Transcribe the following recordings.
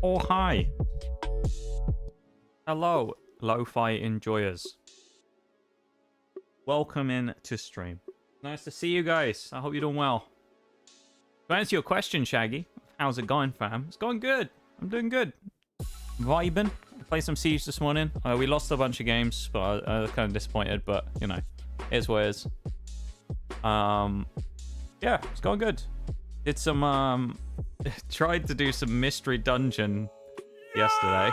Oh, hi. Hello, lo-fi enjoyers. Welcome in to stream. Nice to see you guys. I hope you're doing well. To answer your question, Shaggy, how's it going, fam? It's going good. I'm doing good. Vibing. Played some Siege this morning. We lost a bunch of games, but I was kind of disappointed, but, you know, it's what it is. Yeah, it's going good. Did some, tried to do some mystery dungeon yesterday.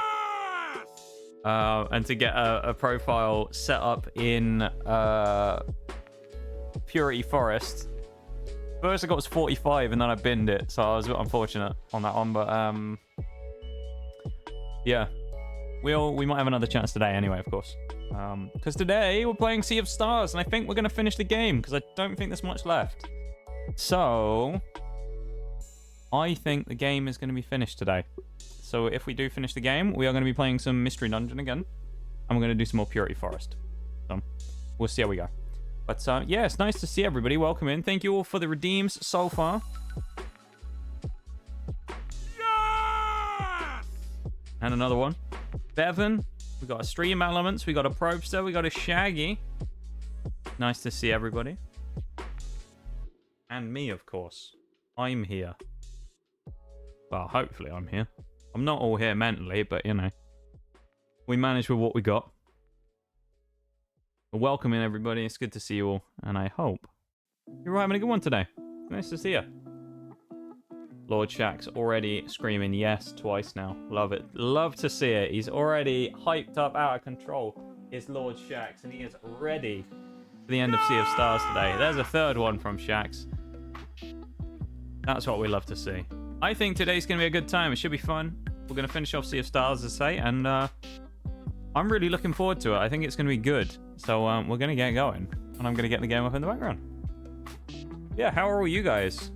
And to get a profile set up in Purity Forest. First I got was 45 and then I binned it, so I was a bit unfortunate on that one, but yeah. We might have another chance today anyway, of course. Because today we're playing Sea of Stars, and I think we're going to finish the game, because I don't think there's much left. So, I think the game is going to be finished today. So if we do finish the game, we are going to be playing some Mystery Dungeon again. And we're going to do some more Purity Forest. So, we'll see how we go. But yeah, it's nice to see everybody. Welcome in. Thank you all for the redeems so far. Yes! And another one. Bevan. We got a Stream Elements. We got a Probster. We got a Shaggy. Nice to see everybody. And me, of course. I'm here. Well, hopefully I'm here. I'm not all here mentally, but, you know. We manage with what we got. But welcome in, everybody. It's good to see you all. And I hope you're having a good one today. Nice to see you. Lord Shack's already screaming yes twice now. Love it. Love to see it. He's already hyped up out of control. It's Lord Shack's, and he is ready for the end of Sea of Stars today. There's a third one from Shack's. That's what we love to see. I think today's going to be a good time. It should be fun. We're going to finish off Sea of Stars, as I say, and I'm really looking forward to it. I think it's going to be good. So we're going to get going, and I'm going to get the game up in the background. Yeah, how are all you guys?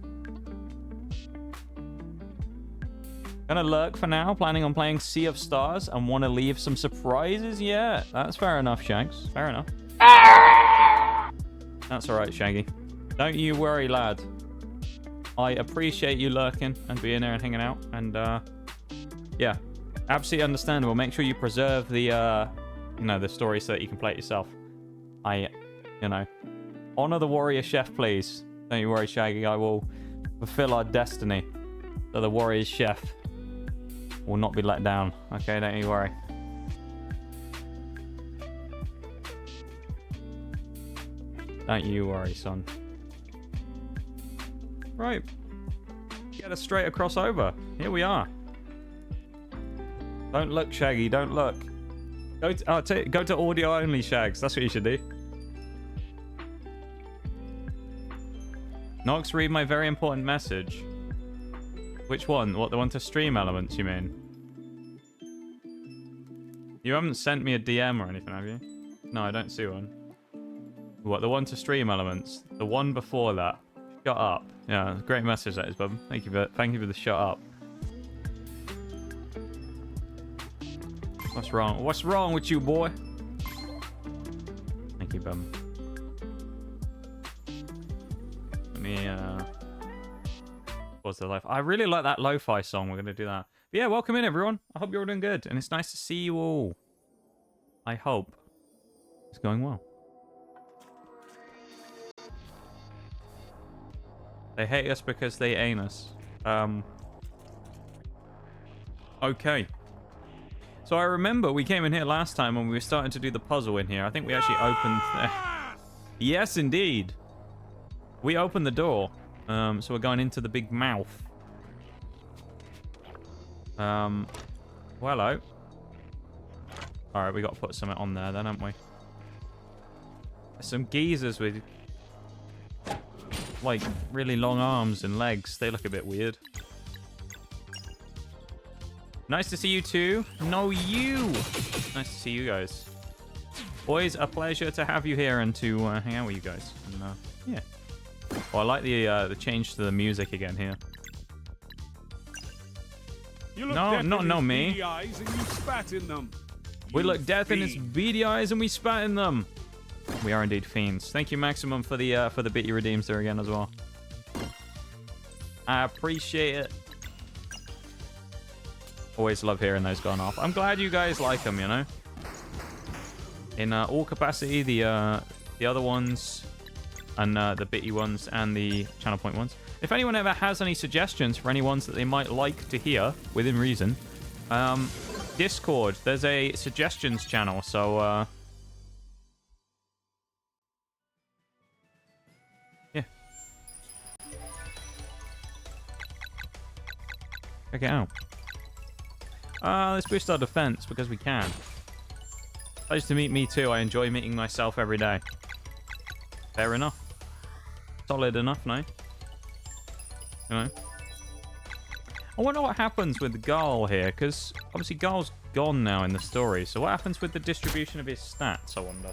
Gonna lurk for now, planning on playing Sea of Stars, and want to leave some surprises? Yeah, that's fair enough, Shanks. Fair enough. That's alright, Shaggy. Don't you worry, lad. I appreciate you lurking and being there and hanging out. And, yeah. Absolutely understandable. Make sure you preserve the, the story so that you can play it yourself. Honor the warrior chef, please. Don't you worry, Shaggy. I will fulfill our destiny. So the warrior chef will not be let down. Okay, don't you worry. Don't you worry, son. Right. Get us straight across over. Here we are. Don't look, Shaggy. Don't look. Go to audio only, Shags. That's what you should do. Nox, read my very important message. Which one? What, the one to stream elements, you mean? You haven't sent me a DM or anything, have you? No, I don't see one. What, the one to stream elements? The one before that. Shut up. Yeah, great message that is, bub. Thank you for the shut up. What's wrong? What's wrong with you, boy? Thank you, bub. Let me, what's the life? I really like that lo-fi song. We're going to do that. But yeah, welcome in, everyone. I hope you're all doing good. And it's nice to see you all. I hope it's going well. They hate us because they ain't us. Okay. So I remember we came in here last time when we were starting to do the puzzle in here. I think we actually opened... Yes, indeed. We opened the door. So we're going into the big mouth. Well, hello. Alright, we got to put something on there then, haven't we? Some geezers with... like really long arms and legs. They look a bit weird. Nice to see you too. No, you. Nice to see you guys. Always a pleasure to have you here and to hang out with you guys. And, yeah. Well, I like the change to the music again here. You look no, me. Beady eyes and you spat in them. We look death in its beady eyes and we spat in them. We are indeed fiends. Thank you, Maximum, for the bit you redeemed there again as well. I appreciate it. Always love hearing those going off. I'm glad you guys like them, you know. In all capacity, the other ones and the bitty ones and the channel point ones. If anyone ever has any suggestions for any ones that they might like to hear, within reason, Discord, there's a suggestions channel, so yeah. Check it out. Let's boost our defense because we can. Nice to meet me too. I enjoy meeting myself every day. Fair enough. Solid enough, no? You know? I wonder what happens with Garl here, because obviously Garl's gone now in the story. So what happens with the distribution of his stats, I wonder?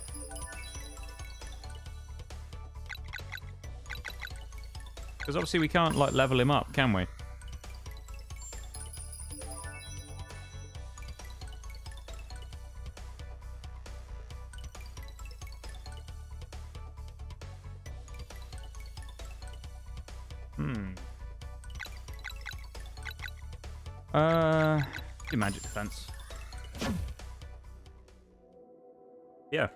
Because obviously we can't, like, level him up, can we? Do magic defense. Yeah.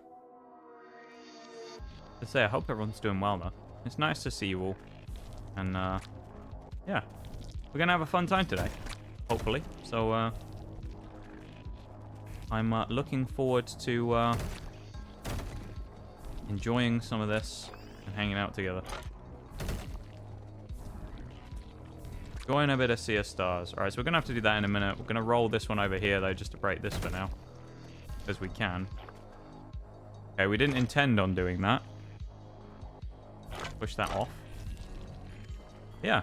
To say, I hope everyone's doing well though. It's nice to see you all. And yeah. We're gonna have a fun time today. Hopefully. So I'm looking forward to enjoying some of this and hanging out together. Going a bit of Sea of Stars. Alright, so we're going to have to do that in a minute. We're going to roll this one over here, though, just to break this for now. Because we can. Okay, we didn't intend on doing that. Push that off. Yeah.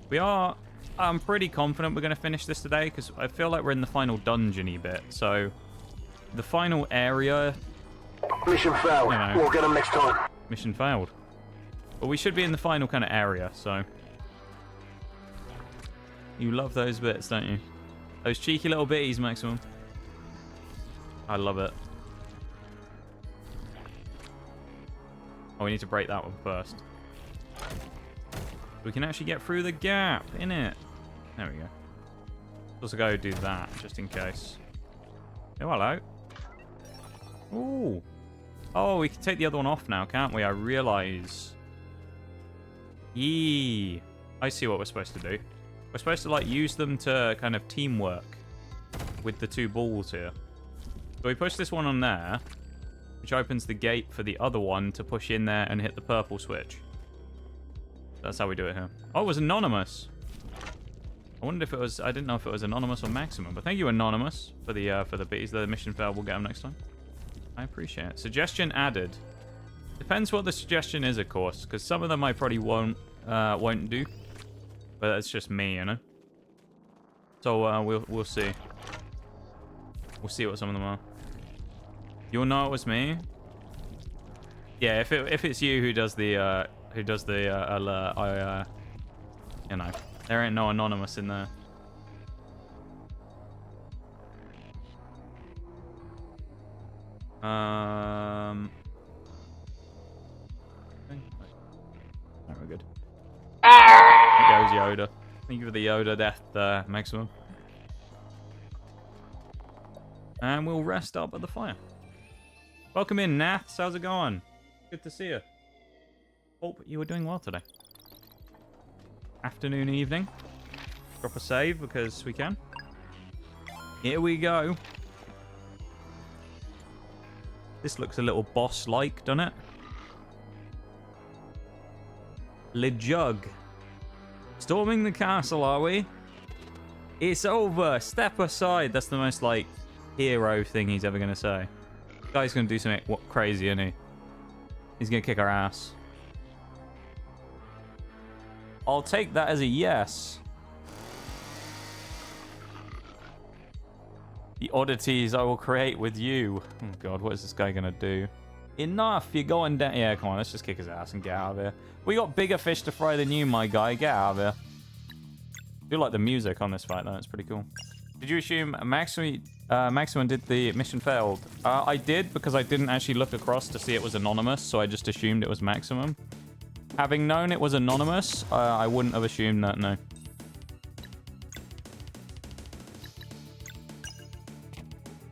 We are... I'm pretty confident we're going to finish this today, because I feel like we're in the final dungeon-y bit. So, the final area... Mission failed. You know, we'll get them next time. Mission failed. But we should be in the final kind of area, so... You love those bits, don't you? Those cheeky little bitties, Maximum. I love it. Oh, we need to break that one first. We can actually get through the gap, innit? There we go. Let's go do that, just in case. Oh, hello. Ooh. Oh, we can take the other one off now, can't we? I realise. Yee. I see what we're supposed to do. We're supposed to, like, use them to kind of teamwork with the two balls here. So we push this one on there, which opens the gate for the other one to push in there and hit the purple switch. That's how we do it here. Oh, it was anonymous. I wondered if it was... I didn't know if it was anonymous or maximum, but thank you, anonymous, for the bees. The mission failed. We'll get them next time. I appreciate it. Suggestion added. Depends what the suggestion is, of course, because some of them I probably won't do. But that's just me, you know. So we'll see. We'll see what some of them are. You'll know it was me. Yeah, if it's you who does the alert, you know, there ain't no anonymous in there. Right, we're good. There goes Yoda. Thank you for the Yoda death, maximum. And we'll rest up at the fire. Welcome in, Naths. How's it going? Good to see you. Hope you were doing well today. Afternoon, evening. Drop a save because we can. Here we go. This looks a little boss-like, doesn't it? Le Jug. Storming the castle, are we? It's over. Step aside. That's the most, like, hero thing he's ever going to say. Guy's going to do something crazy, isn't he? He's going to kick our ass. I'll take that as a yes. The oddities I will create with you. Oh, God, what is this guy going to do? Enough. You're going down. Yeah, come on. Let's just kick his ass and get out of here. We got bigger fish to fry than you, my guy. Get out of here. I do like the music on this fight, though. It's pretty cool. Did you assume Maximum did the mission failed? I did, because I didn't actually look across to see it was anonymous, so I just assumed it was Maximum. Having known it was anonymous, I wouldn't have assumed that, no.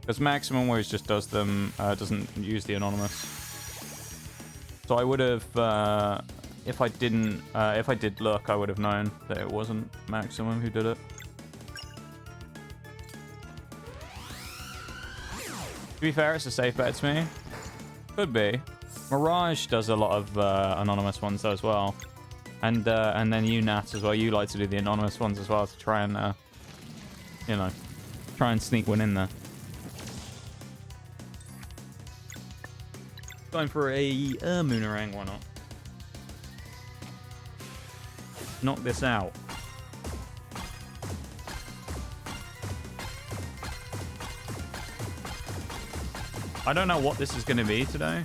Because Maximum always just does them, doesn't use the anonymous. So I would have, if I did look, I would have known that it wasn't Maximum who did it. To be fair, it's a safe bet to me. Could be. Mirage does a lot of anonymous ones though as well. And then you, Nat, as well. You like to do the anonymous ones as well to try and, you know, try and sneak one in there. Going for a Moonerang, why not? Knock this out. I don't know what this is going to be today.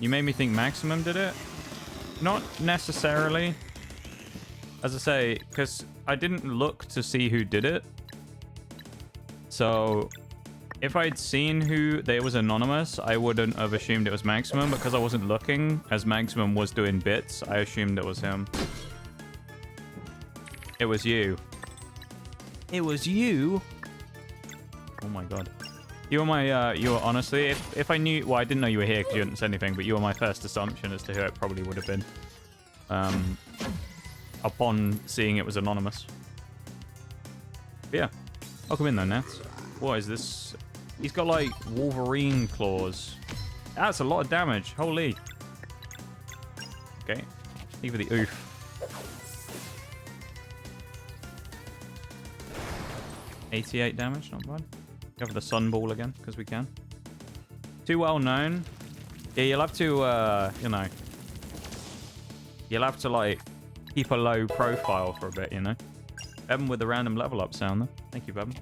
You made me think Maximum did it. Not necessarily. As I say, because I didn't look to see who did it. So if I'd seen who they was anonymous, I wouldn't have assumed it was Maximum. Because I wasn't looking, as Maximum was doing bits, I assumed it was him. It was you. It was you? Oh my god. You were my, you were honestly, if I knew, well, I didn't know you were here because you didn't say anything, but you were my first assumption as to who it probably would have been. Upon seeing it was anonymous. But yeah. Welcome in though, Nats. What is this? He's got like Wolverine claws. That's a lot of damage. Holy. Okay. Leave the oof. $88 damage, not bad. Go for the sun ball again, because we can. Too well known. Yeah, you'll have to, you know. You'll have to, like, keep a low profile for a bit, you know. Bevan with the random level up sound, though. Thank you, Bevan.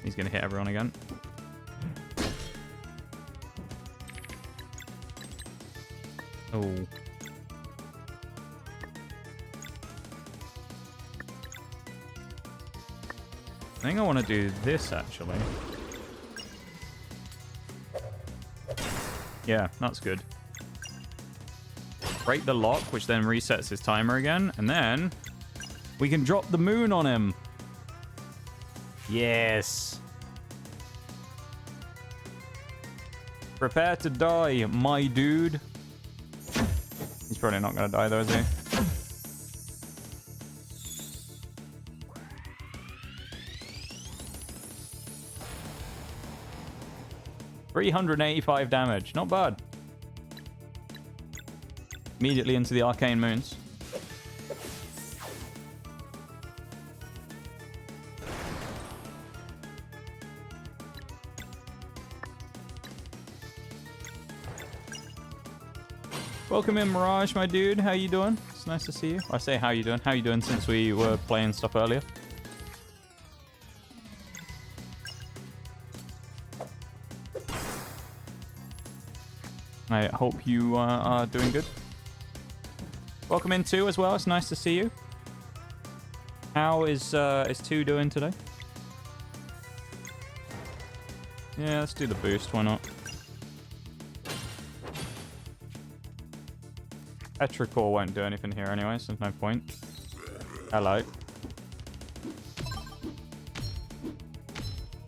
He's going to hit everyone again. Oh. I think I want to do this, actually. Yeah, that's good. Break the lock, which then resets his timer again. And then we can drop the moon on him. Yes. Prepare to die, my dude. He's probably not going to die, though, is he? $385 damage. Not bad. Immediately into the arcane moons. Welcome in, Mirage, my dude. How you doing? It's nice to see you. I say how you doing. How you doing since we were playing stuff earlier? I hope you are doing good. Welcome in, 2 as well. It's nice to see you. How is 2 doing today? Yeah, let's do the boost. Why not? Petrichor won't do anything here anyway, so there's no point. Hello.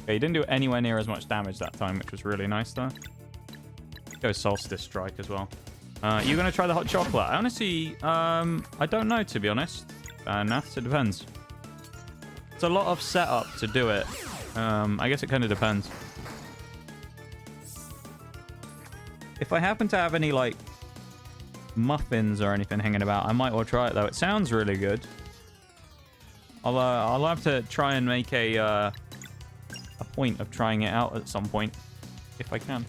Okay, he didn't do anywhere near as much damage that time, which was really nice though. Go Solstice Strike as well. You gonna try the hot chocolate? I honestly, I don't know, to be honest. Nath, it depends. It's a lot of setup to do it. I guess it kind of depends. If I happen to have any like muffins or anything hanging about, I might well try it though. It sounds really good. I'll have to try and make a point of trying it out at some point if I can.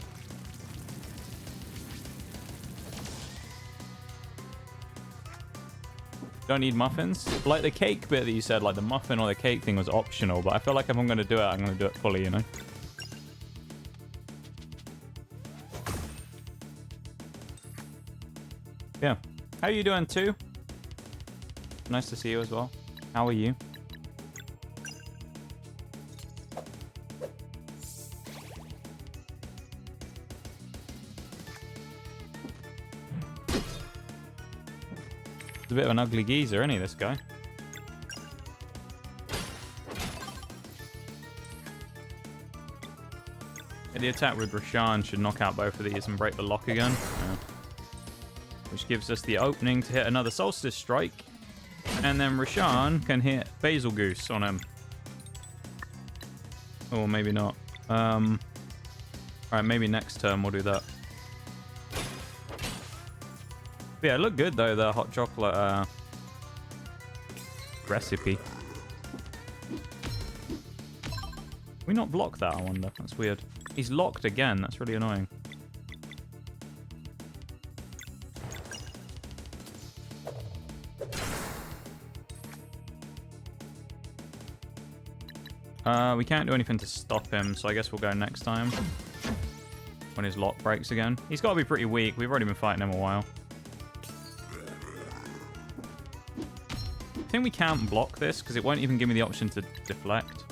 Don't need muffins. Like the cake bit that you said, like the muffin or the cake thing was optional, but I feel like if I'm going to do it, I'm going to do it fully, you know? Yeah. How are you doing, too? Nice to see you as well. How are you? He's a bit of an ugly geezer, isn't he, this guy? Yeah, the attack with Roshan should knock out both of these and break the lock again. Yeah. Which gives us the opening to hit another Solstice Strike. And then Roshan can hit Basil Goose on him. Or maybe not. Alright, maybe next turn we'll do that. But yeah, it looked good though, the hot chocolate recipe. Can we not block that, I wonder? That's weird. He's locked again, that's really annoying. We can't do anything to stop him, so I guess we'll go next time. When his lock breaks again. He's got to be pretty weak. We've already been fighting him a while. I think we can't block this, because it won't even give me the option to deflect.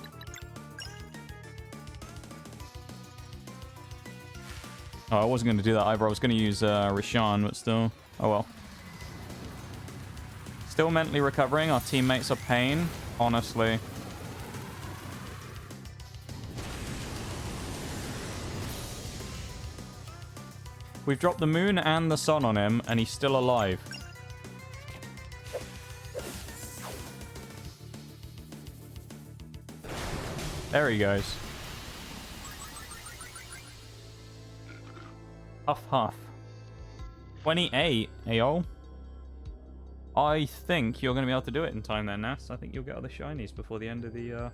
Oh, I wasn't going to do that either. I was going to use Roshan, but still. Oh well. Still mentally recovering. Our teammates are pain, honestly. We've dropped the moon and the sun on him, and he's still alive. There he goes. Huff, huff. 28, ayo. I think you're going to be able to do it in time then, Nas. I think you'll get other shinies before the end of the,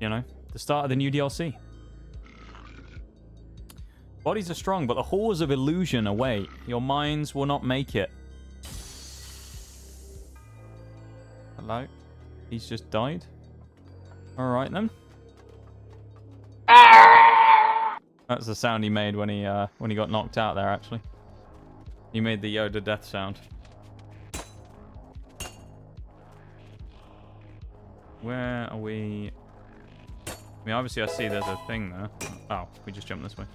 you know, the start of the new DLC. Bodies are strong, but the halls of illusion await. Your minds will not make it. Hello? He's just died? Alright then. That's the sound he made when he got knocked out there, actually. He made the Yoda death sound. Where are we? I mean, obviously I see there's a thing there. Oh, we just jumped this way.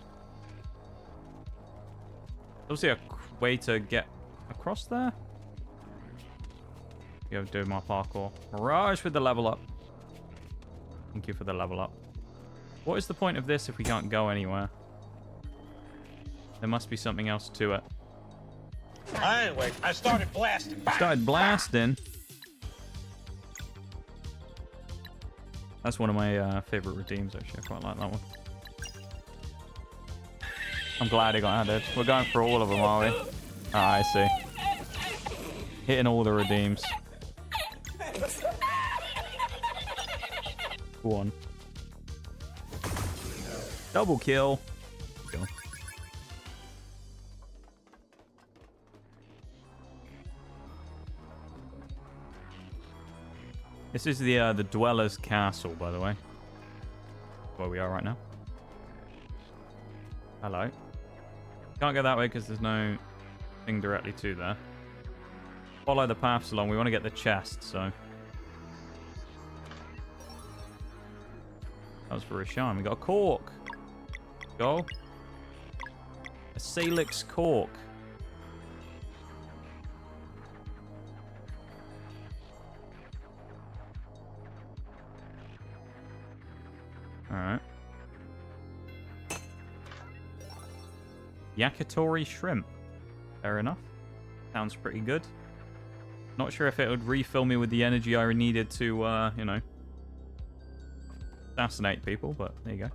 Obviously a way to get across there. You have to do my parkour. Mirage with the level up. Thank you for the level up. What is the point of this if we can't go anywhere? There must be something else to it. Anyway, I started blasting. Started blasting. That's one of my favorite redeems, actually. I quite like that one. I'm glad it got added. We're going for all of them, are we? Ah, I see. Hitting all the redeems. Go on. Double kill. Kill. This is the Dweller's Castle, by the way. Where we are right now. Hello. Can't go that way because there's no thing directly to there. Follow the paths along. We want to get the chest, so. That was for Rashawn. We got a cork. Go. A Salix cork. Alright. Yakitori shrimp. Fair enough. Sounds pretty good. Not sure if it would refill me with the energy I needed to, you know, assassinate people, but there you go.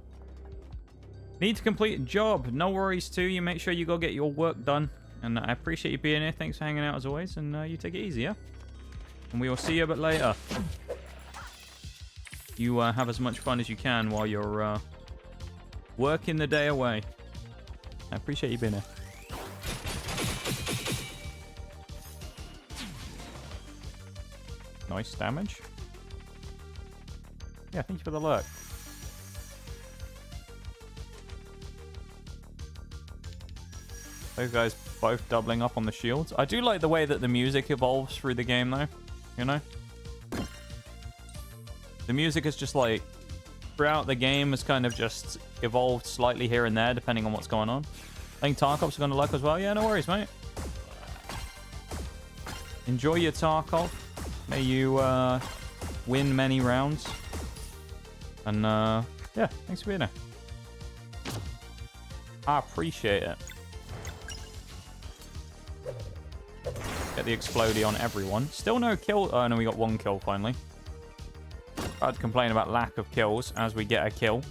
Need to complete a job. No worries, too. You make sure you go get your work done. And I appreciate you being here. Thanks for hanging out as always. And you take it easy, yeah? And we will see you a bit later. You have as much fun as you can while you're working the day away. I appreciate you being here. Nice damage. Yeah, thank you for the lurk. Those guys both doubling up on the shields. I do like the way that the music evolves through the game, though. You know? The music is just like, throughout the game has kind of just evolved slightly here and there, depending on what's going on. I think Tarkov's going to luck as well. Yeah, no worries, mate. Enjoy your Tarkov. May you win many rounds. And, yeah, thanks for being here. I appreciate it. Get the explodey on everyone. Still no kill. Oh, no, we got one kill finally. I'd complain about lack of kills as we get a kill.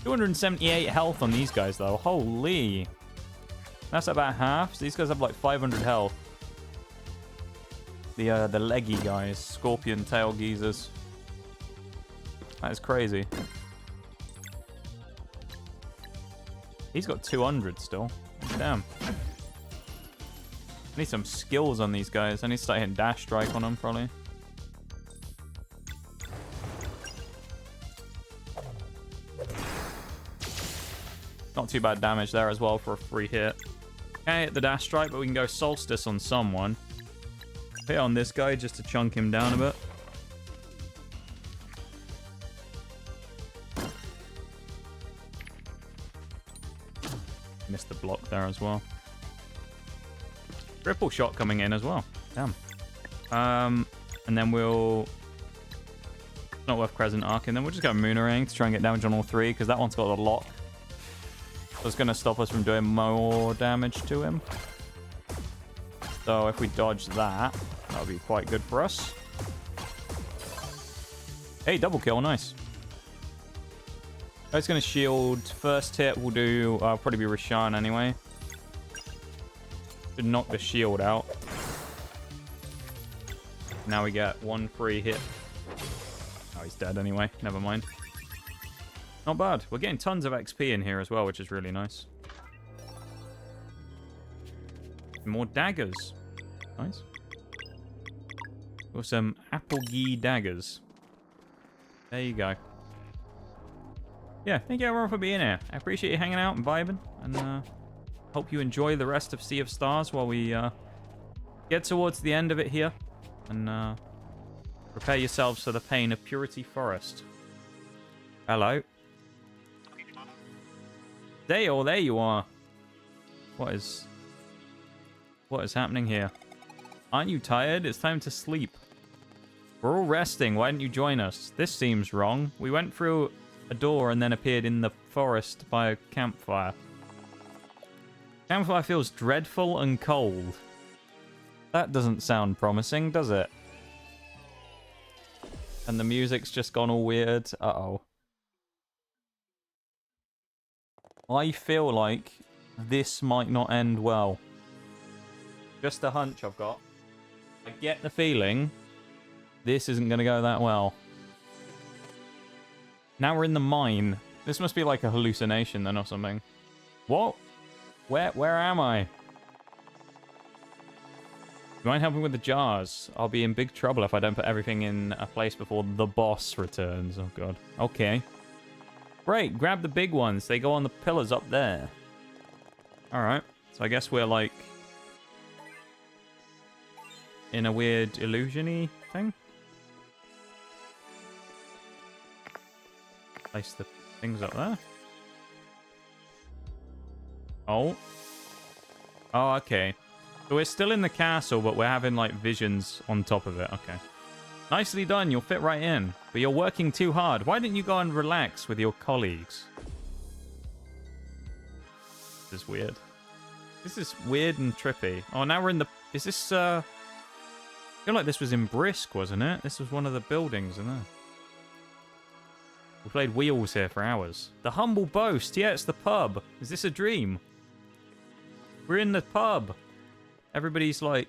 278 health on these guys, though. Holy. That's about half. So these guys have like 500 health. The leggy guys. Scorpion tail geezers. That is crazy. He's got 200 still. Damn. I need some skills on these guys. I need to start hitting dash strike on them, probably. Not too bad damage there as well for a free hit. Can't hit the dash strike, but we can go solstice on someone. Hit on this guy just to chunk him down a bit. Missed the block there as well. Triple shot coming in as well. Damn. And then we'll... Not worth Crescent Arc, and then we'll just go Moonerang to try and get damage on all three, because that one's got a lock. So it's going to stop us from doing more damage to him. So if we dodge that, that'll be quite good for us. Hey, double kill, nice. It's going to shield. First hit will do, probably be Rashawn anyway. Should knock the shield out. Now we get one free hit. Oh, he's dead anyway. Never mind. Not bad. We're getting tons of XP in here as well, which is really nice. More daggers. Nice. Got some apple-gee daggers. There you go. Yeah, thank you everyone for being here. I appreciate you hanging out and vibing. And hope you enjoy the rest of Sea of Stars while we get towards the end of it here. And Prepare yourselves for the pain of Purity Forest. Hello. Zale, there you are. What is happening here? Aren't you tired? It's time to sleep. We're all resting. Why didn't you join us? This seems wrong. We went through a door and then appeared in the forest by a campfire. Campfire feels dreadful and cold. That doesn't sound promising, does it? And the music's just gone all weird. Uh-oh. I feel like this might not end well. Just a hunch I've got. I get the feeling this isn't going to go that well. Now we're in the mine. This must be like a hallucination then or something. What? Where am I? You mind helping with the jars? I'll be in big trouble if I don't put everything in a place before the boss returns. Oh, God. Okay. Great. Grab the big ones. They go on the pillars up there. All right. So I guess we're, like, in a weird illusion-y thing. Place the things up there. Oh. Oh, okay. So we're still in the castle, but we're having, like, visions on top of it. Okay. Nicely done. You'll fit right in. But you're working too hard. Why didn't you go and relax with your colleagues? This is weird. This is weird and trippy. Oh, now we're in the... Is this, I feel like this was in Brisk, wasn't it? This was one of the buildings, isn't it? We played wheels here for hours. The Humble Boast. Yeah, it's the pub. Is this a dream? We're in the pub. Everybody's like...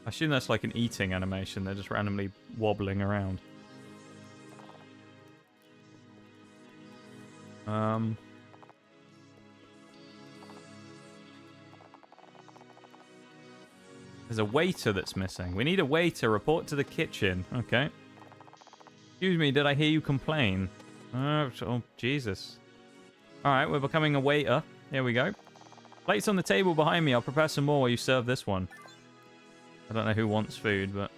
I assume that's like an eating animation. They're just randomly wobbling around. There's a waiter that's missing. We need a waiter. Report to the kitchen. Okay. Excuse me, did I hear you complain? Oh, Jesus. Alright, we're becoming a waiter. Here we go. Plates on the table behind me. I'll prepare some more while you serve this one. I don't know who wants food, but...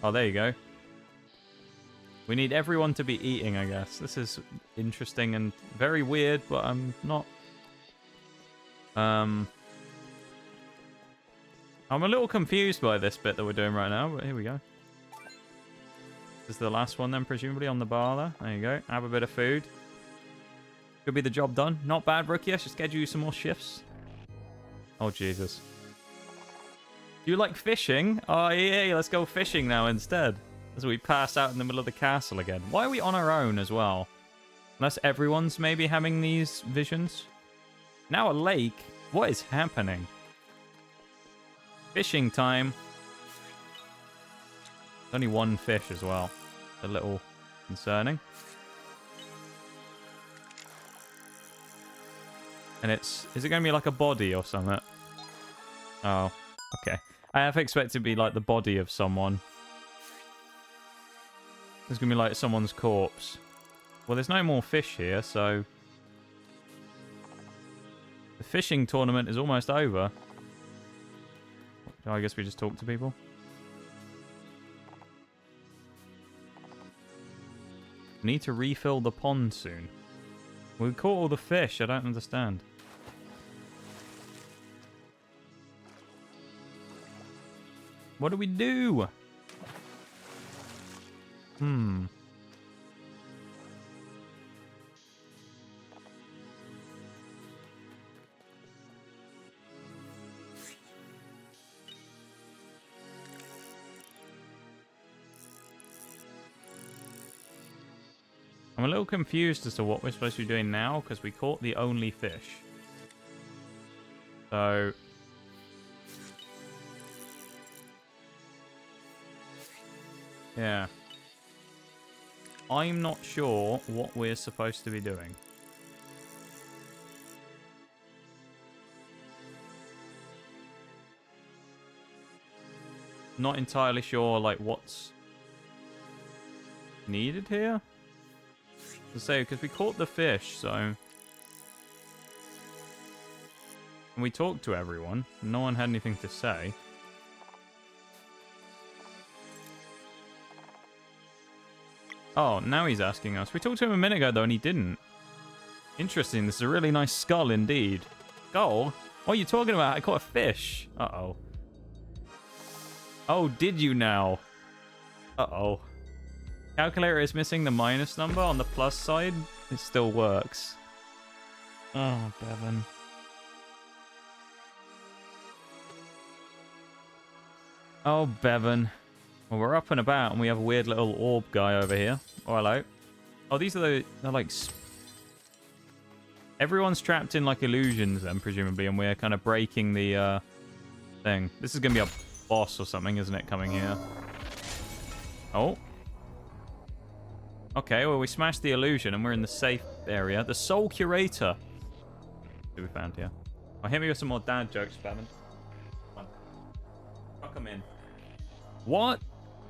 Oh, there you go. We need everyone to be eating, I guess. This is interesting and very weird, but I'm not... I'm a little confused by this bit that we're doing right now, but here we go. This is the last one then, presumably, on the bar there. There you go. Have a bit of food. Could be the job done. Not bad, rookie. I should schedule you some more shifts. Oh, Jesus. Do you like fishing? Oh, yeah, let's go fishing now instead. As we pass out in the middle of the castle again. Why are we on our own as well? Unless everyone's maybe having these visions. Now a lake? What is happening? Fishing time. There's only one fish as well. A little concerning. And it's... Is it going to be like a body or something? Oh, okay. I have expected to be like the body of someone. There's going to be like someone's corpse. Well, there's no more fish here, so... The fishing tournament is almost over. I guess we just talk to people. Need to refill the pond soon. We caught all the fish, I don't understand. What do we do? I'm a little confused as to what we're supposed to be doing now, because we caught the only fish. So... yeah. I'm not sure what we're supposed to be doing. Not entirely sure, like, what's needed here? To say, because we caught the fish, so... And we talked to everyone. No one had anything to say. Oh, now he's asking us. We talked to him a minute ago, though, and he didn't. Interesting. This is a really nice skull indeed. Skull? What are you talking about? I caught a fish. Uh-oh. Oh, did you now? Uh-oh. Calculator is missing the minus number on the plus side. It still works. Oh, Bevan. Oh, Bevan. Well, we're up and about, and we have a weird little orb guy over here. Oh, hello. Oh, these are they're like... Everyone's trapped in, like, illusions, then, presumably, and we're kind of breaking the, thing. This is going to be a boss or something, isn't it, coming here? Oh. Okay, well, we smashed the illusion, and we're in the safe area. The Soul Curator. What we found here? Oh, hit me with some more dad jokes, Bevan. Come on. Fuck 'em in. What?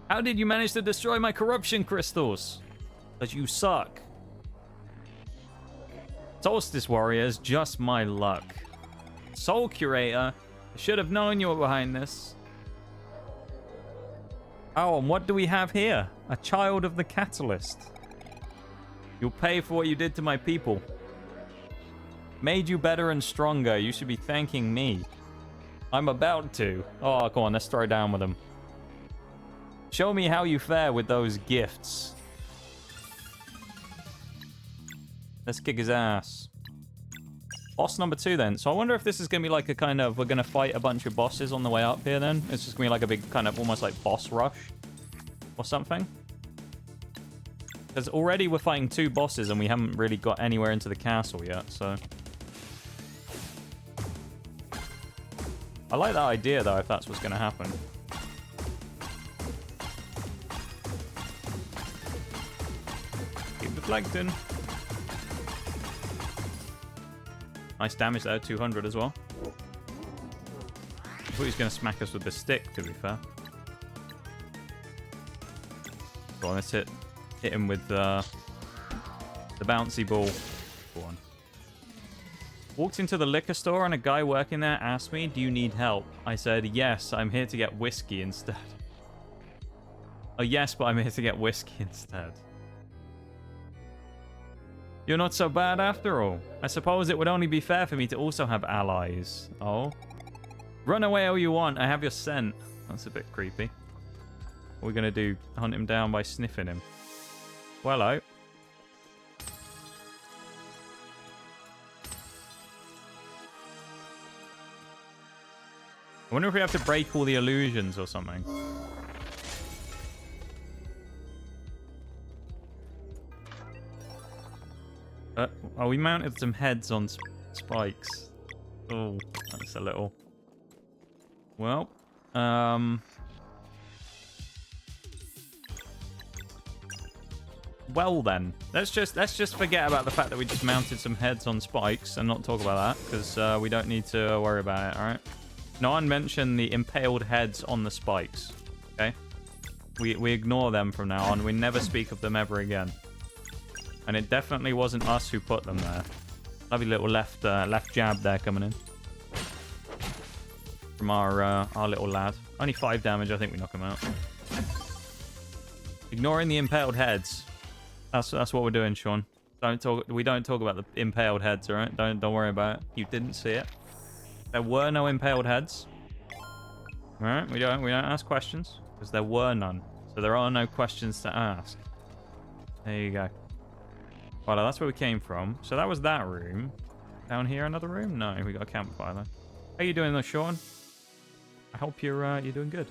How did you manage to destroy my corruption crystals? Because you suck. Solstice Warriors, just my luck. Soul Curator, I should have known you were behind this. Oh, and what do we have here? A child of the Catalyst. You'll pay for what you did to my people. Made you better and stronger. You should be thanking me. I'm about to. Oh, come on, let's throw down with them. Show me how you fare with those gifts. Let's kick his ass. Boss number 2 then. So I wonder if this is going to be like a kind of... We're going to fight a bunch of bosses on the way up here then. It's just going to be like a big kind of almost like boss rush. Or something. Because already we're fighting 2 bosses and we haven't really got anywhere into the castle yet, so... I like that idea though, if that's what's going to happen. Keep deflecting. Nice damage there, 200 as well. I thought he was going to smack us with the stick, to be fair. Go on, let's hit him with the bouncy ball. Go on. Walked into the liquor store and a guy working there asked me, "Do you need help?" I said, "Yes, I'm here to get whiskey instead." Oh, yes, but I'm here to get whiskey instead. You're not so bad after all. I suppose it would only be fair for me to also have allies. Oh. Run away all you want. I have your scent. That's a bit creepy. What are we going to do? Hunt him down by sniffing him. Well, hello. I wonder if we have to break all the illusions or something. Oh, we mounted some heads on spikes. Oh, that's a little... Well, well then, let's just forget about the fact that we just mounted some heads on spikes and not talk about that, because we don't need to worry about it, alright? No one mentioned the impaled heads on the spikes, okay? We ignore them from now on. We never speak of them ever again. And it definitely wasn't us who put them there. Lovely little left jab there coming in. From our little lad. Only 5 damage, I think we knock him out. Ignoring the impaled heads. That's what we're doing, Sean. We don't talk about the impaled heads, alright? Don't worry about it. You didn't see it. There were no impaled heads. Alright, we don't ask questions. Because there were none. So there are no questions to ask. There you go. Well, that's where we came from. So that was that room. Down here, another room? No, we got a campfire there. How you doing though, Sean? I hope you're doing good.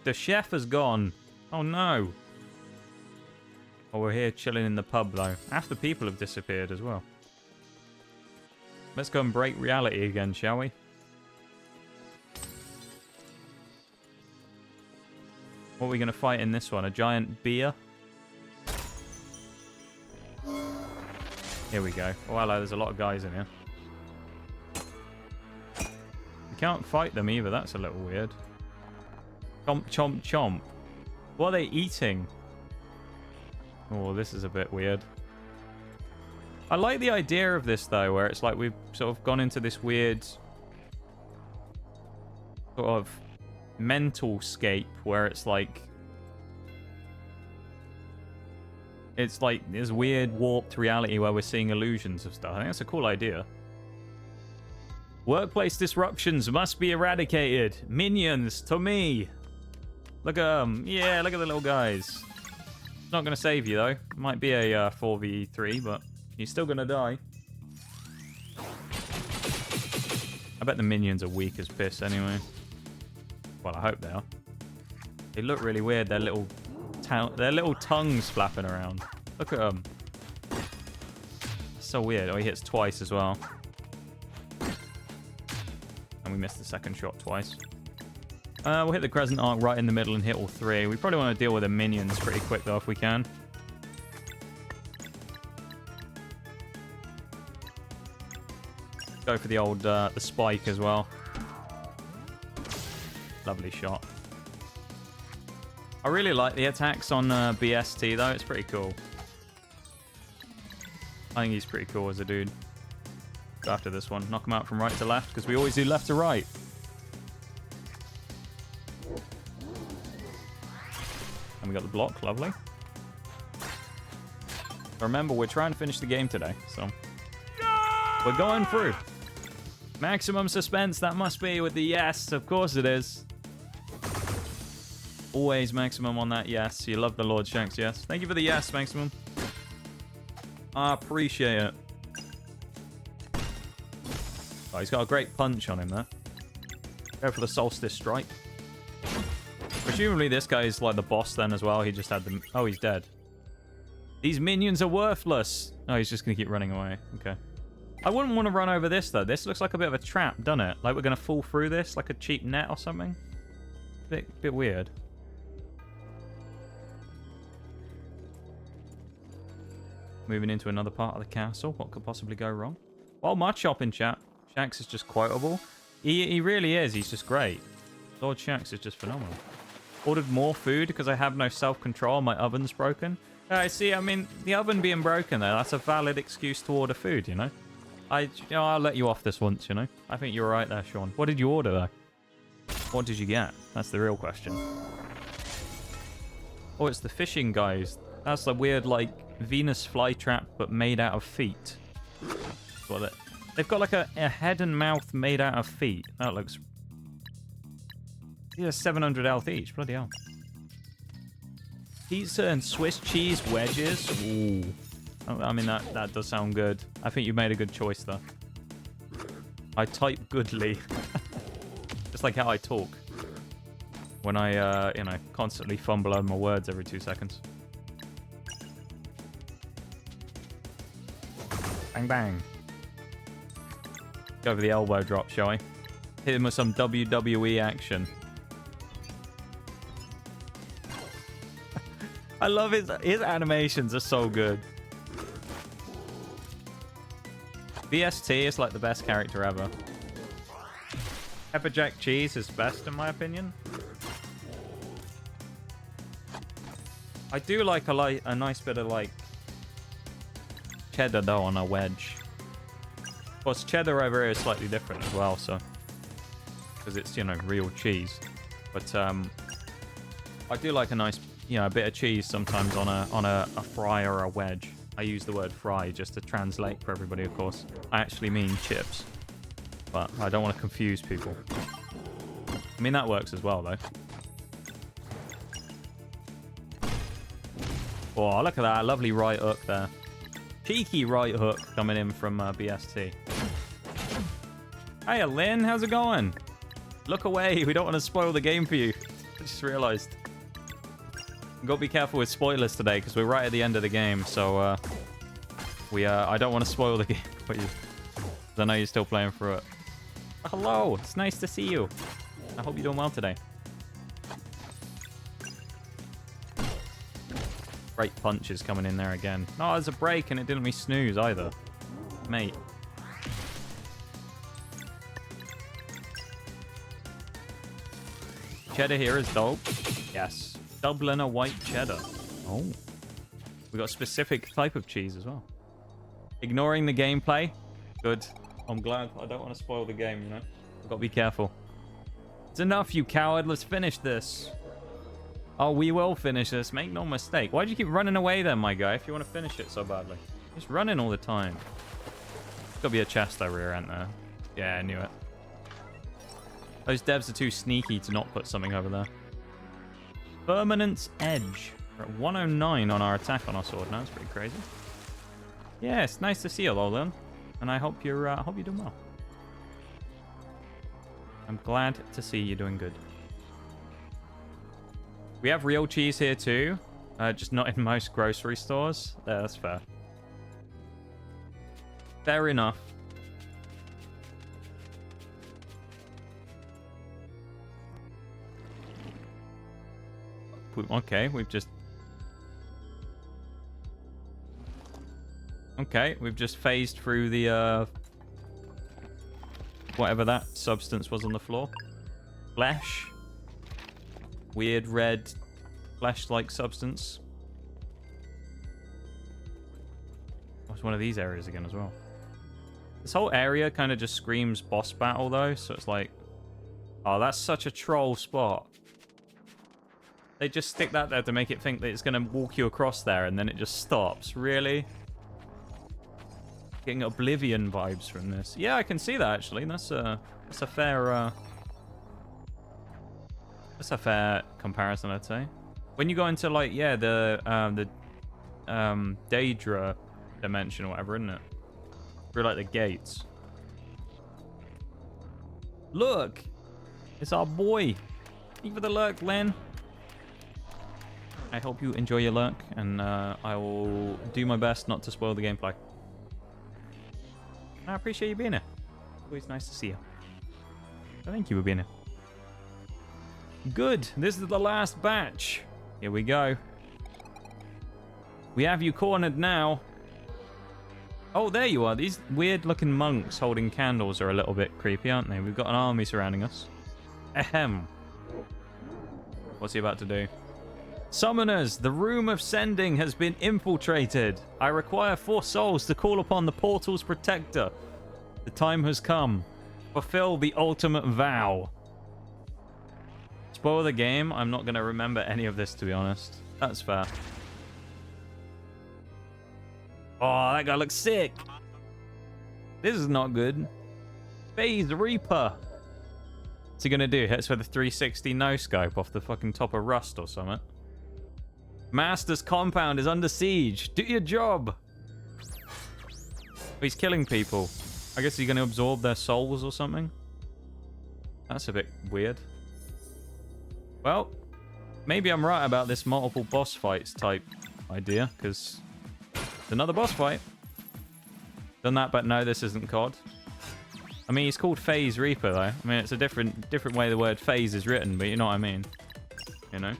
The chef has gone. Oh no. Oh, we're here chilling in the pub though. Half the people have disappeared as well. Let's go and break reality again, shall we? What are we going to fight in this one? A giant beer? Here we go. Oh, hello, there's a lot of guys in here. We can't fight them either. That's a little weird. Chomp, chomp, chomp. What are they eating? Oh, this is a bit weird. I like the idea of this, though, where it's like we've sort of gone into this weird sort of mental scape where it's like this weird warped reality where we're seeing illusions of stuff. I think that's a cool idea. Workplace disruptions must be eradicated. Minions to me. Look at them. Yeah, look at the little guys. Not going to save you, though. Might be a 4v3, but you're still going to die. I bet the minions are weak as piss anyway. Well, I hope they are. They look really weird. Their little tongues flapping around. Look at them. So weird. Oh, he hits twice as well. And we missed the second shot twice. We'll hit the crescent arc right in the middle and hit all three. We probably want to deal with the minions pretty quick, though, if we can. Go for the old the spike as well. Lovely shot. I really like the attacks on BST, though. It's pretty cool. I think he's pretty cool as a dude. Go after this one. Knock him out from right to left, because we always do left to right. And we got the block. Lovely. Remember, we're trying to finish the game today, so we're going through. Maximum suspense, that must be with the yes. Of course it is. Always maximum on that yes. You love the Lord Shanks, yes. Thank you for the yes, maximum. I appreciate it. Oh, he's got a great punch on him there. Go for the solstice strike. Presumably this guy is like the boss then as well. He just had them. Oh, he's dead. These minions are worthless. Oh, he's just going to keep running away. Okay. I wouldn't want to run over this, though. This looks like a bit of a trap, doesn't it? Like we're going to fall through this, like a cheap net or something. Bit weird. Moving into another part of the castle. What could possibly go wrong? Well, my shopping chat. Shanks is just quotable. He really is. He's just great. Lord Shanks is just phenomenal. Ordered more food because I have no self-control. My oven's broken. See, I mean, the oven being broken, though, that's a valid excuse to order food, you know? I'll let you off this once, you know? I think you're right there, Sean. What did you order, though? What did you get? That's the real question. Oh, it's the fishing guys. That's the weird, like, Venus flytrap, but made out of feet. Well, they've got, like, a head and mouth made out of feet. That looks... Yeah, 700 health each. Bloody hell. Pizza and Swiss cheese wedges. Ooh. I mean, that does sound good. I think you made a good choice, though. I type goodly. Just like how I talk. When I, constantly fumble over my words every 2 seconds. Bang, bang. Go for the elbow drop, shall we? Hit him with some WWE action. I love his animations are so good. BST is like the best character ever. Pepper Jack cheese is best in my opinion. I do like a nice bit of like cheddar though on a wedge. Of course, cheddar over here is slightly different as well, so because it's real cheese. But I do like a nice a bit of cheese sometimes on a fry or a wedge. I use the word fry just to translate for everybody, of course. I actually mean chips, but I don't want to confuse people. I mean that works as well though. Oh, look at that lovely right hook there. Cheeky right hook coming in from BST. Hey, Lynn, how's it going? Look away. We don't want to spoil the game for you. I just realized. Got to be careful with spoilers today because we're right at the end of the game. So I don't want to spoil the game for you. I know you're still playing through it. Hello. It's nice to see you. I hope you're doing well today. Great punches coming in there again. No, there's a break and it didn't let me snooze either. Mate. Cheddar here is dope. Yes. Dubliner white cheddar. Oh. We got a specific type of cheese as well. Ignoring the gameplay. Good. I'm glad. I don't want to spoil the game, you know? I've got to be careful. It's enough, you coward. Let's finish this. Oh, we will finish this. Make no mistake. Why'd you keep running away then, my guy, if you want to finish it so badly? Just running all the time. There's got to be a chest over here, ain't there? Yeah, I knew it. Those devs are too sneaky to not put something over there. Permanent Edge. We're at 109 on our attack on our sword now. It's pretty crazy. Yeah, it's nice to see you, Lolan. And I hope you're doing well. I'm glad to see you doing good. We have real cheese here too. Just not in most grocery stores. Yeah, that's fair. Fair enough. Okay, we've just... Okay, we've just phased through the, whatever that substance was on the floor. Flesh. Weird red flesh-like substance. What's one of these areas again as well? This whole area kind of just screams boss battle though, so it's like... Oh, that's such a troll spot. They just stick that there to make it think that it's going to walk you across there and then it just stops. Really? Getting Oblivion vibes from this. Yeah, I can see that actually. That's a fair comparison, I'd say. When you go into like, yeah, the Daedra dimension or whatever, isn't it? Through like the gates. Look! It's our boy. Thank you for the lurk, Len. I hope you enjoy your lurk, and I will do my best not to spoil the gameplay. I appreciate you being here. Always nice to see you. Thank you for being here. Good. This is the last batch. Here we go. We have you cornered now. Oh, there you are. These weird-looking monks holding candles are a little bit creepy, aren't they? We've got an army surrounding us. Ahem. What's he about to do? Summoners, the room of sending has been infiltrated. I require 4 souls to call upon the portal's protector. The time has come. Fulfill the ultimate vow. Spoil the game. I'm not going to remember any of this, to be honest. That's fair. Oh, that guy looks sick. This is not good. Phase Reaper. What's he going to do? Hits for the 360 no-scope off the fucking top of Rust or something. Master's compound is under siege. Do your job. He's killing people. I guess he's going to absorb their souls or something. That's a bit weird. Well, maybe I'm right about this multiple boss fights type idea, because it's another boss fight. Done that, but no, this isn't COD. I mean, he's called Phase Reaper, though. I mean, it's a different way the word phase is written, but you know what I mean. You know?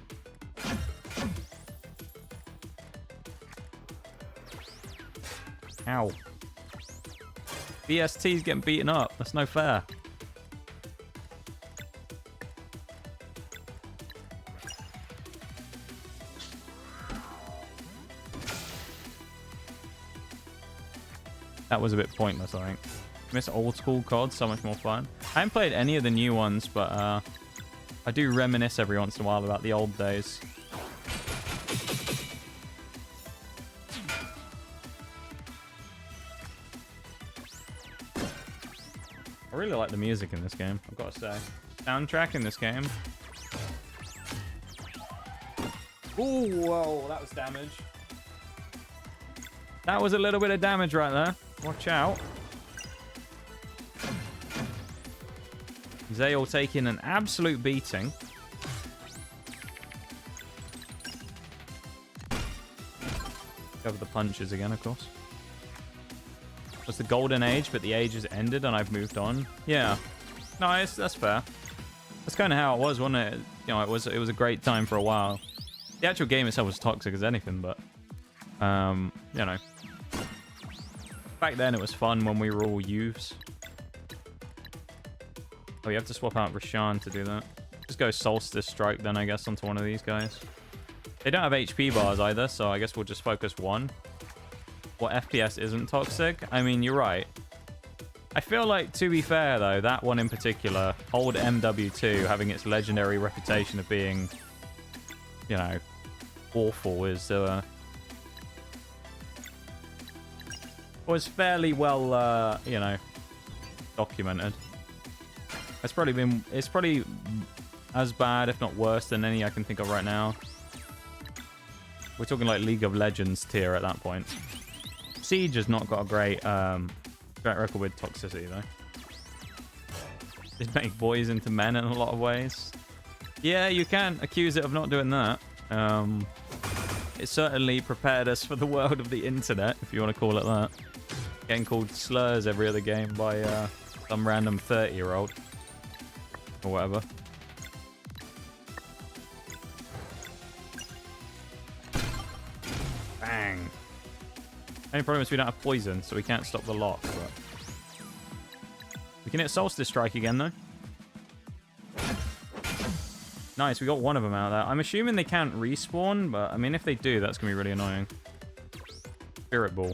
Ow. BST's getting beaten up. That's no fair. That was a bit pointless, I think. Miss old school COD, so much more fun. I haven't played any of the new ones, but I do reminisce every once in a while about the old days. I really like the music in this game, I've got to say. Soundtrack in this game. Ooh, whoa, that was damage. That was a little bit of damage right there. Watch out. Zale taking an absolute beating. Cover the punches again, of course. It was the golden age, but the age has ended and I've moved on. Yeah. No, that's fair. That's kind of how it was, wasn't it? You know, it was a great time for a while. The actual game itself was toxic as anything, but you know. Back then it was fun when we were all youths. Oh, you have to swap out Rashan to do that. Just go Solstice Strike then, I guess, onto one of these guys. They don't have HP bars either, so I guess we'll just focus one. what FPS isn't toxic. I mean, you're right. I feel like, to be fair, though, that one in particular, old MW2, having its legendary reputation of being, you know, awful, is was fairly well, you know, documented. It's probably as bad, if not worse, than any I can think of right now. We're talking like League of Legends tier at that point. Siege has not got a great track record with toxicity, though. It make boys into men in a lot of ways. Yeah, you can accuse it of not doing that. It certainly prepared us for the world of the internet, if you want to call it that. Getting called slurs every other game by some random 30-year-old. Or whatever. Bang. Only problem is we don't have poison, so we can't stop the lock. But we can hit Solstice Strike again, though. Nice, we got one of them out of there. I'm assuming they can't respawn, but I mean, if they do, that's going to be really annoying. Spirit Ball.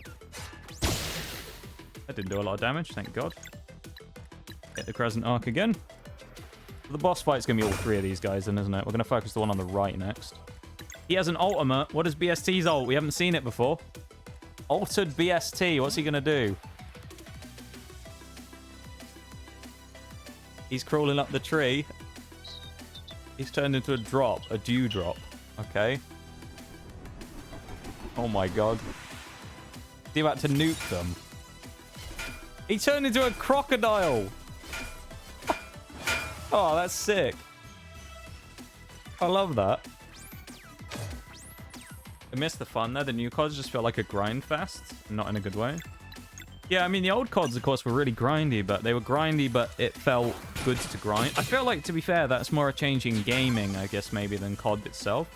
That didn't do a lot of damage, thank God. Hit the Crescent Arc again. The boss fight's going to be all three of these guys, then, isn't it? We're going to focus the one on the right next. He has an ultimate. What is BST's ult? We haven't seen it before. Altered BST. What's he going to do? He's crawling up the tree. He's turned into a drop. A dewdrop. Okay. Oh my God. Is he about to nuke them? He turned into a crocodile. Oh, that's sick. I love that. I missed the fun there. The new CODs just felt like a grind fest. Not in a good way. Yeah, I mean, the old CODs, of course, were really grindy, but they were grindy, but it felt good to grind. I feel like, to be fair, that's more a change in gaming, I guess, maybe, than COD itself.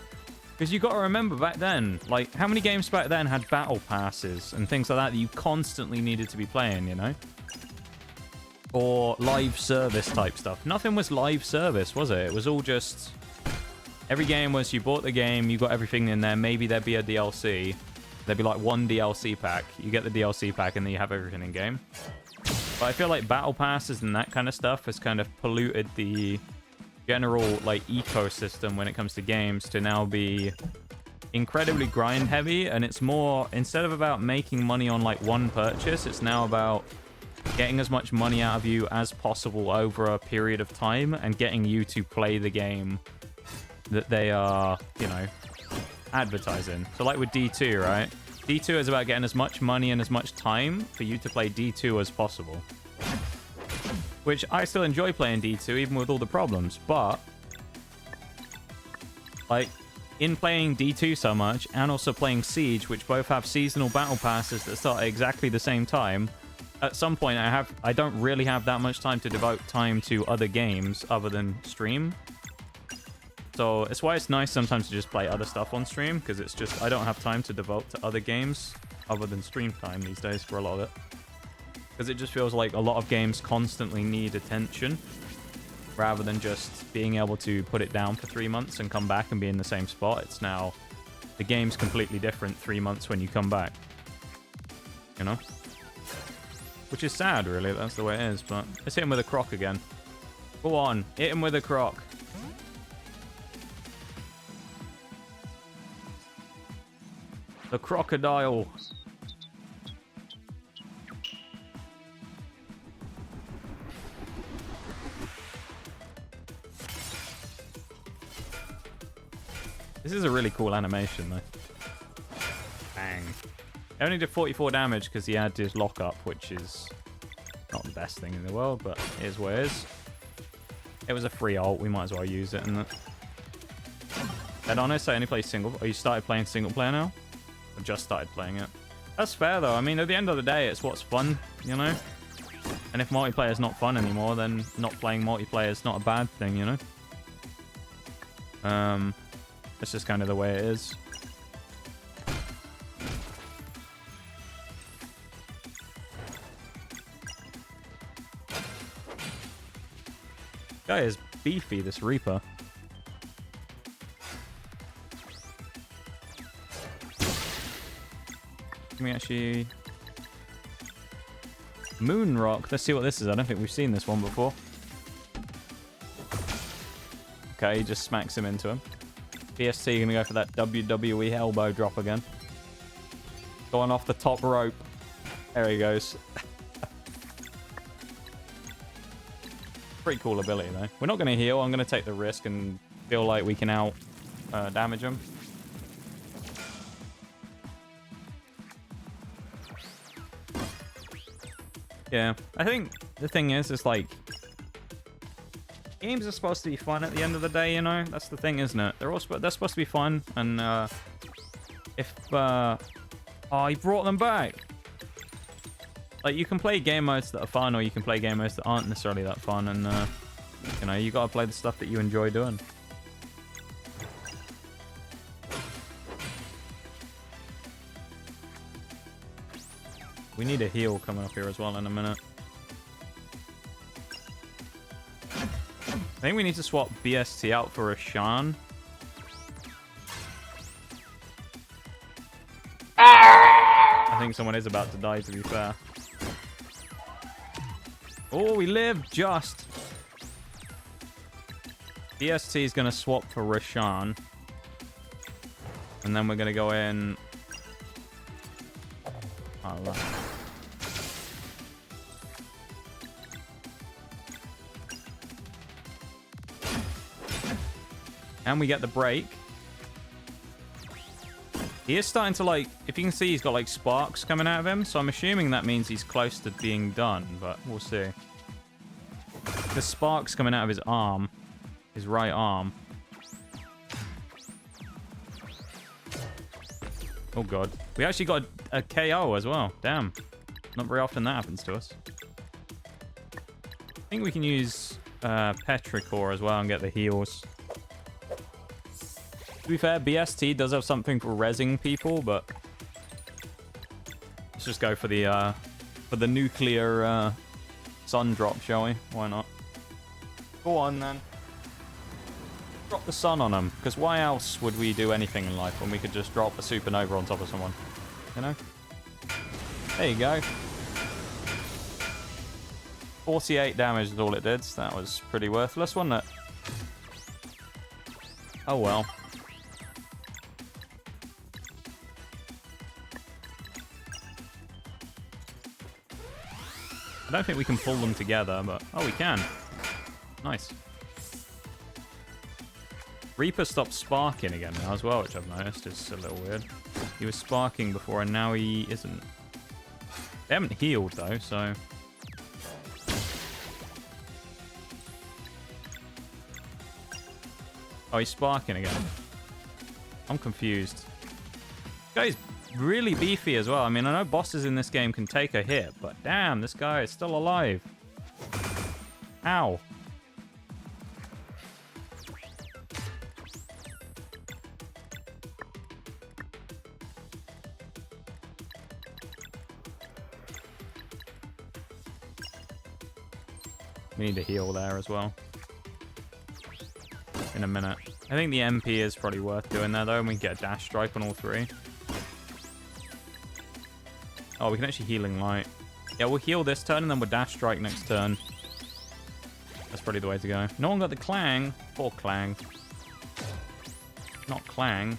Because you got to remember, back then, like, how many games back then had battle passes and things like that you constantly needed to be playing, you know? Or live service type stuff. Nothing was live service, was it? It was all just... Every game was you bought the game, you got everything in there. Maybe there'd be a DLC. There'd be like one DLC pack. You get the DLC pack and then you have everything in game. But I feel like battle passes and that kind of stuff has kind of polluted the general like ecosystem when it comes to games to now be incredibly grind heavy. And it's more, instead of about making money on like one purchase, it's now about getting as much money out of you as possible over a period of time and getting you to play the game that they are, you know, advertising. So like with D2, right? D2 is about getting as much money and as much time for you to play D2 as possible. Which I still enjoy playing D2 even with all the problems, but like in playing D2 so much and also playing Siege, which both have seasonal battle passes that start at exactly the same time, at some point I don't really have that much time to devote time to other games other than stream. So it's why it's nice sometimes to just play other stuff on stream, because it's just I don't have time to devote to other games other than stream time these days for a lot of it. Because it just feels like a lot of games constantly need attention rather than just being able to put it down for 3 months and come back and be in the same spot. It's now the game's completely different 3 months when you come back. You know? Which is sad, really. That's the way it is. But let's hit him with a croc again. Go on. Hit him with a croc. The crocodile. This is a really cool animation, though. Bang. It only did 44 damage because he had his lockup, which is not the best thing in the world, but it is what it is. It was a free ult. We might as well use it. And dead honest, I only play single. Oh, you started playing single player now? I just started playing it. That's fair, though. I mean, at the end of the day, it's what's fun, you know? And if multiplayer is not fun anymore, then not playing multiplayer is not a bad thing, you know? That's just kind of the way it is. Guy is beefy, this Reaper. Can we actually... Moon Rock. Let's see what this is. I don't think we've seen this one before. Okay, he just smacks him into him. BST gonna go for that WWE elbow drop again. Going off the top rope. There he goes. Pretty cool ability though. We're not gonna heal. I'm gonna take the risk and feel like we can out damage him. Yeah, I think the thing is like games are supposed to be fun at the end of the day, you know. That's the thing, isn't it? They're supposed to be fun, and if oh, he brought them back. Like you can play game modes that are fun, or you can play game modes that aren't necessarily that fun, and you know, you gotta play the stuff that you enjoy doing. We need a heal coming up here as well in a minute. I think we need to swap BST out for Rashan. I think someone is about to die, to be fair. Oh, we live just. BST is going to swap for Rashan. And then we're going to go in... Oh, look. And we get the break. He is starting to, like, if you can see, he's got, like, sparks coming out of him. So I'm assuming that means he's close to being done, but we'll see. The sparks coming out of his arm. His right arm. Oh, God. We actually got a KO as well. Damn. Not very often that happens to us. I think we can use Petrichor as well and get the heals. To be fair, BST does have something for rezzing people, but let's just go for the nuclear sun drop, shall we? Why not? Go on then. Drop the sun on them, because why else would we do anything in life when we could just drop a supernova on top of someone? You know? There you go. 48 damage is all it did. So that was pretty worthless, wasn't it? Oh well. I don't think we can pull them together, but... Oh, we can. Nice. Reaper stopped sparking again now as well, which I've noticed is a little weird. He was sparking before, and now he isn't. They haven't healed, though, so... Oh, he's sparking again. I'm confused. This guy's really beefy as well. I mean, I know bosses in this game can take a hit, but damn, this guy is still alive. Ow. We need to heal there as well. In a minute. I think the MP is probably worth doing there, though, and we can get a dash strike on all three. Oh, we can actually healing light. Yeah, we'll heal this turn, and then we'll dash strike next turn. That's probably the way to go. No one got the clang. Poor clang. Not clang.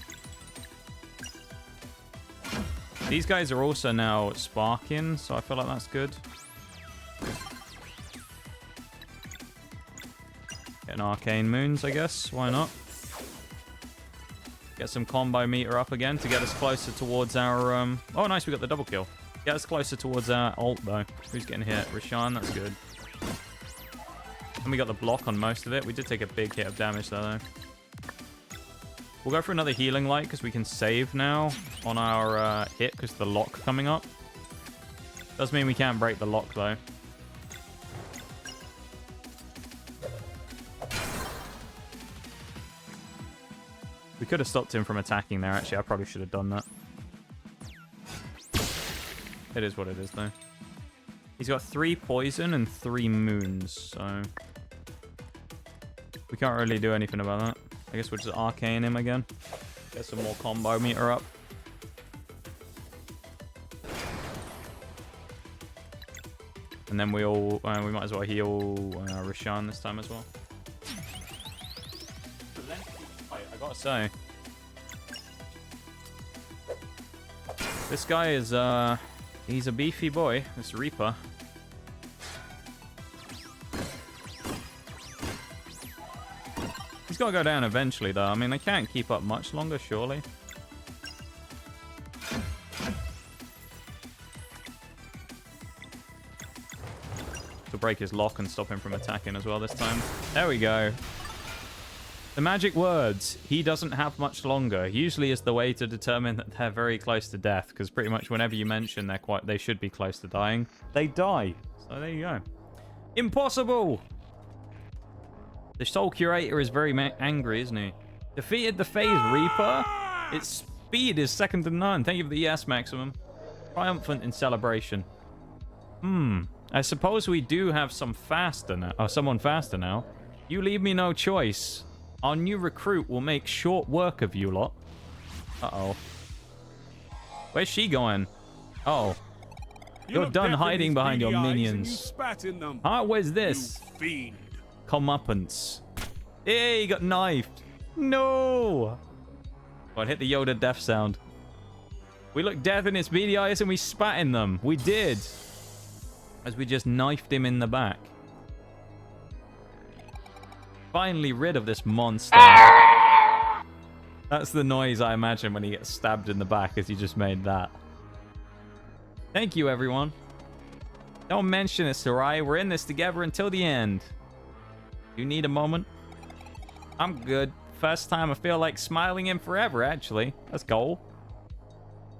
These guys are also now sparking, so I feel like that's good. Getting arcane moons, I guess. Why not? Get some combo meter up again to get us closer towards our... Oh, nice, we got the double kill. Get us closer towards our ult, though. Who's getting hit? Rashan, that's good. And we got the block on most of it. We did take a big hit of damage, though. We'll go for another healing light, because we can save now on our hit, because of the lock coming up. Does mean we can't break the lock, though. We could have stopped him from attacking there, actually. I probably should have done that. It is what it is, though. He's got 3 poison and 3 moons, so... we can't really do anything about that. I guess we'll just arcane him again. Get some more combo meter up. And then we might as well heal Roshan this time as well. I gotta say, this guy is he's a beefy boy. This Reaper. He's got to go down eventually, though. I mean, they can't keep up much longer, surely. To break his lock and stop him from attacking as well this time. There we go. The magic words, he doesn't have much longer, usually is the way to determine that they're very close to death, because pretty much whenever you mention they should be close to dying, they die. So there you go. Impossible! The Soul Curator is very angry, isn't he? Defeated the Phase Reaper? Its speed is second to none. Thank you for the yes, Maximum. Triumphant in celebration. I suppose we do have some faster now. Oh, someone faster now. You leave me no choice. Our new recruit will make short work of you lot. Uh-oh. Where's she going? Oh. You're done hiding behind your minions. Ah, where's this? Fiend. Comeuppance. Hey, he got knifed. No. Oh, it hit the Yoda death sound. We looked death in its beady eyes and we spat in them. We did. As we just knifed him in the back. Finally rid of this monster. That's the noise I imagine when he gets stabbed in the back, as he just made that. Thank you, everyone. Don't mention it, Sarai. We're in this together until the end. You need a moment? I'm good. First time I feel like smiling in forever, actually. That's goal.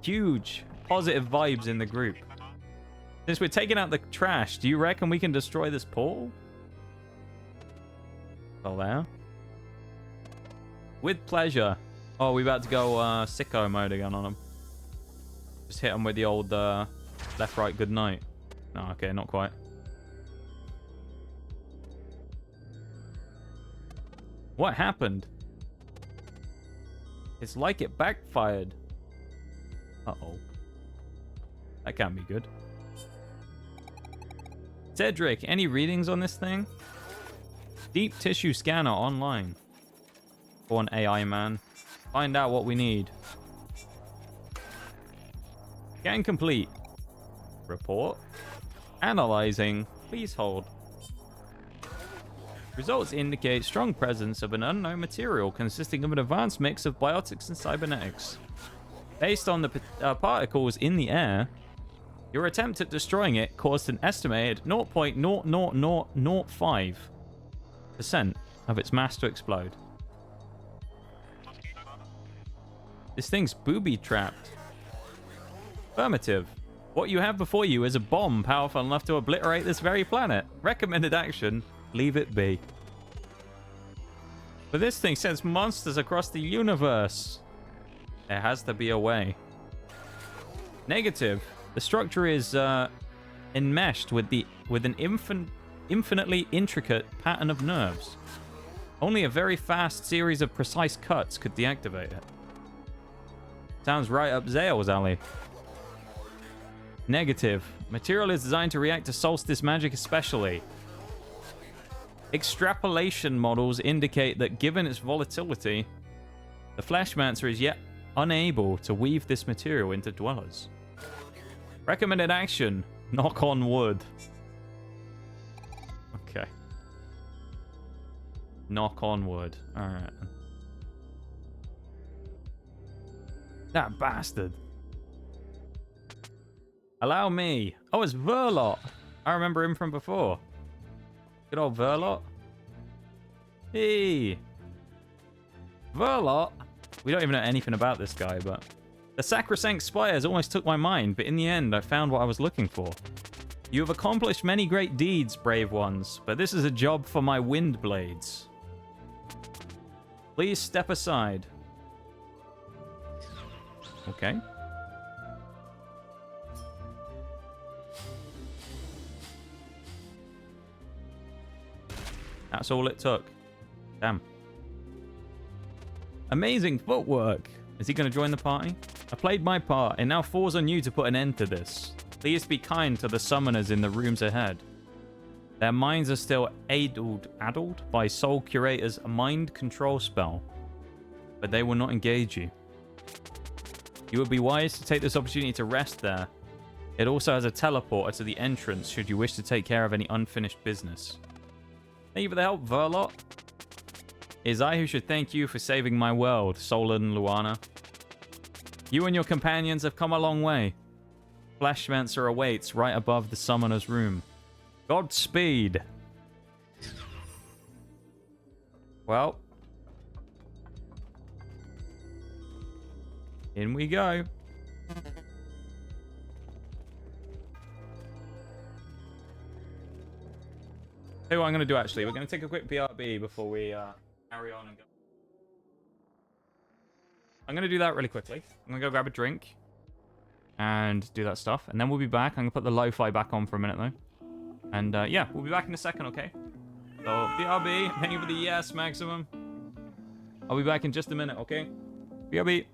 Huge positive vibes in the group. Since we're taking out the trash, do you reckon we can destroy this portal? Well, there. With pleasure. Oh, we're about to go sicko mode again on him. Just hit him with the old left, right, good night. No, okay, not quite. What happened? It's like it backfired. Uh-oh. That can't be good. Cedric, any readings on this thing? Deep tissue scanner online. Go on, AI man. Find out what we need. Scan complete. Report. Analyzing. Please hold. Results indicate strong presence of an unknown material consisting of an advanced mix of biotics and cybernetics. Based on the particles in the air, your attempt at destroying it caused an estimated 0.00005% of its mass to explode. This thing's booby-trapped. Affirmative. What you have before you is a bomb powerful enough to obliterate this very planet. Recommended action. Leave it be. But this thing sends monsters across the universe. There has to be a way. Negative. The structure is enmeshed with an infinitely intricate pattern of nerves. Only a very fast series of precise cuts could deactivate it. Sounds right up Zale's alley. Negative. Material is designed to react to solstice magic especially. Extrapolation models indicate that given its volatility, the Fleshmancer is yet unable to weave this material into dwellers. Recommended action. Knock on wood. Okay. Knock on wood. Alright. That bastard. Allow me. Oh, it's Verlot. I remember him from before. Good old Verlot. Hey. Verlot. We don't even know anything about this guy, but... The Sacrosanct Spires almost took my mind, but in the end, I found what I was looking for. You have accomplished many great deeds, brave ones, but this is a job for my wind blades. Please step aside. Okay. That's all it took. Damn. Amazing footwork. Is he going to join the party? I played my part. It now falls on you to put an end to this. Please be kind to the summoners in the rooms ahead. Their minds are still addled by Soul Curator's mind control spell, but they will not engage you. You would be wise to take this opportunity to rest there. It also has a teleporter to the entrance should you wish to take care of any unfinished business. Thank you for the help, Verlot. It is I who should thank you for saving my world, Solon Luana. You and your companions have come a long way. Fleshmancer awaits right above the summoner's room. Godspeed. Well. In we go. Hey, what I'm going to do actually, we're going to take a quick BRB before we carry on and go. I'm going to do that really quickly. I'm going to go grab a drink and do that stuff. And then we'll be back. I'm going to put the lo-fi back on for a minute though. And yeah, we'll be back in a second, okay? So, BRB, thank you for the yes, Maximum. I'll be back in just a minute, okay? BRB.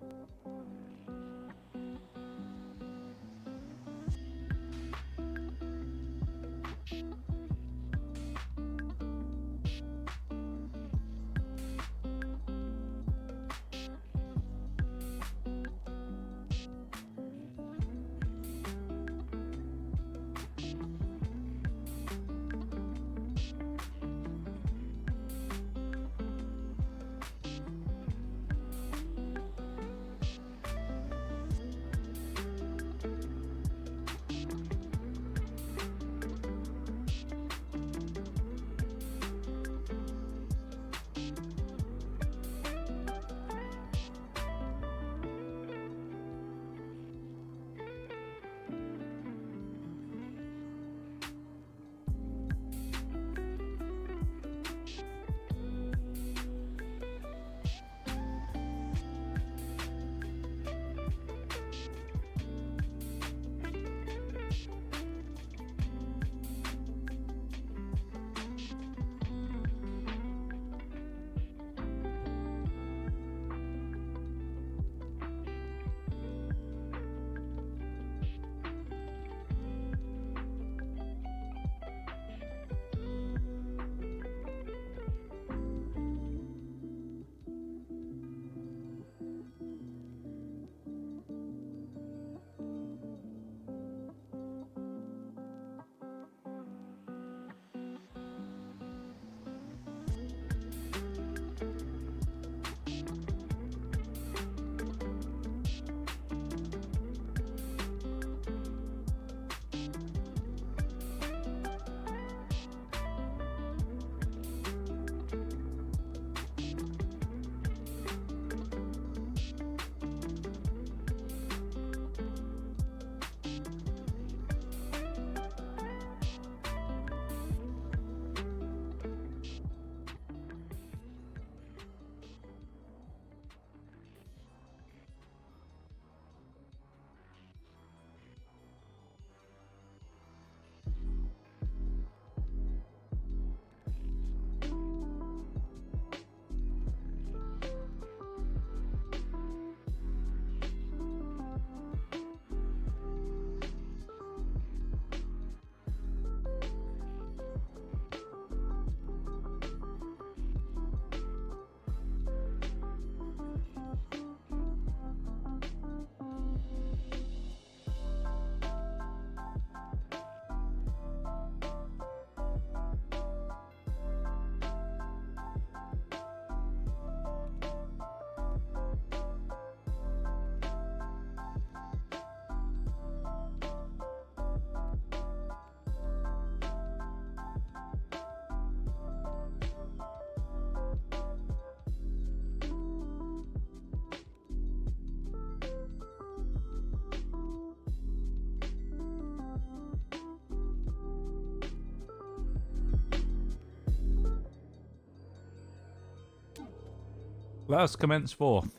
Let us commence forth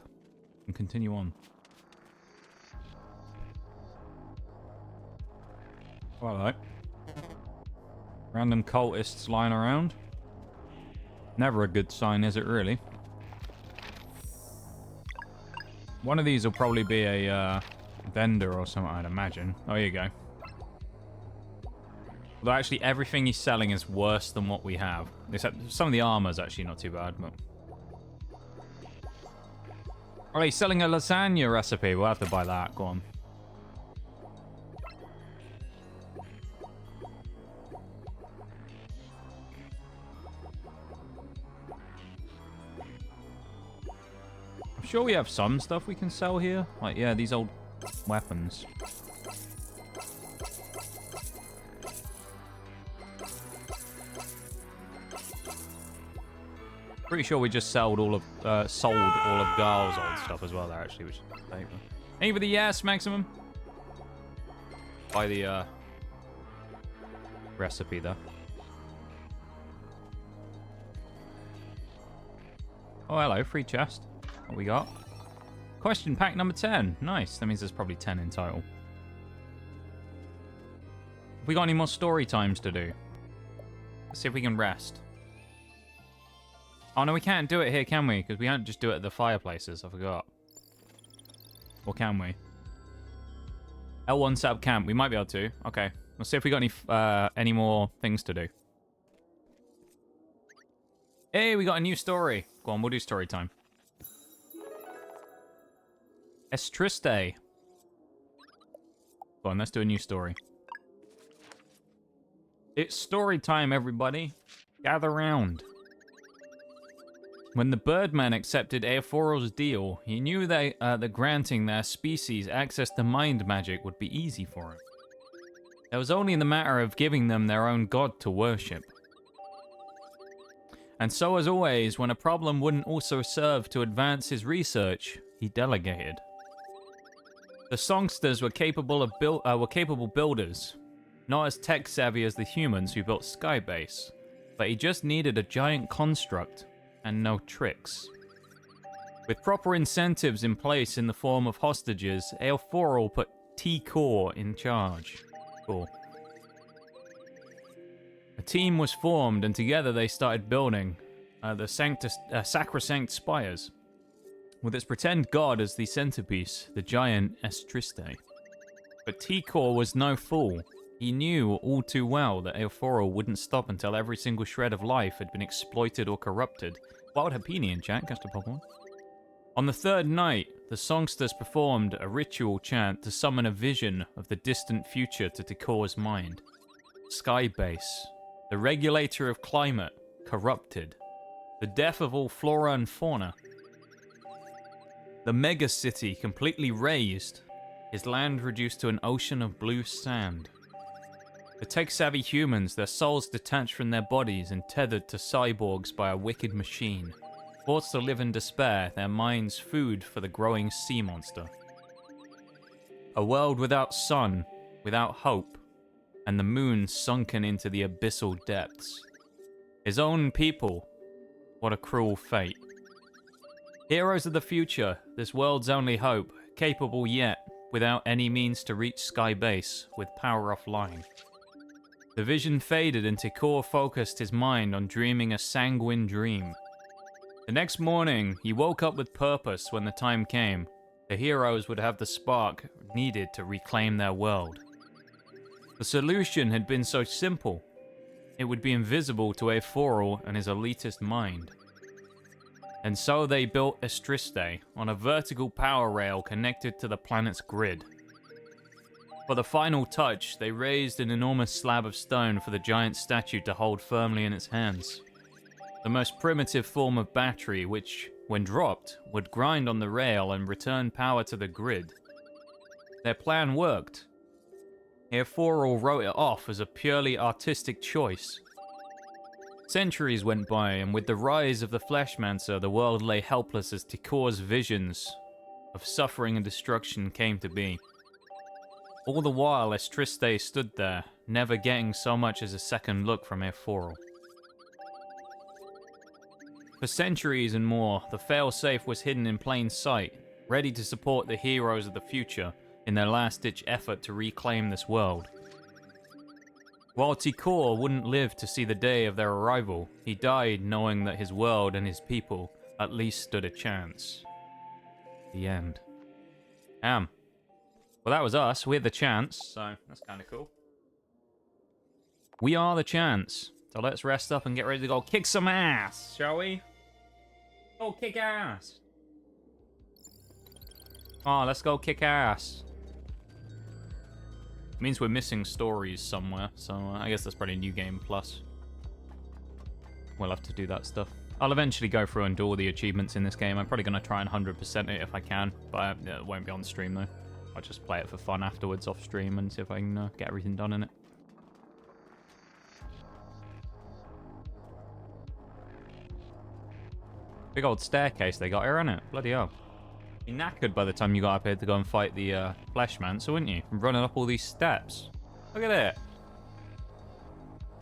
and continue on. Well, hello. Random cultists lying around. Never a good sign, is it really? One of these will probably be a vendor or something, I'd imagine. Oh, here you go. Although actually everything he's selling is worse than what we have. Except some of the armor's actually not too bad, but... Oh, he's selling a lasagna recipe. We'll have to buy that. Go on. I'm sure we have some stuff we can sell here. Like, yeah, these old weapons. Pretty sure we just sold all of Garl's old stuff as well there, actually, which is great. Hey, with the yes, Maximum. Buy the recipe there. Oh, hello, free chest. What we got? Question pack number 10. Nice. That means there's probably 10 in total. Have we got any more story times to do? Let's see if we can rest. Oh, no, we can't do it here, can we? Because we can't just do it at the fireplaces. I forgot. Or can we? L1 set up camp. We might be able to. Okay. Let's see if we got any more things to do. Hey, we got a new story. Go on, we'll do story time. Estriste. Go on, let's do a new story. It's story time, everybody. Gather round. When the Birdman accepted Aeforal's deal, he knew that granting their species access to mind magic would be easy for him. It was only the matter of giving them their own god to worship. And so, as always, when a problem wouldn't also serve to advance his research, he delegated. The songsters were capable builders, not as tech-savvy as the humans who built Skybase, but he just needed a giant construct and no tricks. With proper incentives in place in the form of hostages, Aeforal put T-Core in charge. Cool. A team was formed, and together they started building the Sacrosanct Spires, with its pretend god as the centerpiece, the giant Estriste. But T-Core was no fool. He knew all too well that Aeforal wouldn't stop until every single shred of life had been exploited or corrupted. Wild Happini in chat, cast a Pokemon. On the third night, the songsters performed a ritual chant to summon a vision of the distant future to T-Core's mind. Skybase, the regulator of climate, corrupted. The death of all flora and fauna. The mega city completely razed, his land reduced to an ocean of blue sand. The tech-savvy humans, their souls detached from their bodies and tethered to cyborgs by a wicked machine. Forced to live in despair, their minds food for the growing sea monster. A world without sun, without hope, and the moon sunken into the abyssal depths. His own people, what a cruel fate. Heroes of the future, this world's only hope, capable yet, without any means to reach Skybase, with power offline. The vision faded and T-Core focused his mind on dreaming a sanguine dream. The next morning, he woke up with purpose when the time came. The heroes would have the spark needed to reclaim their world. The solution had been so simple. It would be invisible to Aeforal and his elitist mind. And so they built Estriste on a vertical power rail connected to the planet's grid. For the final touch, they raised an enormous slab of stone for the giant statue to hold firmly in its hands. The most primitive form of battery which, when dropped, would grind on the rail and return power to the grid. Their plan worked. Aeforal wrote it off as a purely artistic choice. Centuries went by, and with the rise of the Fleshmancer, the world lay helpless as T-Core's visions of suffering and destruction came to be. All the while, Estriste stood there, never getting so much as a second look from Aeforal. For centuries and more, the failsafe was hidden in plain sight, ready to support the heroes of the future in their last-ditch effort to reclaim this world. While T-Core wouldn't live to see the day of their arrival, he died knowing that his world and his people at least stood a chance. The end. Well, that was us. We had the chance, so that's kind of cool. We are the chance. So let's rest up and get ready to go kick some ass, shall we? Go kick ass. Oh, let's go kick ass. Means we're missing stories somewhere, so I guess that's probably New Game Plus. We'll have to do that stuff. I'll eventually go through and do all the achievements in this game. I'm probably going to try and 100% it if I can, but it won't be on stream though. I'll just play it for fun afterwards off stream and see if I can get everything done in it. Big old staircase they got here, innit? Bloody hell. You're knackered by the time you got up here to go and fight the flesh man, so wouldn't you? From running up all these steps. Look at it.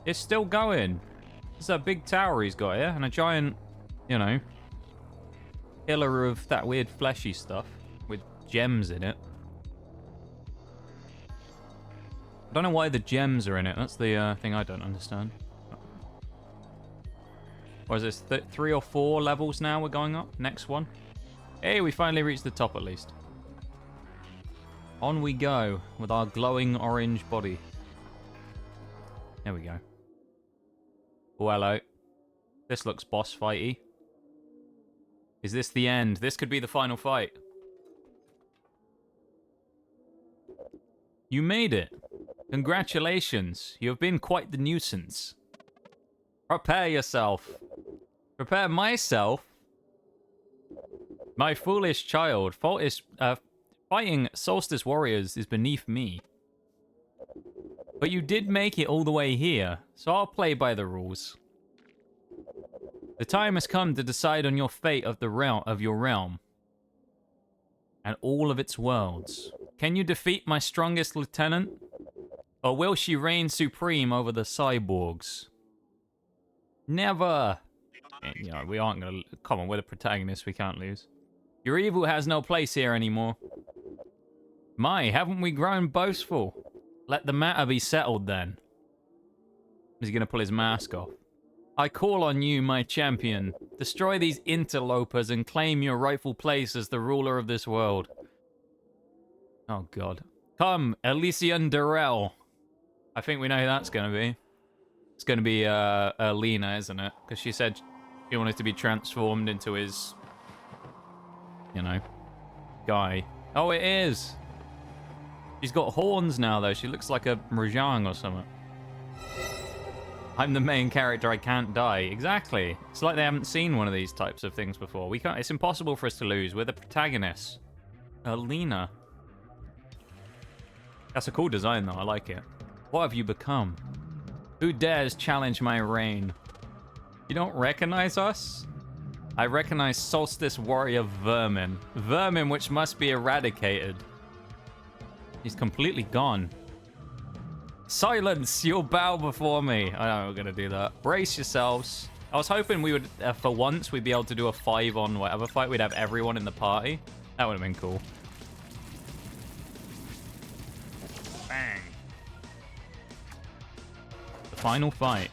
It's still going. There's a big tower he's got here, and a giant, you know, pillar of that weird fleshy stuff with gems in it. I don't know why the gems are in it. That's the thing I don't understand. Or is this 3 or 4 levels now we're going up? Next one. Hey, we finally reached the top at least. On we go with our glowing orange body. There we go. Oh, hello. This looks boss fighty. Is this the end? This could be the final fight. You made it. Congratulations. You have been quite the nuisance. Prepare yourself. Prepare myself. My foolish child. Fighting Solstice warriors is beneath me. But you did make it all the way here, so I'll play by the rules. The time has come to decide on your fate of your realm. And all of its worlds. Can you defeat my strongest lieutenant? Or will she reign supreme over the cyborgs? Never! You know, we aren't gonna... Come on, we're the protagonists, we can't lose. Your evil has no place here anymore. My, haven't we grown boastful? Let the matter be settled then. He's gonna pull his mask off. I call on you, my champion. Destroy these interlopers and claim your rightful place as the ruler of this world. Oh god. Come, Elysian Darrell. I think we know who that's gonna be. It's gonna be Lena, isn't it? Because she said she wanted to be transformed into his, you know, guy. Oh, it is. She's got horns now, though. She looks like a Mojang or something. I'm the main character. I can't die. Exactly. It's like they haven't seen one of these types of things before. We can't. It's impossible for us to lose. We're the protagonists. Lena. That's a cool design, though. I like it. What have you become? Who dares challenge my reign? You don't recognize us? I recognize Solstice Warrior Vermin. Vermin which must be eradicated. He's completely gone. Silence! You'll bow before me. I know we're gonna do that. Brace yourselves. I was hoping we would, for once, we'd be able to do a 5-on whatever fight. We'd have everyone in the party. That would have been cool. Bang. The final fight.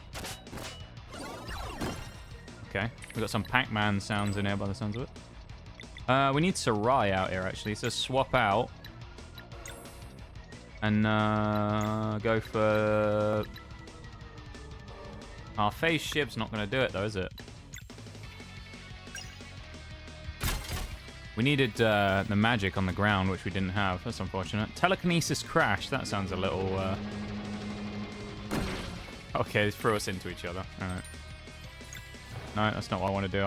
Okay. We've got some Pac-Man sounds in here by the sounds of it. We need Sarai out here, actually. So swap out. And go for... Our phase ship's not going to do it, though, is it? We needed the magic on the ground, which we didn't have. That's unfortunate. Telekinesis crash. That sounds a little... Okay, they threw us into each other. All right. No, that's not what I want to do.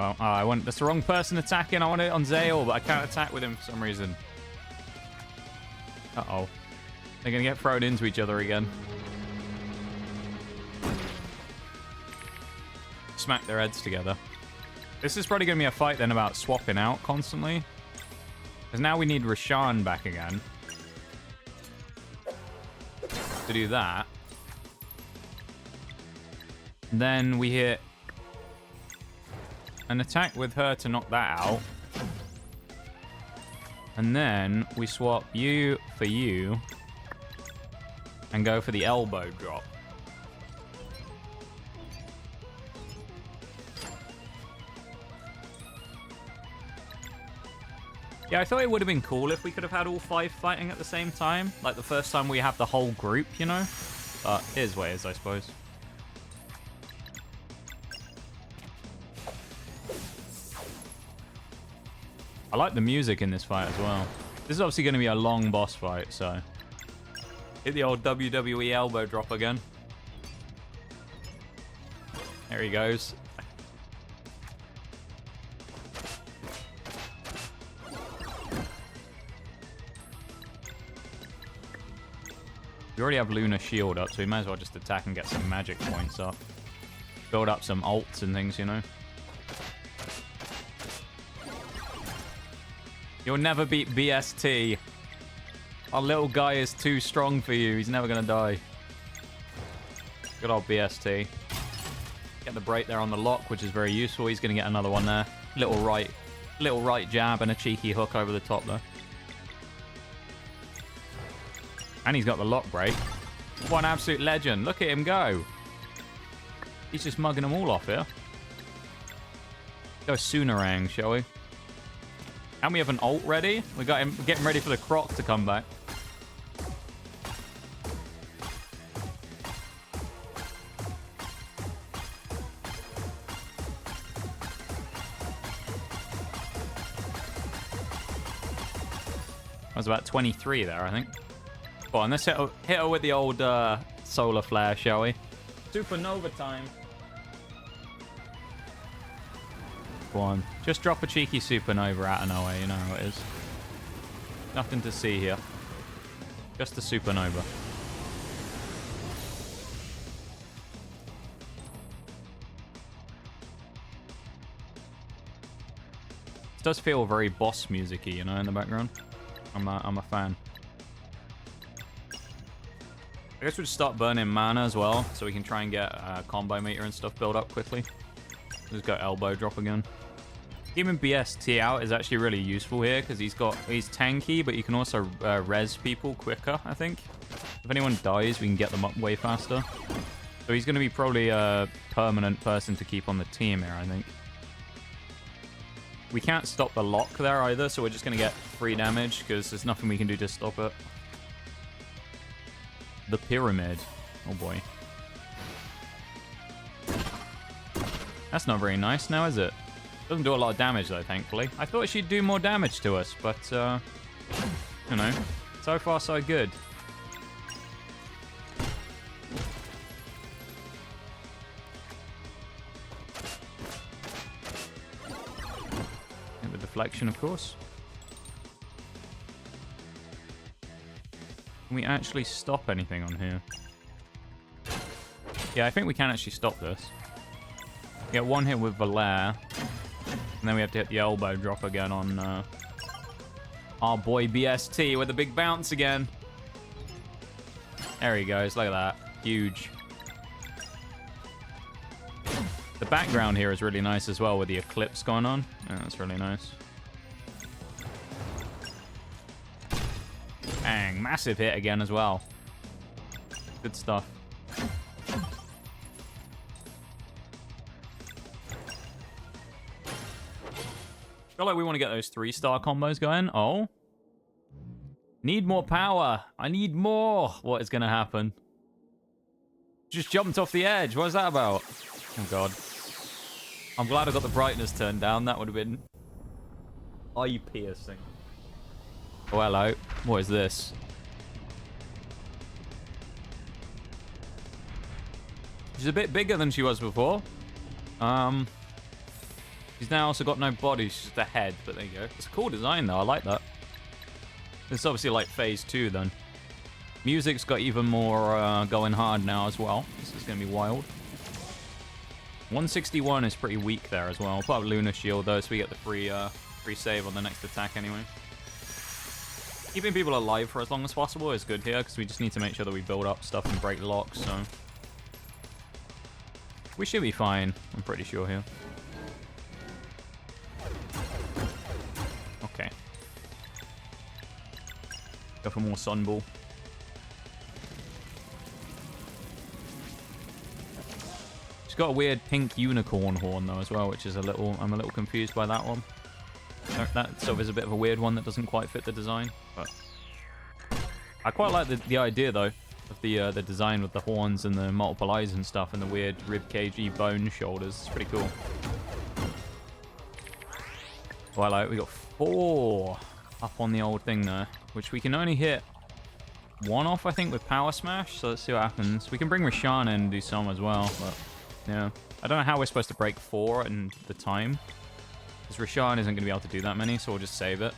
That's the wrong person attacking. I want it on Zale, but I can't attack with him for some reason. Uh-oh. They're going to get thrown into each other again. Smack their heads together. This is probably going to be a fight then about swapping out constantly. Because now we need Rashan back again. To do that. Then we hit an attack with her to knock that out. And then we swap you for you. And go for the elbow drop. Yeah, I thought it would have been cool if we could have had all 5 fighting at the same time. Like the first time we have the whole group, you know? But it is what it is, I suppose. I like the music in this fight as well. This is obviously going to be a long boss fight, so... Hit the old WWE elbow drop again. There he goes. We already have Lunar Shield up, so we might as well just attack and get some magic points up. Build up some ults and things, you know. You'll never beat BST. Our little guy is too strong for you. He's never gonna die. Good old BST. Get the break there on the lock, which is very useful. He's gonna get another one there. Little right jab and a cheeky hook over the top there. And he's got the lock break. What an absolute legend. Look at him go. He's just mugging them all off here. Go Soonerang, shall we? And we have an ult ready. We got him getting ready for the croc to come back. That was about 23 there, I think. Go on, let's hit her with the old solar flare, shall we? Supernova time. Go on. Just drop a cheeky supernova out of nowhere, you know how it is. Nothing to see here. Just a supernova. It does feel very boss music-y, you know, in the background. I'm a fan. I guess we'll just start burning mana as well, so we can try and get combo meter and stuff built up quickly. Just go elbow drop again. Keeping BST out is actually really useful here, because he's tanky, but you can also res people quicker, I think. If anyone dies, we can get them up way faster. So he's going to be probably a permanent person to keep on the team here, I think. We can't stop the lock there either, so we're just going to get free damage, because there's nothing we can do to stop it. The pyramid. Oh boy. That's not very nice now, is it? Doesn't do a lot of damage though, thankfully. I thought she'd do more damage to us, but you know, so far so good. And the deflection, of course. Can we actually stop anything on here? Yeah, I think we can actually stop this. Get one hit with valere. And then we have to hit the elbow drop again on our boy BST with a big bounce again. There he goes. Look at that. Huge. The background here is really nice as well with the eclipse going on. Yeah, that's really nice. Bang. Massive hit again as well. Good stuff. I feel like we want to get those 3-star combos going. Oh. Need more power. I need more. What is going to happen? Just jumped off the edge. What is that about? Oh, God. I'm glad I got the brightness turned down. That would have been eye-piercing. Oh, hello. What is this? She's a bit bigger than she was before. She's now also got no body, she's just a head, but there you go. It's a cool design, though. I like that. It's obviously like phase 2, then. Music's got even more going hard now as well. This is going to be wild. 161 is pretty weak there as well. We'll put up Lunar Shield, though, so we get the free save on the next attack anyway. Keeping people alive for as long as possible is good here, because we just need to make sure that we build up stuff and break locks, so... We should be fine, I'm pretty sure here. Okay. Go for more Sunball. She's got a weird pink unicorn horn though as well, which is I'm a little confused by that one. That sort of is a bit of a weird one that doesn't quite fit the design, but I quite like the idea though of the design with the horns and the multiple eyes and stuff and the weird ribcagey bone shoulders. It's pretty cool. Twilight, we got 4 up on the old thing there, which we can only hit 1 off, I think, with Power Smash. So let's see what happens. We can bring Rashawn in and do some as well, but yeah. I don't know how we're supposed to break 4 in the time, because Rashawn isn't going to be able to do that many, so we'll just save it.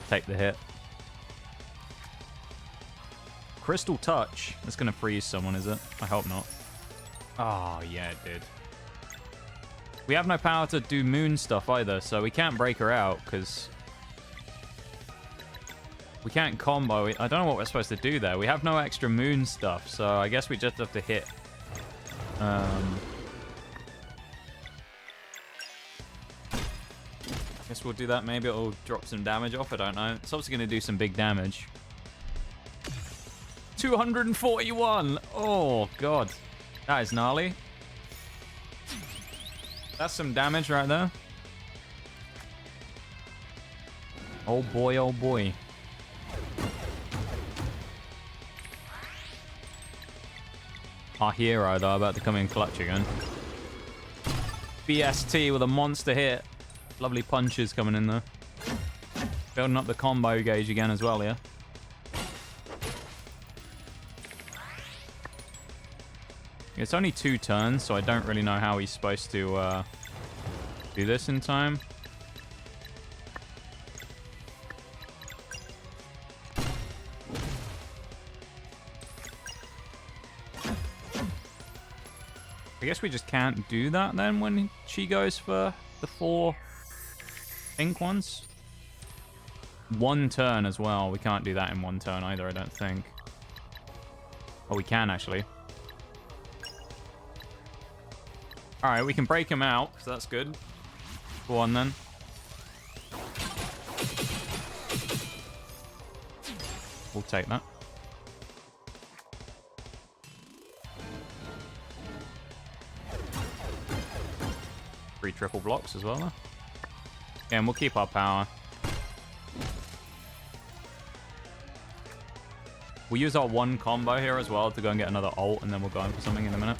Take the hit. Crystal Touch. That's going to freeze someone, is it? I hope not. Oh, yeah, it did. We have no power to do moon stuff either, so we can't break her out, because we can't combo. I don't know what we're supposed to do there. We have no extra moon stuff, so I guess we just have to hit. Guess we'll do that. Maybe it'll drop some damage off. I don't know. It's obviously going to do some big damage. 241! Oh, God. That is gnarly. That's some damage right there. Oh boy, oh boy. Our hero, though, about to come in clutch again. BST with a monster hit. Lovely punches coming in there. Building up the combo gauge again as well, yeah. It's only 2 turns, so I don't really know how he's supposed to do this in time. I guess we just can't do that then when she goes for the 4 pink ones. 1 turn as well. We can't do that in 1 turn either, I don't think. Oh, we can actually. Alright, we can break him out, so that's good. Go on then. We'll take that. 3 triple blocks as well, though. Yeah, and we'll keep our power. We'll use our 1 combo here as well to go and get another ult, and then we'll go in for something in a minute.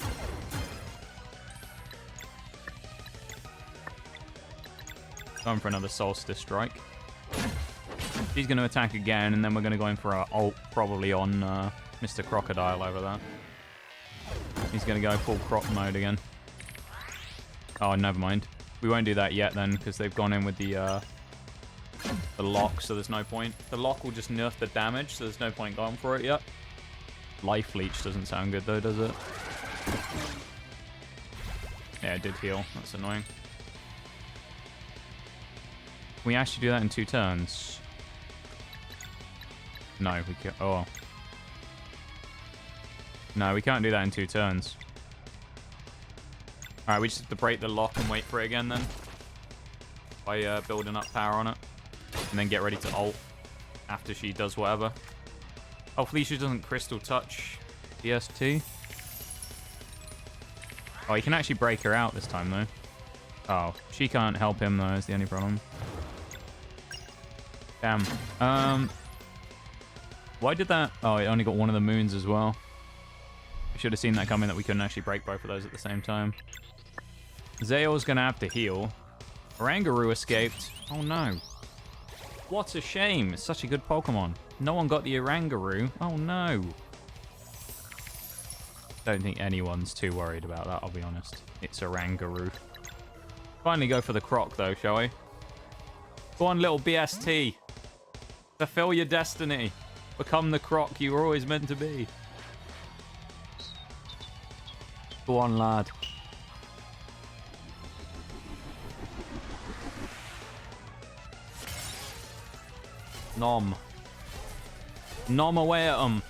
Going for another Solstice Strike. He's going to attack again, and then we're going to go in for our ult, probably on Mr. Crocodile over there. He's going to go full croc mode again. Oh, never mind. We won't do that yet then, because they've gone in with the lock, so there's no point. The lock will just nerf the damage, so there's no point going for it yet. Life Leech doesn't sound good though, does it? Yeah, it did heal. That's annoying. Can we actually do that in 2 turns? No, we can't. Oh. No, we can't do that in 2 turns. Alright, we just have to break the lock and wait for it again then. By building up power on it. And then get ready to ult after she does whatever. Hopefully she doesn't Crystal Touch DST. Oh, he can actually break her out this time though. Oh, she can't help him though, is the only problem. Damn. Why did that? Oh, it only got 1 of the moons as well. We should have seen that coming, that we couldn't actually break both of those at the same time. Zale's gonna have to heal. Oranguru escaped. Oh no. What a shame. It's such a good Pokemon. No one got the Oranguru. Oh no. Don't think anyone's too worried about that, I'll be honest. It's Oranguru. Finally go for the Croc though, shall we? Go on, little BST. Fulfill your destiny. Become the Croc you were always meant to be. Go on, lad. Nom. Nom away at them.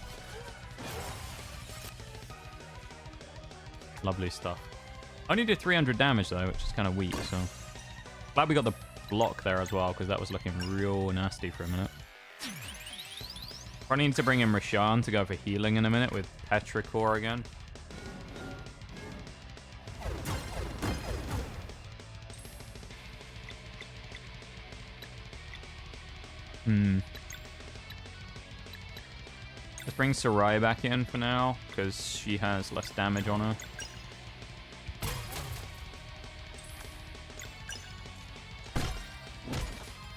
Lovely stuff. Only did 300 damage though, which is kind of weak, so... Glad we got the block there as well, because that was looking real nasty for a minute. Probably need to bring in Rashawn to go for healing in a minute with Petrichor again. Let's bring Sarai back in for now, because she has less damage on her.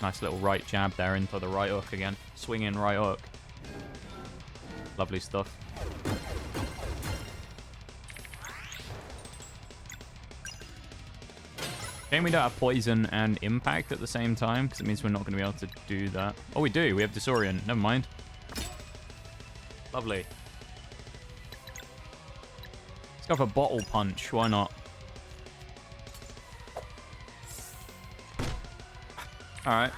Nice little right jab there into the right hook again. Swinging right hook. Lovely stuff. Shame we don't have poison and impact at the same time, because it means we're not going to be able to do that. Oh, we do. We have disorient. Never mind. Lovely. Let's go for bottle punch. Why not? Alright.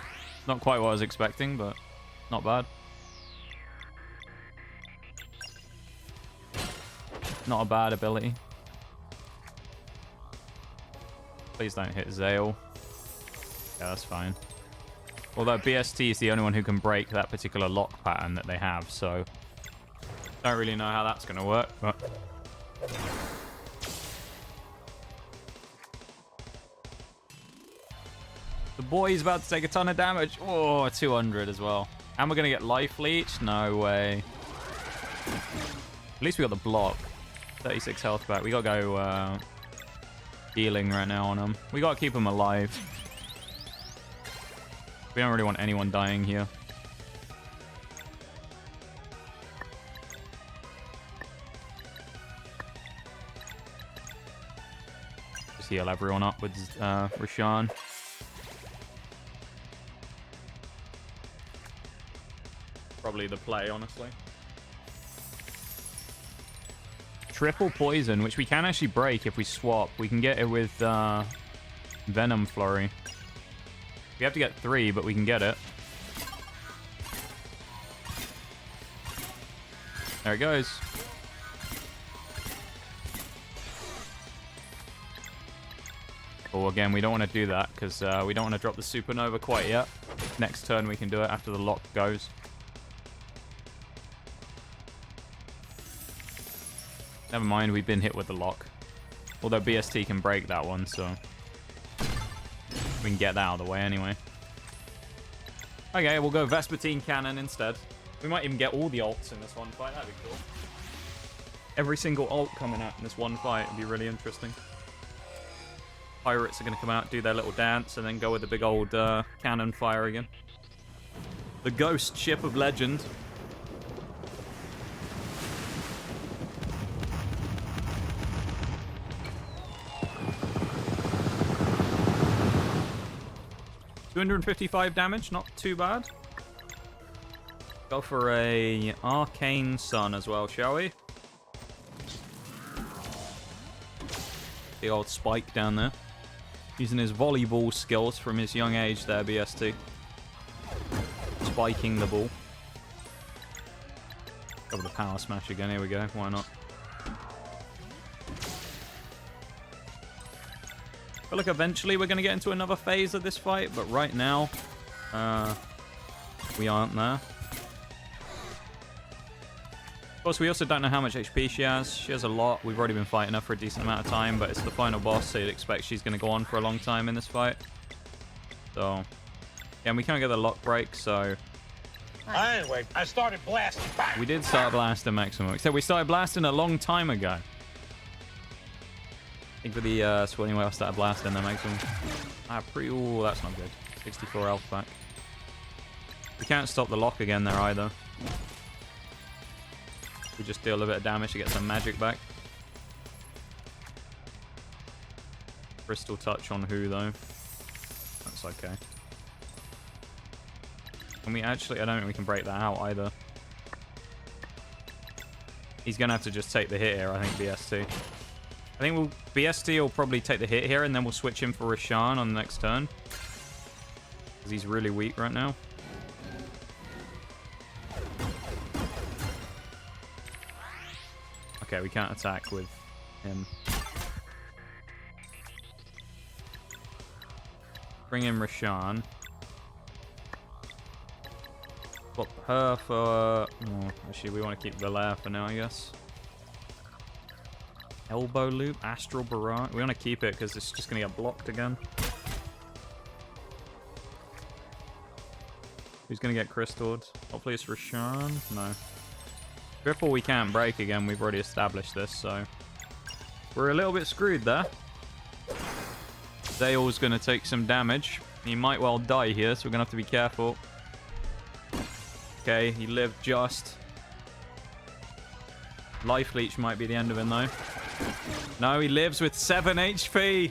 Not quite what I was expecting, but not bad. Not a bad ability. Please don't hit Zale. Yeah, that's fine. Although BST is the only one who can break that particular lock pattern that they have, so... Don't really know how that's going to work, but... The boy's about to take a ton of damage. Oh, 200 as well. And we're going to get life leech? No way. At least we got the block. 36 health back. We got to go healing right now on him. We got to keep him alive. We don't really want anyone dying here. Just heal everyone up with Roshan. Probably the play, honestly. Triple poison, which we can actually break if we swap. We can get it with Venom Flurry. We have to get 3, but we can get it. There it goes. Oh, again, we don't want to do that because we don't want to drop the supernova quite yet. Next turn we can do it after the lock goes. Never mind, we've been hit with the lock. Although BST can break that one, so... we can get that out of the way anyway. Okay, we'll go Vespertine Cannon instead. We might even get all the ults in this one fight. That'd be cool. Every single ult coming out in this one fight would be really interesting. Pirates are going to come out, do their little dance, and then go with the big old cannon fire again. The ghost ship of legend. $255 damage, not too bad. Go for a Arcane Sun as well, shall we? The old spike down there. Using his volleyball skills from his young age there, BST. Spiking the ball. Go with the power smash again, here we go, why not? I feel like eventually we're going to get into another phase of this fight, but right now, we aren't there. Of course, we also don't know how much HP she has. She has a lot. We've already been fighting her for a decent amount of time, but it's the final boss, so you'd expect she's going to go on for a long time in this fight. So, yeah, and we can't get the lock break, so... Anyway, I started blasting. We did start blasting maximum, except we started blasting a long time ago. I think for the swirling wave I started blasting the maximum. Ooh, that's not good. 64 health back. We can't stop the lock again there either. We just deal a bit of damage to get some magic back. Crystal touch on who though? That's okay. Can we actually... I don't think we can break that out either. He's going to have to just take the hit here, I think, BST. I think BST will probably take the hit here, and then we'll switch him for Roshan on the next turn. Because he's really weak right now. Okay, we can't attack with him. Bring in Roshan. Swap her for... Oh, actually, we want to keep Valere for now, I guess. Elbow loop, astral barrage. We want to keep it because it's just going to get blocked again. Who's going to get crystalled? Hopefully it's Roshan. No. Triple we can't break again. We've already established this, so we're a little bit screwed there. Zale's going to take some damage. He might well die here, so we're gonna have to be careful. Okay, he lived just. Life leech might be the end of him, though. No, he lives with 7 HP.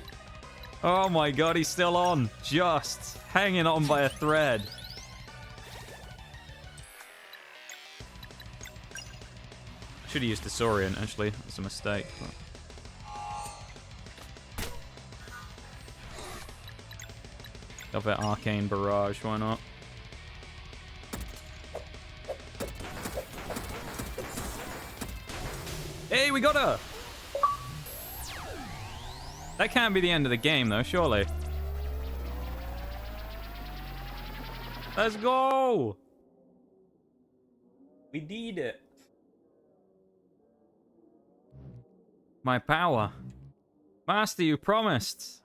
Oh my god, he's still on. Just hanging on by a thread. Should have used the Saurian, actually. That's a mistake. Got that Arcane Barrage, why not? Hey, we got her! That can't be the end of the game, though, surely. Let's go! We did it. My power. Master, you promised.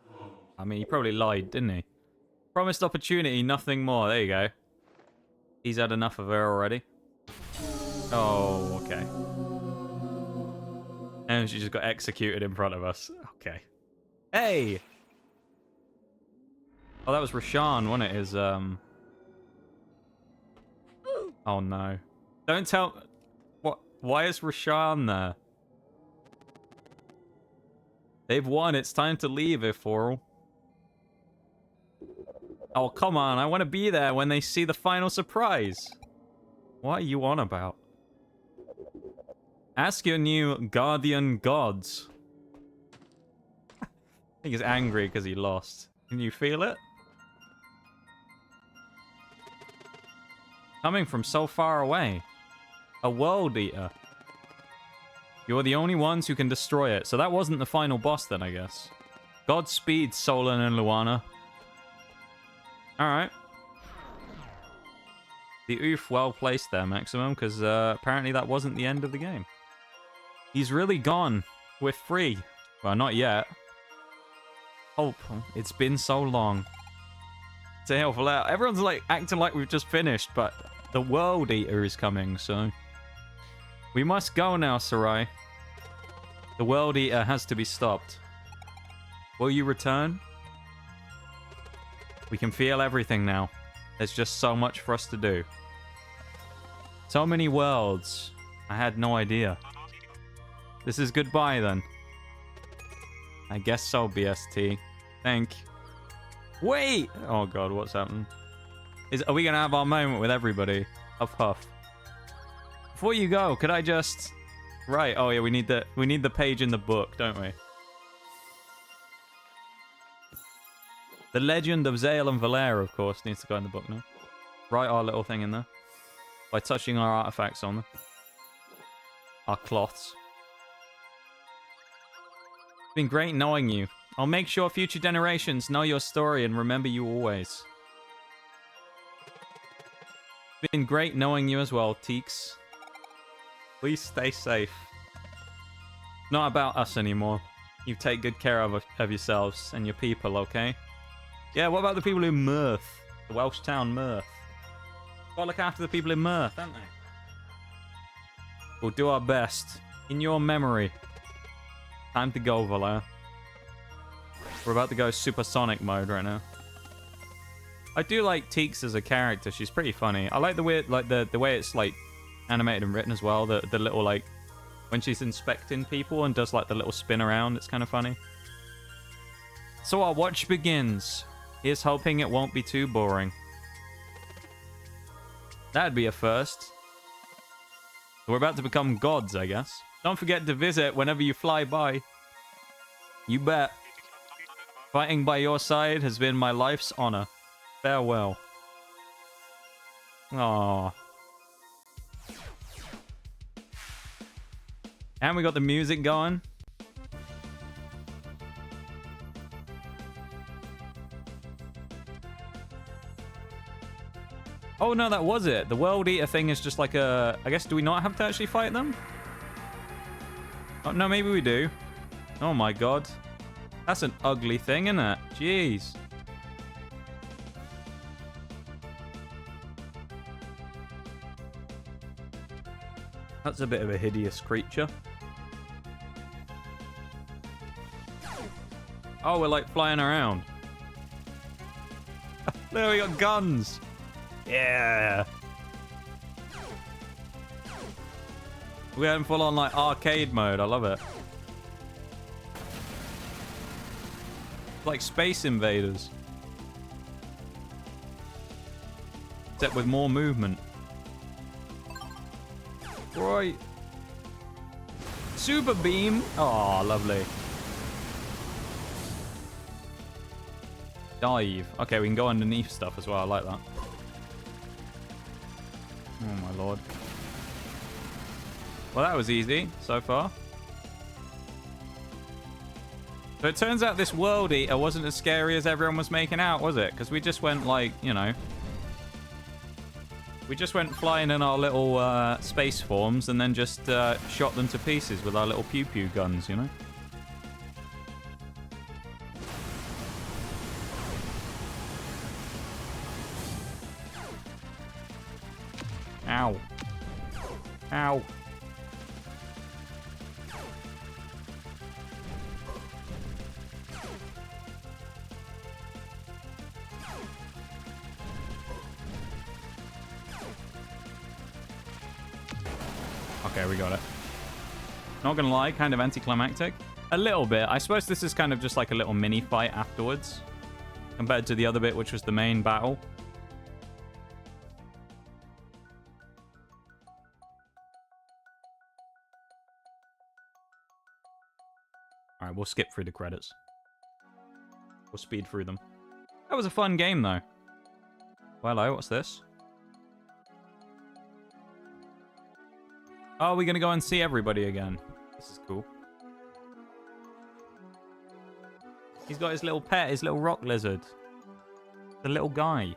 I mean, he probably lied, didn't he? Promised opportunity, nothing more. There you go. He's had enough of her already. Oh, okay. And she just got executed in front of us. Okay. Hey! Oh, that was Rashawn, wasn't it? His, Oh, no. Don't tell... What? Why is Rashawn there? They've won. It's time to leave, Iforal. Oh, come on. I want to be there when they see the final surprise. What are you on about? Ask your new guardian gods. I think he's angry because he lost. Can you feel it? Coming from so far away. A world eater. You're the only ones who can destroy it. So that wasn't the final boss then, I guess. Godspeed, Solon and Luana. Alright. The oof well placed there, Maximum, because apparently that wasn't the end of the game. He's really gone. We're free. Well, not yet. Hope. It's been so long. Zale, valere. Everyone's like acting like we've just finished, but the World Eater is coming, so... We must go now, Sarai. The World Eater has to be stopped. Will you return? We can feel everything now. There's just so much for us to do. So many worlds. I had no idea. This is goodbye, then. I guess so, BST. Thank. Wait! Oh, God, what's happened? Are we going to have our moment with everybody? Huff, huff. Before you go, could I just... Right, oh yeah, we need the page in the book, don't we? The legend of Zale and Valere, of course, needs to go in the book now. Write our little thing in there. By touching our artifacts on them. Our cloths. It's been great knowing you. I'll make sure future generations know your story and remember you always. It's been great knowing you as well, Teeks. Please stay safe. Not about us anymore. You take good care of yourselves and your people, okay? Yeah, what about the people in Mirth? The Welsh town Mirth. Gotta look after the people in Mirth, don't they? We'll do our best. In your memory. Time to go, Valere. We're about to go supersonic mode right now. I do like Teeks as a character. She's pretty funny. I like the way, the way it's like animated and written as well. The little like when she's inspecting people and does like the little spin around. It's kind of funny. So our watch begins. Here's hoping it won't be too boring. That'd be a first. We're about to become gods, I guess. Don't forget to visit whenever you fly by. You bet. Fighting by your side has been my life's honor. Farewell. Aww. And we got the music going. Oh no, that was it. The World Eater thing is just like a... I guess, do we not have to actually fight them? Oh, no, maybe we do. Oh my god. That's an ugly thing, isn't it? Jeez. That's a bit of a hideous creature. Oh, we're like flying around. There we got guns. Yeah. We're in full on like arcade mode. I love it. Like Space Invaders. Except with more movement. Right. Super beam. Oh, lovely. Dive. Okay, we can go underneath stuff as well. I like that. Oh my lord. Well, that was easy so far. So it turns out this world eater wasn't as scary as everyone was making out, was it? Because we just went like, you know... We just went flying in our little space forms and then just shot them to pieces with our little pew-pew guns, you know? Ow. Ow. Okay, we got it. Not gonna lie, kind of anticlimactic. A little bit. I suppose this is kind of just like a little mini fight afterwards. Compared to the other bit, which was the main battle. Alright, we'll skip through the credits. We'll speed through them. That was a fun game, though. Well, hello, what's this? Oh, we're gonna go and see everybody again. This is cool. He's got his little pet, his little rock lizard. The little guy.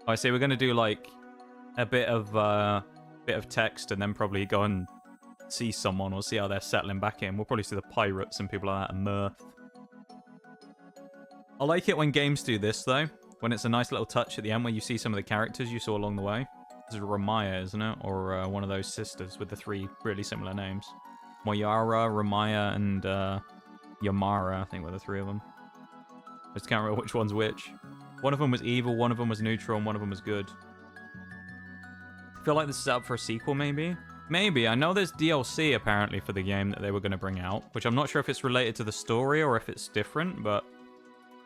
Oh, I see. We're gonna do like a bit of text and then probably go and see someone or see how they're settling back in. We'll probably see the pirates and people like that and Mirth. I like it when games do this though. When it's a nice little touch at the end where you see some of the characters you saw along the way. This is Ramaya, isn't it? Or one of those sisters with the 3 really similar names. Moyara, Ramaya, and Yamara, I think were the 3 of them. I just can't remember which one's which. One of them was evil, one of them was neutral, and one of them was good. I feel like this is up for a sequel, maybe? Maybe. I know there's DLC, apparently, for the game that they were going to bring out, which I'm not sure if it's related to the story or if it's different, but...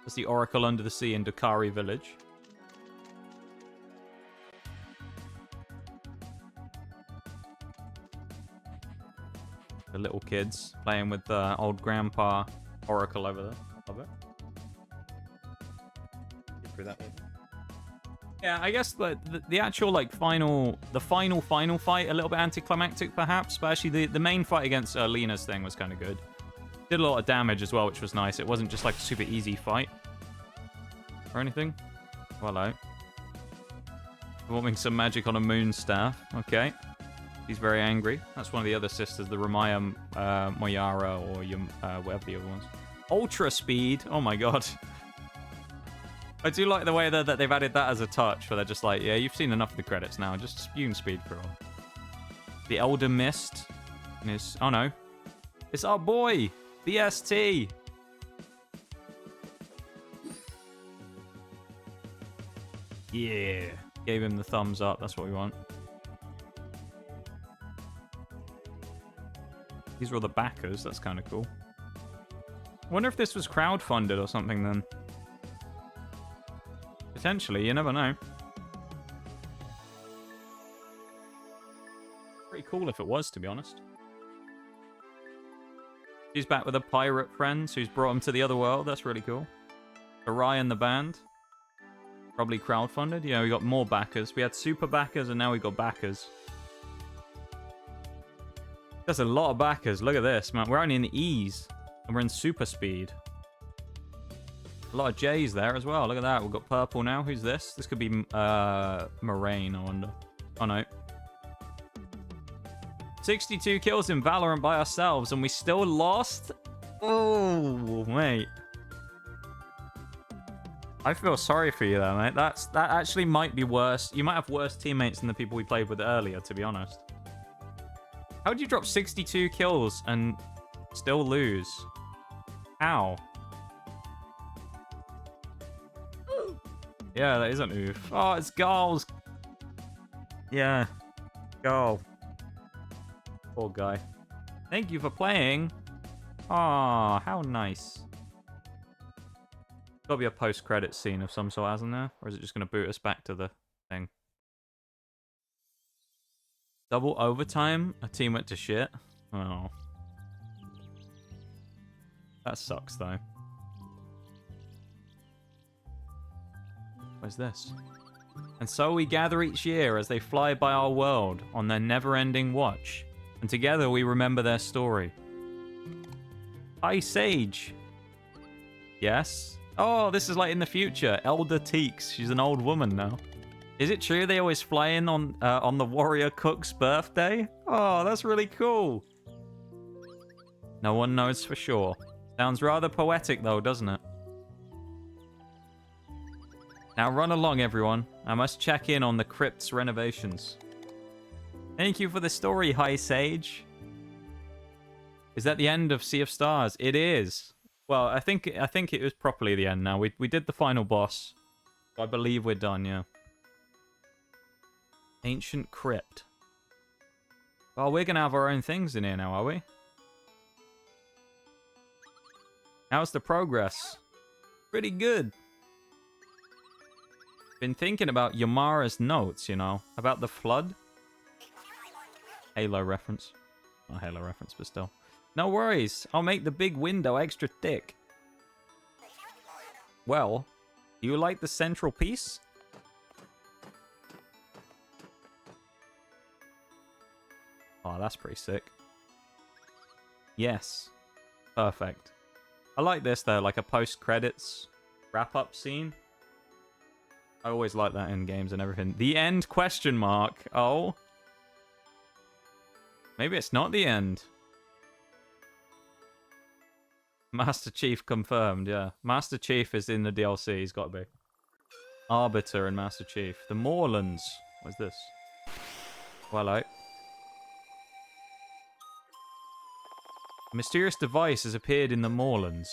It's the Oracle Under the Sea in Dokari Village. The little kids playing with old Grandpa Oracle over there. Love it. Get through that bit. Yeah, I guess the actual like final fight a little bit anticlimactic perhaps, but actually the main fight against Lena's thing was kind of good. Did a lot of damage as well, which was nice. It wasn't just like a super easy fight or anything. Well, hello. Performing some magic on a moon staff. Okay. He's very angry. That's one of the other sisters, the Ramaya Moyara or whatever the other ones. Ultra speed. Oh my god. I do like the way that they've added that as a touch, where they're just like, yeah, you've seen enough of the credits now. Just spewing speed through them. The Elder Mist. And his... Oh no. It's our boy! BST! Yeah. Gave him the thumbs up. That's what we want. These are all the backers. That's kind of cool. I wonder if this was crowdfunded or something then. Potentially, you never know. Pretty cool if it was, to be honest. He's back with a pirate friend who's brought him to the other world. That's really cool. Orion the band. Probably crowdfunded. Yeah, we got more backers. We had super backers and now we got backers. That's a lot of backers. Look at this, man. We're only in E's and we're in super speed. A lot of J's there as well. Look at that. We've got purple now. Who's this? This could be Moraine, I wonder. Oh, no. 62 kills in Valorant by ourselves, and we still lost? Oh, mate. I feel sorry for you there, mate. That actually might be worse. You might have worse teammates than the people we played with earlier, to be honest. How would you drop 62 kills and still lose? How? Yeah, that is an oof. Oh, it's Garl's. Yeah, Garl. Poor guy. Thank you for playing. Ah, how nice. Gotta be a post-credit scene of some sort, hasn't there? Or is it just gonna boot us back to the thing? Double overtime? A team went to shit? Oh. That sucks, though. What's this? And so we gather each year as they fly by our world on their never-ending watch. And together we remember their story. Hi, Sage. Yes? Oh, this is like in the future. Elder Teeks. She's an old woman now. Is it true they always fly in on the warrior cook's birthday? Oh, that's really cool. No one knows for sure. Sounds rather poetic though, doesn't it? Now run along, everyone. I must check in on the crypt's renovations. Thank you for the story, High Sage. Is that the end of Sea of Stars? It is. Well, I think it was properly the end now. We did the final boss. I believe we're done, yeah. Ancient Crypt. Well, we're going to have our own things in here now, are we? How's the progress? Pretty good. Been thinking about Yamara's notes, you know, about the flood. Halo reference. Not Halo reference, but still. No worries. I'll make the big window extra thick. Well, do you like the central piece? Oh, that's pretty sick. Yes. Perfect. I like this, though, like a post-credits wrap-up scene. I always like that in games and everything. The end, question mark. Oh. Maybe it's not the end. Master Chief confirmed, yeah. Master Chief is in the DLC, he's got to be. Arbiter and Master Chief. The Moorlands. What's this? Well, hello. A mysterious device has appeared in the Moorlands.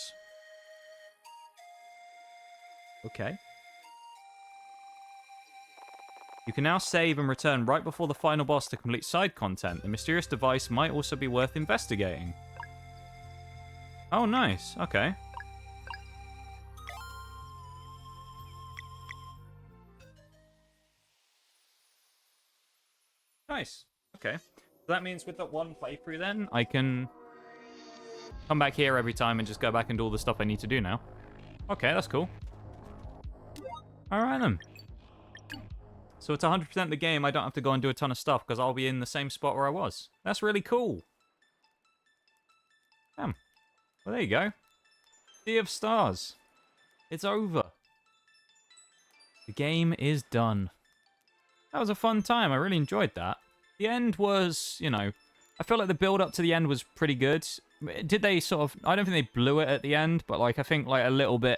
Okay. You can now save and return right before the final boss to complete side content. The mysterious device might also be worth investigating. Oh, nice. Okay. Nice. Okay. So that means with that one playthrough then, I can come back here every time and just go back and do all the stuff I need to do now. Okay, that's cool. Alright then. So it's 100% the game, I don't have to go and do a ton of stuff because I'll be in the same spot where I was. That's really cool. Damn. Well, there you go. Sea of Stars. It's over. The game is done. That was a fun time. I really enjoyed that. The end was, you know, I felt like the build up to the end was pretty good. Did they sort of, I don't think they blew it at the end, but like I think like a little bit.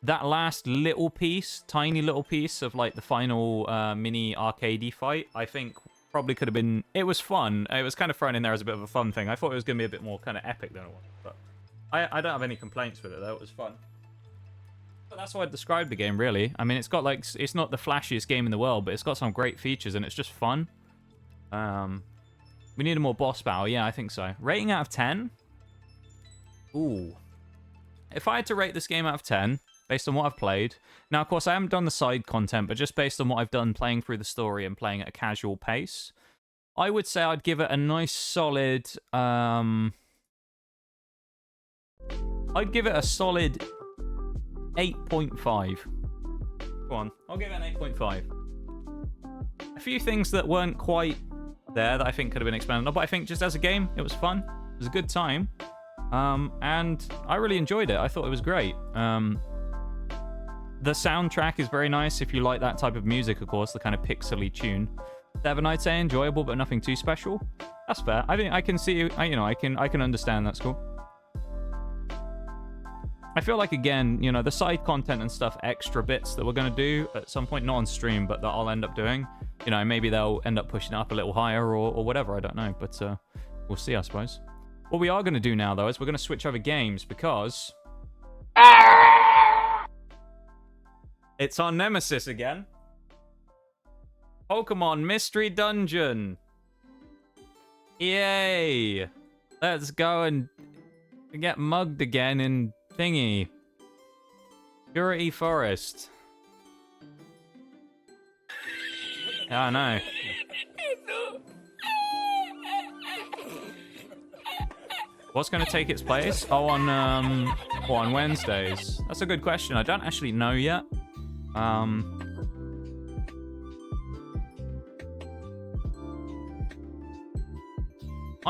That last little piece, tiny little piece of like the final mini arcadey fight, I think probably could have been, it was fun. It was kind of thrown in there as a bit of a fun thing. I thought it was going to be a bit more kind of epic than it was, but I don't have any complaints with it though. It was fun. But that's how I'd describe the game, really. I mean, it's got like, it's not the flashiest game in the world, but it's got some great features and it's just fun. We need a more boss battle. Yeah, I think so. Rating out of 10? Ooh. If I had to rate this game out of 10, based on what I've played. Now, of course, I haven't done the side content, but just based on what I've done playing through the story and playing at a casual pace, I would say I'd give it a nice solid... I'd give it a solid 8.5. Go on, I'll give it an 8.5. A few things that weren't quite there that I think could have been expanded on, but I think just as a game, it was fun. It was a good time. And I really enjoyed it. I thought it was great. The soundtrack is very nice if you like that type of music, of course, the kind of pixely tune. 7, I'd say enjoyable, but nothing too special. That's fair. I think I can see, I can understand. That's cool. I feel like, again, you know, the side content and stuff, extra bits that we're going to do at some point, not on stream, but that I'll end up doing. You know, maybe they'll end up pushing it up a little higher or whatever. I don't know, but we'll see, I suppose. What we are going to do now, though, is we're going to switch over games because... It's our nemesis again. Pokemon Mystery Dungeon. Yay! Let's go and get mugged again in thingy. Purity Forest. Yeah, I know. What's going to take its place? Oh, on Wednesdays. That's a good question. I don't actually know yet. I'm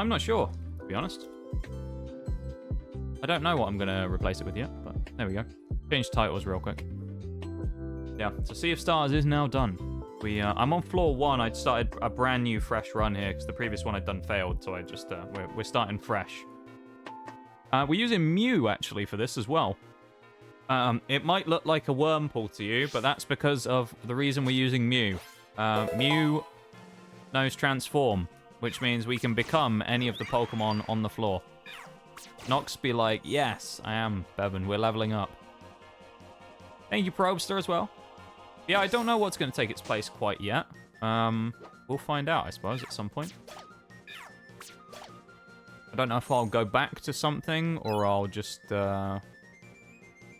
not sure, to be honest. I don't know what I'm going to replace it with yet, but there we go. Change titles real quick. Yeah, so Sea of Stars is now done. I'm on floor 1. I'd started a brand new fresh run here because the previous one I'd done failed, so I just we're starting fresh. We're using Mew actually for this as well. It might look like a wormhole to you, but that's because of the reason we're using Mew. Mew knows Transform, which means we can become any of the Pokemon on the floor. Nox be like, yes, I am, Bevan. We're leveling up. Thank you, Probster, as well. Yeah, I don't know what's going to take its place quite yet. We'll find out, I suppose, at some point. I don't know if I'll go back to something or I'll just... yeah,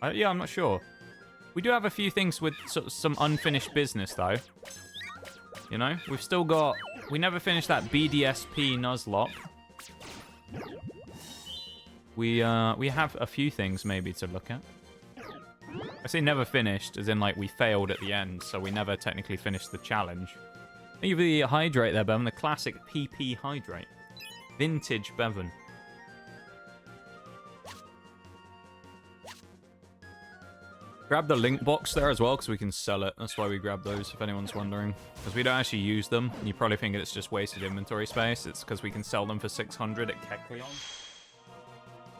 I'm not sure. We do have a few things with sort of some unfinished business, though. You know, we've still got... We never finished that BDSP Nuzlocke. We have a few things maybe to look at. I say never finished, as in, like, we failed at the end, so we never technically finished the challenge. Thank you for the hydrate there, Bevan. The classic PP hydrate. Vintage Bevan. Grab the link box there as well, because we can sell it. That's why we grab those, if anyone's wondering. Because we don't actually use them. You probably think it's just wasted inventory space. It's because we can sell them for 600 at Kecleon.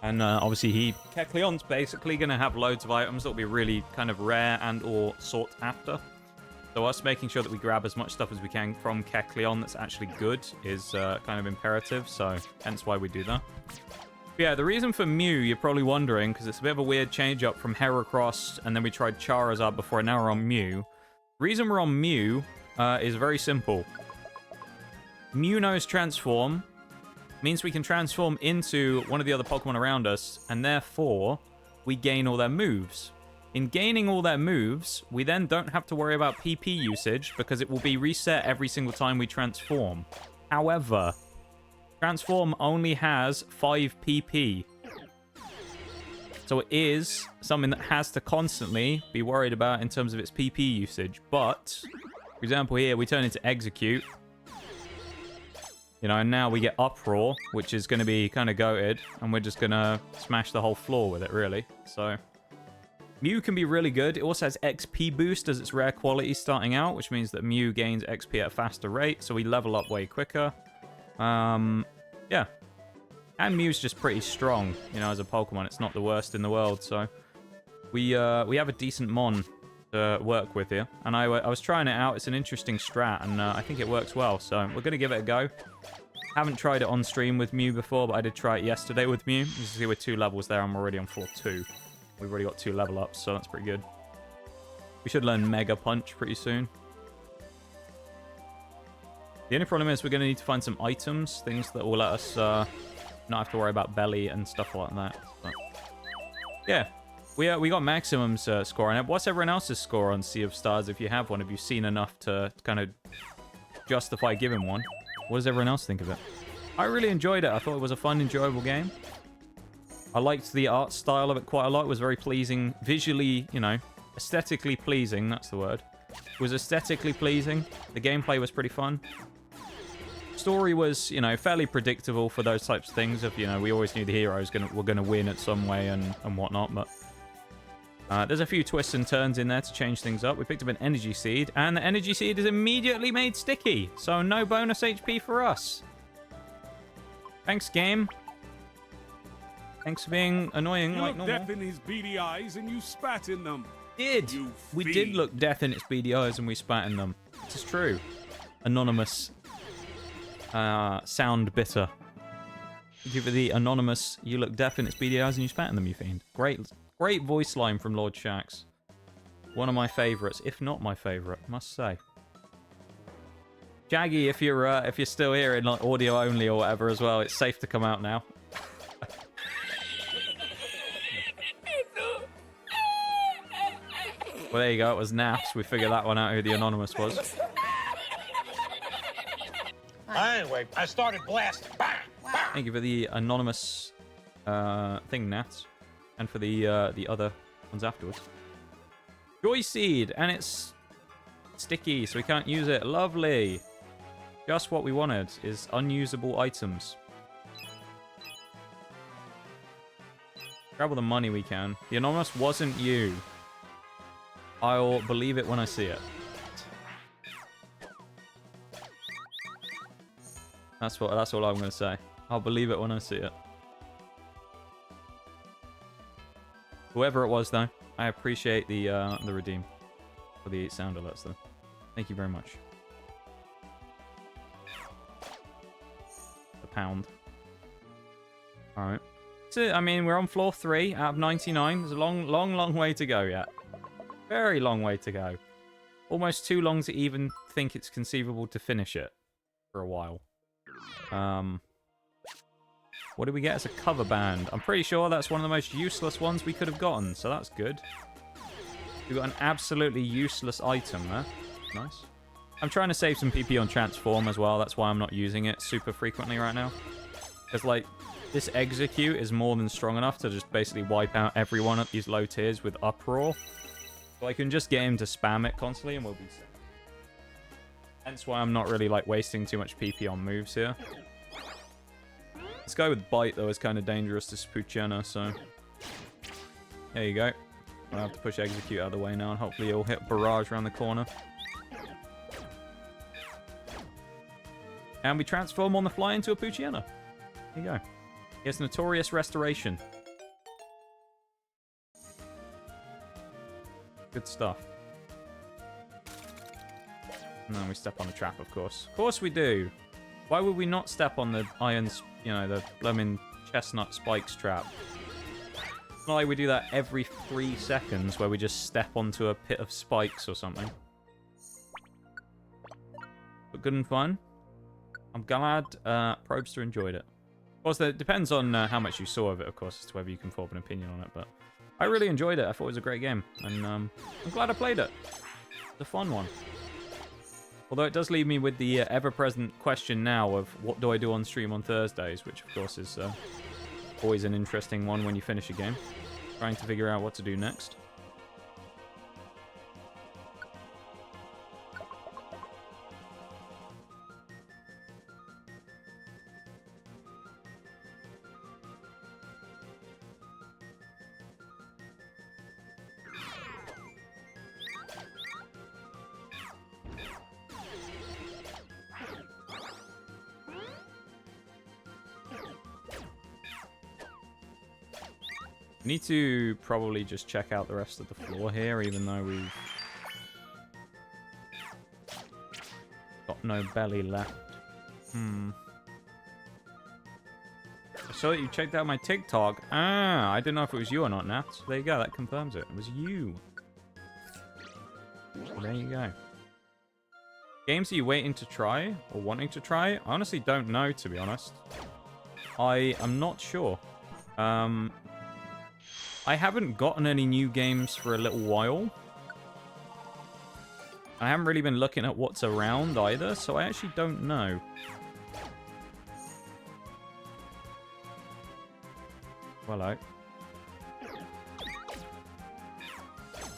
And obviously Kecleon's basically going to have loads of items that will be really kind of rare and or sought after. So us making sure that we grab as much stuff as we can from Kecleon that's actually good is kind of imperative. So hence why we do that. But yeah, the reason for Mew, you're probably wondering, because it's a bit of a weird change up from Heracross, and then we tried Charizard before, and now we're on Mew. The reason we're on Mew is very simple. Mew knows Transform. Means we can transform into one of the other Pokemon around us, and therefore, we gain all their moves. In gaining all their moves, we then don't have to worry about PP usage, because it will be reset every single time we transform. However, Transform only has 5 PP. So it is something that has to constantly be worried about in terms of its PP usage. But, for example here, we turn into Execute. You know, and now we get Uproar, which is going to be kind of goated, and we're just going to smash the whole floor with it, really. So, Mew can be really good. It also has XP boost as its rare quality starting out, which means that Mew gains XP at a faster rate, so we level up way quicker. Yeah. And Mew's just pretty strong, you know, as a Pokemon. It's not the worst in the world, so we have a decent Mon to work with here. And I was trying it out. It's an interesting strat, and I think it works well, so we're going to give it a go. Haven't tried it on stream with Mew before, but I did try it yesterday with Mew. You can see we're 2 levels there. I'm already on floor 2. We've already got 2 level ups, so that's pretty good. We should learn Mega Punch pretty soon. The only problem is we're going to need to find some items, things that will let us not have to worry about belly and stuff like that. But yeah, we got Maximum's score on it. What's everyone else's score on Sea of Stars if you have one? Have you seen enough to kind of justify giving one? What does everyone else think of it? I really enjoyed it. I thought it was a fun, enjoyable game. I liked the art style of it quite a lot. It was very pleasing. Visually, you know, aesthetically pleasing. That's the word. It was aesthetically pleasing. The gameplay was pretty fun. Story was, you know, fairly predictable for those types of things. Of, you know, we always knew the heroes were gonna win at some way and whatnot. But there's a few twists and turns in there to change things up. We picked up an energy seed, and the energy seed is immediately made sticky. So no bonus HP for us. Thanks, game. Thanks for being annoying like normal. You looked death in his beady eyes and you spat in them. We did look death in its beady eyes and we spat in them. This is true. Anonymous. Sound bitter. Give it the anonymous. You look death in its beady eyes and you spat in them, you fiend. Great voice line from Lord Shax. One of my favorites, if not my favorite, must say. Jaggy, if you're still here in like audio only or whatever as well, it's safe to come out now. Well, there you go. It was Naps. We figured that one out, who the anonymous was. Anyway, I started blasting. Bang! Bang! Thank you for the anonymous thing, Nats, and for the other ones afterwards. Joy Seed, and it's sticky, so we can't use it. Lovely. Just what we wanted is unusable items. Grab all the money we can. The anonymous wasn't you. I'll believe it when I see it. That's all I'm gonna say. I'll believe it when I see it. Whoever it was, though, I appreciate the redeem for the sound alerts, though. Thank you very much. The pound. All right. So, I mean, we're on floor 3 out of 99. There's a long way to go yet. Very long way to go. Almost too long to even think it's conceivable to finish it for a while. What did we get as a cover band? I'm pretty sure that's one of the most useless ones we could have gotten, so that's good. We got an absolutely useless item there. Nice. I'm trying to save some PP on transform as well. That's why I'm not using it super frequently right now. Because, like, this execute is more than strong enough to just basically wipe out everyone at these low tiers with uproar. So I can just get him to spam it constantly and we'll be safe. Hence why I'm not really, like, wasting too much PP on moves here. This guy with bite, though, is kind of dangerous to Spoochena, so... There you go. I'll have to push execute out of the way now, and hopefully he'll hit barrage around the corner. And we transform on the fly into a Poochiana. There you go. He has Notorious Restoration. Good stuff. And then we step on a trap, of course. Of course we do. Why would we not step on the irons, you know, the lemon chestnut spikes trap? It's not like we do that every 3 seconds where we just step onto a pit of spikes or something. But good and fun. I'm glad Probster enjoyed it. Of course, it depends on how much you saw of it, of course, as to whether you can form an opinion on it. But I really enjoyed it. I thought it was a great game. And I'm glad I played it. It's a fun one. Although it does leave me with the ever-present question now of what do I do on stream on Thursdays, which, of course, is always an interesting one when you finish a game. Trying to figure out what to do next. We need to probably just check out the rest of the floor here, even though we've got no belly left. I saw that you checked out my TikTok. Ah, I didn't know if it was you or not, Nat. So there you go, that confirms it. It was you. So there you go. Games are you waiting to try or wanting to try? I honestly don't know, to be honest. I am not sure. I haven't gotten any new games for a little while. I haven't really been looking at what's around either, so I actually don't know. Hello.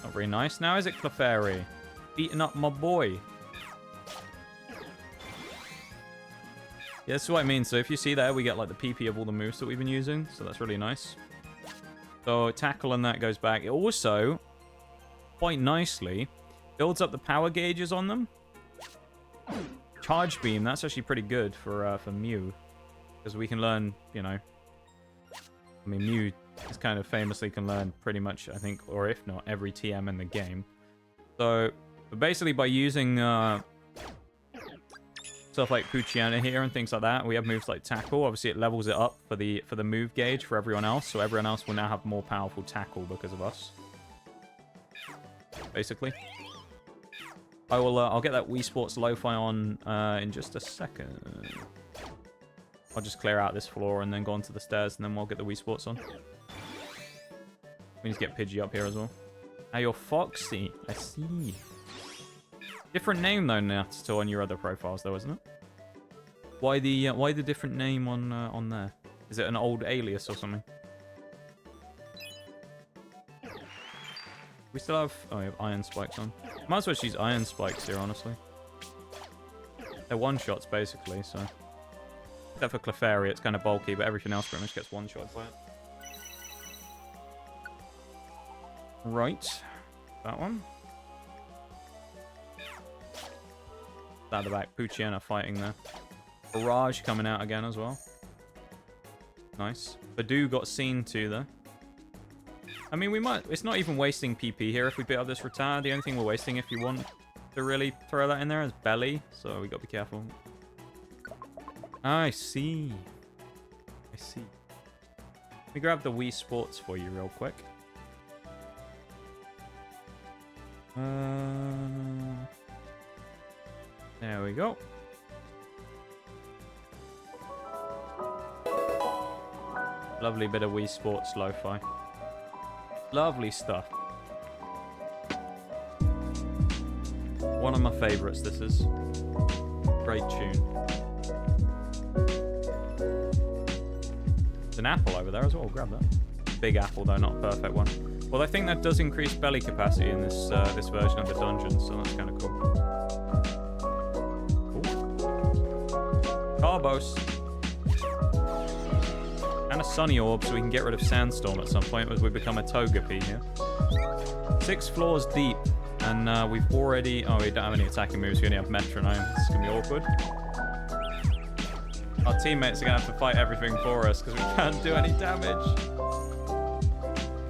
Not very nice now, is it, Clefairy? Beating up my boy. Yeah, that's what I mean. So if you see there, we get like the PP of all the moves that we've been using. So that's really nice. So tackle and that goes back. It also, quite nicely, builds up the power gauges on them. Charge beam, that's actually pretty good for Mew. Because we can learn, you know... I mean, Mew is kind of famously can learn pretty much, I think, or if not, every TM in the game. So, but basically by using stuff like Poochiana here and things like that, we have moves like Tackle. Obviously, it levels it up for the move gauge for everyone else. So everyone else will now have more powerful Tackle because of us. basically. I'll get that Wii Sports Lo-Fi on in just a second. I'll just clear out this floor and then go onto the stairs, and then we'll get the Wii Sports on. We need to get Pidgey up here as well. Now you're Foxy. I see. Different name though, Natsuto, on your other profiles though, isn't it? Why the different name on there? Is it an old alias or something? We still have... Oh, we have Iron Spikes on. Might as well use Iron Spikes here, honestly. They're one-shots, basically, so... Except for Clefairy, it's kind of bulky, but everything else pretty much gets one-shot by it. Right. That one. Out the back. Poochyena fighting there. Barrage coming out again as well. Nice. Badoo got seen to there. I mean, we might... It's not even wasting PP here if we beat up this Rattata. The only thing we're wasting, if you want to really throw that in there, is Belly. So we got to be careful. I see. I see. Let me grab the Wii Sports for you real quick. There we go. Lovely bit of Wii Sports Lo-Fi. Lovely stuff. One of my favorites, this is. Great tune. There's an apple over there as well. Grab that. Big apple, though, not a perfect one. Well, I think that does increase belly capacity in this this version of the dungeon, so that's kind of cool. Carbos. And a Sunny Orb, so we can get rid of Sandstorm at some point as we become a Togepi here. 6 floors deep, and we've already... Oh, we don't have any attacking moves, we only have Metronome. This is going to be awkward. Our teammates are going to have to fight everything for us, because we can't do any damage.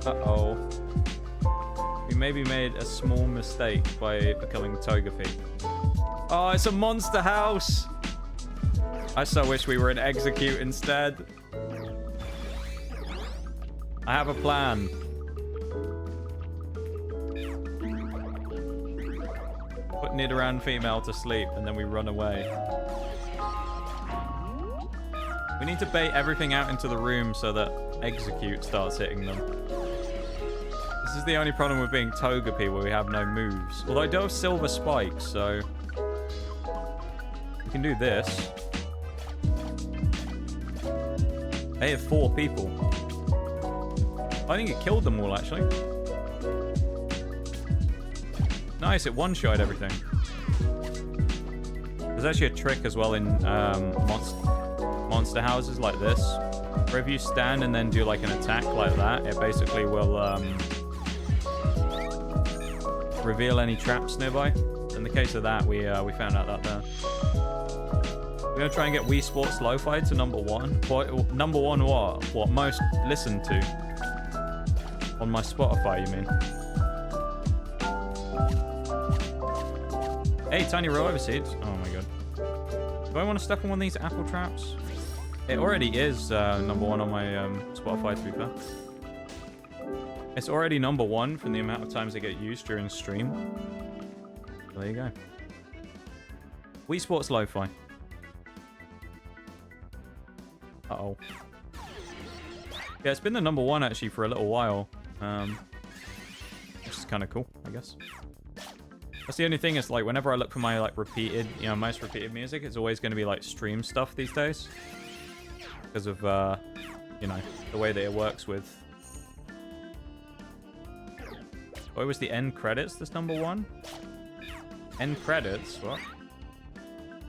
Uh-oh. We maybe made a small mistake by becoming Togepi. Oh, it's a monster house! I so wish we were in Execute instead. I have a plan. Put Nidoran female to sleep, and then we run away. We need to bait everything out into the room so that Execute starts hitting them. This is the only problem with being Togepi, where we have no moves. Although I do have Silver Spikes, so... we can do this. I hit 4 people. I think it killed them all, actually. Nice, it one-shot everything. There's actually a trick as well in monster houses like this, where if you stand and then do like an attack like that, it basically will reveal any traps nearby. In the case of that, we found out that there. We're gonna try and get Wii Sports Lo-Fi to number 1. What, number 1 what? What, most listened to? On my Spotify, you mean? Hey, Tiny Rover Seeds. Oh my god. Do I want to step on one of these apple traps? It already is number 1 on my Spotify, to be fair. It's already number 1 from the amount of times they get used during stream. There you go. Wii Sports Lo-Fi. Uh-oh. Yeah, it's been the number 1 actually for a little while. Which is kind of cool, I guess. That's the only thing, is like whenever I look for my like repeated, you know, most repeated music, it's always going to be like stream stuff these days. Because of, you know, the way that it works with... Oh, it was the end credits, this number 1? End credits? What?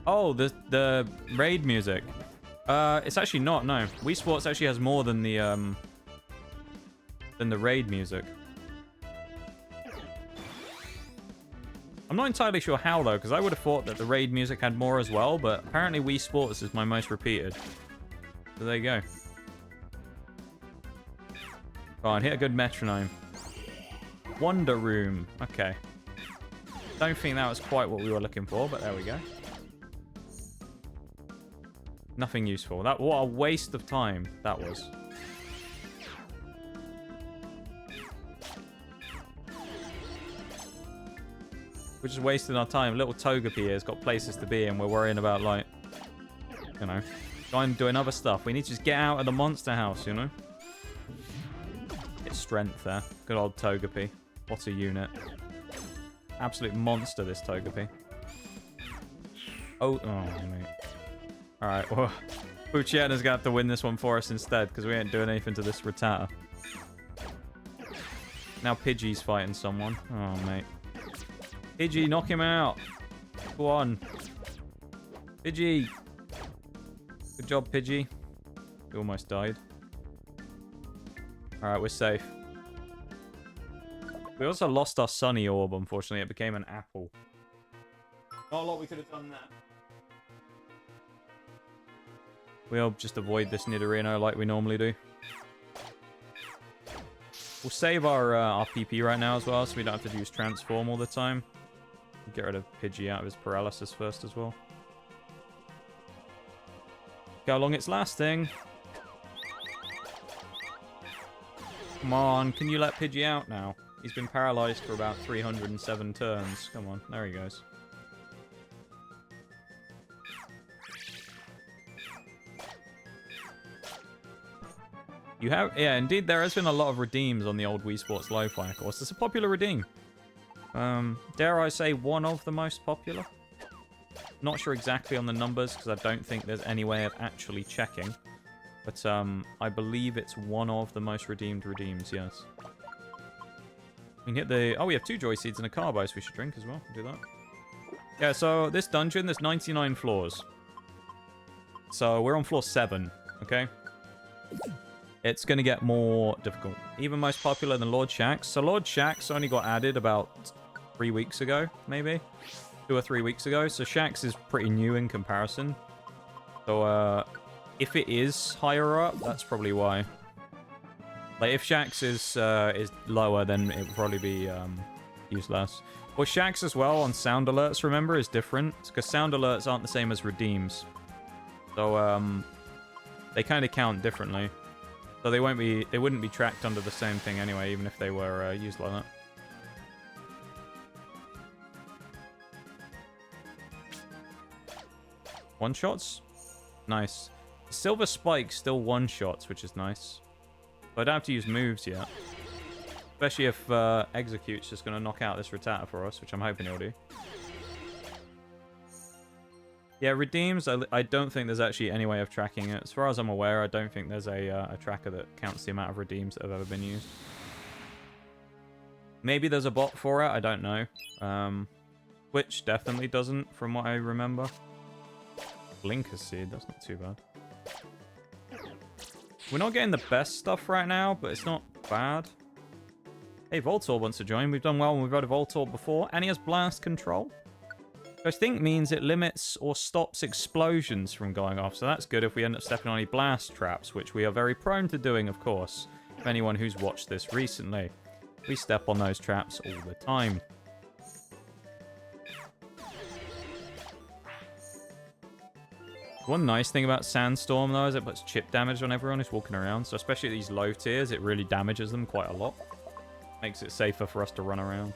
Oh, the raid music. It's actually not, no. Wii Sports actually has more than the raid music. I'm not entirely sure how, though, because I would have thought that the raid music had more as well, but apparently Wii Sports is my most repeated. So there you go. Go on, hit a good metronome. Wonder Room. Okay. Don't think that was quite what we were looking for, but there we go. Nothing useful. What a waste of time that was. We're just wasting our time. Little Togepi here has got places to be, and we're worrying about, like, you know, going and doing other stuff. We need to just get out of the monster house, you know? Get strength there. Good old Togepi. What a unit. Absolute monster, this Togepi. Oh, mate. Alright, well, Poochyetna's gonna have to win this one for us instead, because we ain't doing anything to this Rattata. Now Pidgey's fighting someone. Oh, mate. Pidgey, knock him out. Go on. Pidgey. Good job, Pidgey. He almost died. Alright, we're safe. We also lost our Sunny Orb, unfortunately. It became an apple. Not a lot we could have done there. We'll just avoid this Nidorino like we normally do. We'll save our PP right now as well, so we don't have to use Transform all the time. Get rid of Pidgey out of his paralysis first as well. Look how long it's lasting. Come on, can you let Pidgey out now? He's been paralyzed for about 307 turns. Come on, there he goes. You have, yeah, indeed, there has been a lot of redeems on the old Wii Sports Lo-Fi course. It's a popular redeem. Dare I say one of the most popular? Not sure exactly on the numbers because I don't think there's any way of actually checking. But I believe it's one of the most redeemed redeems, yes. We can hit the... Oh, we have 2 Joy Seeds and a Carbo, so we should drink as well. Do that. Yeah, so this dungeon, there's 99 floors. So we're on floor 7, okay? It's going to get more difficult. Even most popular than Lord Shaxx. So Lord Shaxx only got added about 3 weeks ago, maybe? 2 or 3 weeks ago. So Shaxx is pretty new in comparison. So, if it is higher up, that's probably why. Like, if Shaxx is lower, then it would probably be used less. Well, Shaxx as well on sound alerts, remember, is different. Because sound alerts aren't the same as redeems. So, they kind of count differently. So they wouldn't be tracked under the same thing anyway, even if they were used like that. One-shots? Nice. Silver Spike still one-shots, which is nice. But I don't have to use moves yet. Especially if Execute's just going to knock out this Rattata for us, which I'm hoping he'll do. Yeah, redeems, I don't think there's actually any way of tracking it. As far as I'm aware, I don't think there's a tracker that counts the amount of redeems that have ever been used. Maybe there's a bot for it, I don't know. Twitch definitely doesn't, from what I remember. Blinker Seed, that's not too bad. We're not getting the best stuff right now, but it's not bad. Hey, Voltorb wants to join. We've done well when we've had a Voltorb before. And he has Blast Control. Which I think means it limits or stops explosions from going off. So that's good if we end up stepping on any blast traps, which we are very prone to doing, of course. For anyone who's watched this recently. We step on those traps all the time. One nice thing about Sandstorm, though, is it puts chip damage on everyone who's walking around. So especially at these low tiers, it really damages them quite a lot. Makes it safer for us to run around.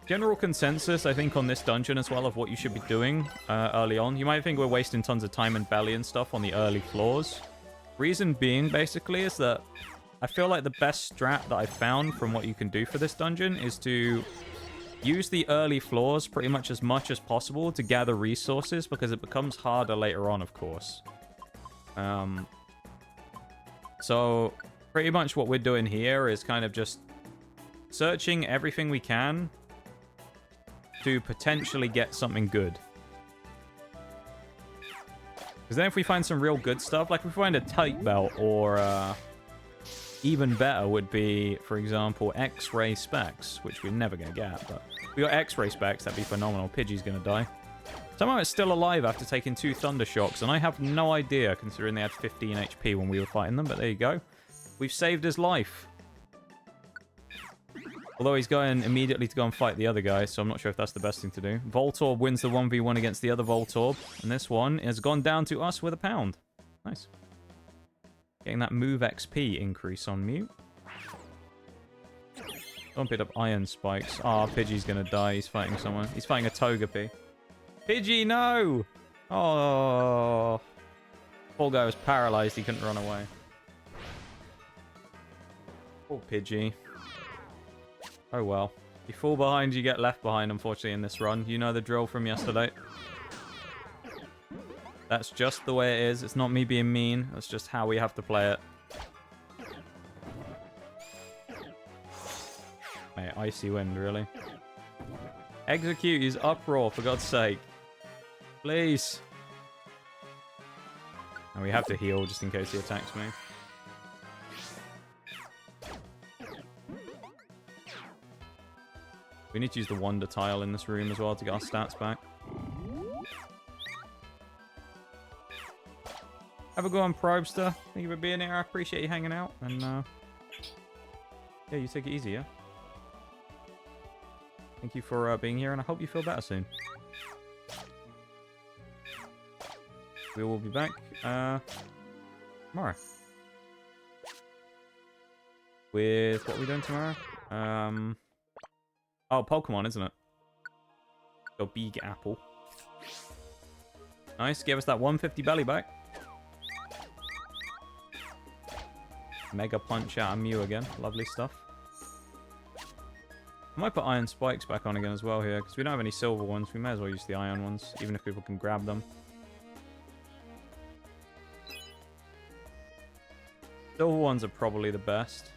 General consensus, I think, on this dungeon as well of what you should be doing early on. You might think we're wasting tons of time and belly and stuff on the early floors. Reason being, basically, is that I feel like the best strat that I've found from what you can do for this dungeon is to use the early floors pretty much as possible to gather resources, because it becomes harder later on, of course. So, pretty much what we're doing here is kind of just searching everything we can to potentially get something good. Because then if we find some real good stuff, like if we find a tight belt, or even better would be, for example, X-ray specs, which we're never going to get, but if we got X-ray specs, that'd be phenomenal. Pidgey's going to die. Somehow it's still alive after taking 2 thunder shocks, and I have no idea, considering they had 15 HP when we were fighting them, but there you go. We've saved his life. Although he's going immediately to go and fight the other guy, so I'm not sure if that's the best thing to do. Voltorb wins the 1v1 against the other Voltorb, and this one has gone down to us with a pound. Nice. Getting that move XP increase on Mute. Don't pick up iron spikes. Ah, Pidgey's gonna die. He's fighting someone. He's fighting a Togepi. Pidgey, no! Oh. Poor guy was paralyzed. He couldn't run away. Poor Pidgey. Oh well. You fall behind, you get left behind, unfortunately, in this run. You know the drill from yesterday. That's just the way it is. It's not me being mean. That's just how we have to play it. Mate, icy wind, really. Execute his uproar, for God's sake. Please. And we have to heal just in case he attacks me. We need to use the wonder tile in this room as well to get our stats back. Have a go on, Probester. Thank you for being here. I appreciate you hanging out. And, yeah, you take it easy, yeah? Thank you for being here, and I hope you feel better soon. We will be back tomorrow. With what are we doing tomorrow? Oh, Pokemon, isn't it? Go big apple. Nice, give us that 150 belly back. Mega punch out of Mew again. Lovely stuff. I might put iron spikes back on again as well here, because we don't have any silver ones. We may as well use the iron ones, even if people can grab them. Silver ones are probably the best.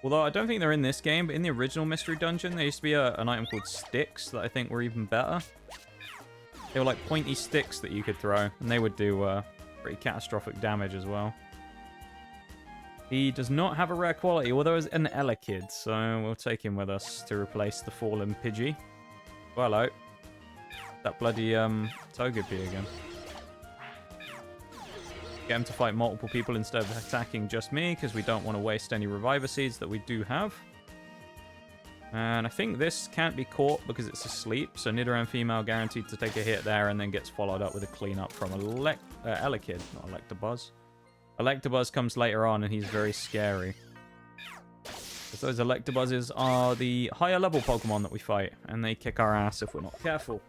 Although I don't think they're in this game, but in the original Mystery Dungeon, there used to be an item called sticks that I think were even better. They were like pointy sticks that you could throw, and they would do pretty catastrophic damage as well. He does not have a rare quality, although he's an Elekid, so we'll take him with us to replace the fallen Pidgey. Well, hello. That bloody Togepi again. Get him to fight multiple people instead of attacking just me, because we don't want to waste any Reviver Seeds that we do have. And I think this can't be caught because it's asleep, so Nidoran female guaranteed to take a hit there and then gets followed up with a cleanup from Elekid, not Electabuzz. Electabuzz comes later on, and he's very scary. Because those Electabuzzes are the higher level Pokemon that we fight, and they kick our ass if we're not careful.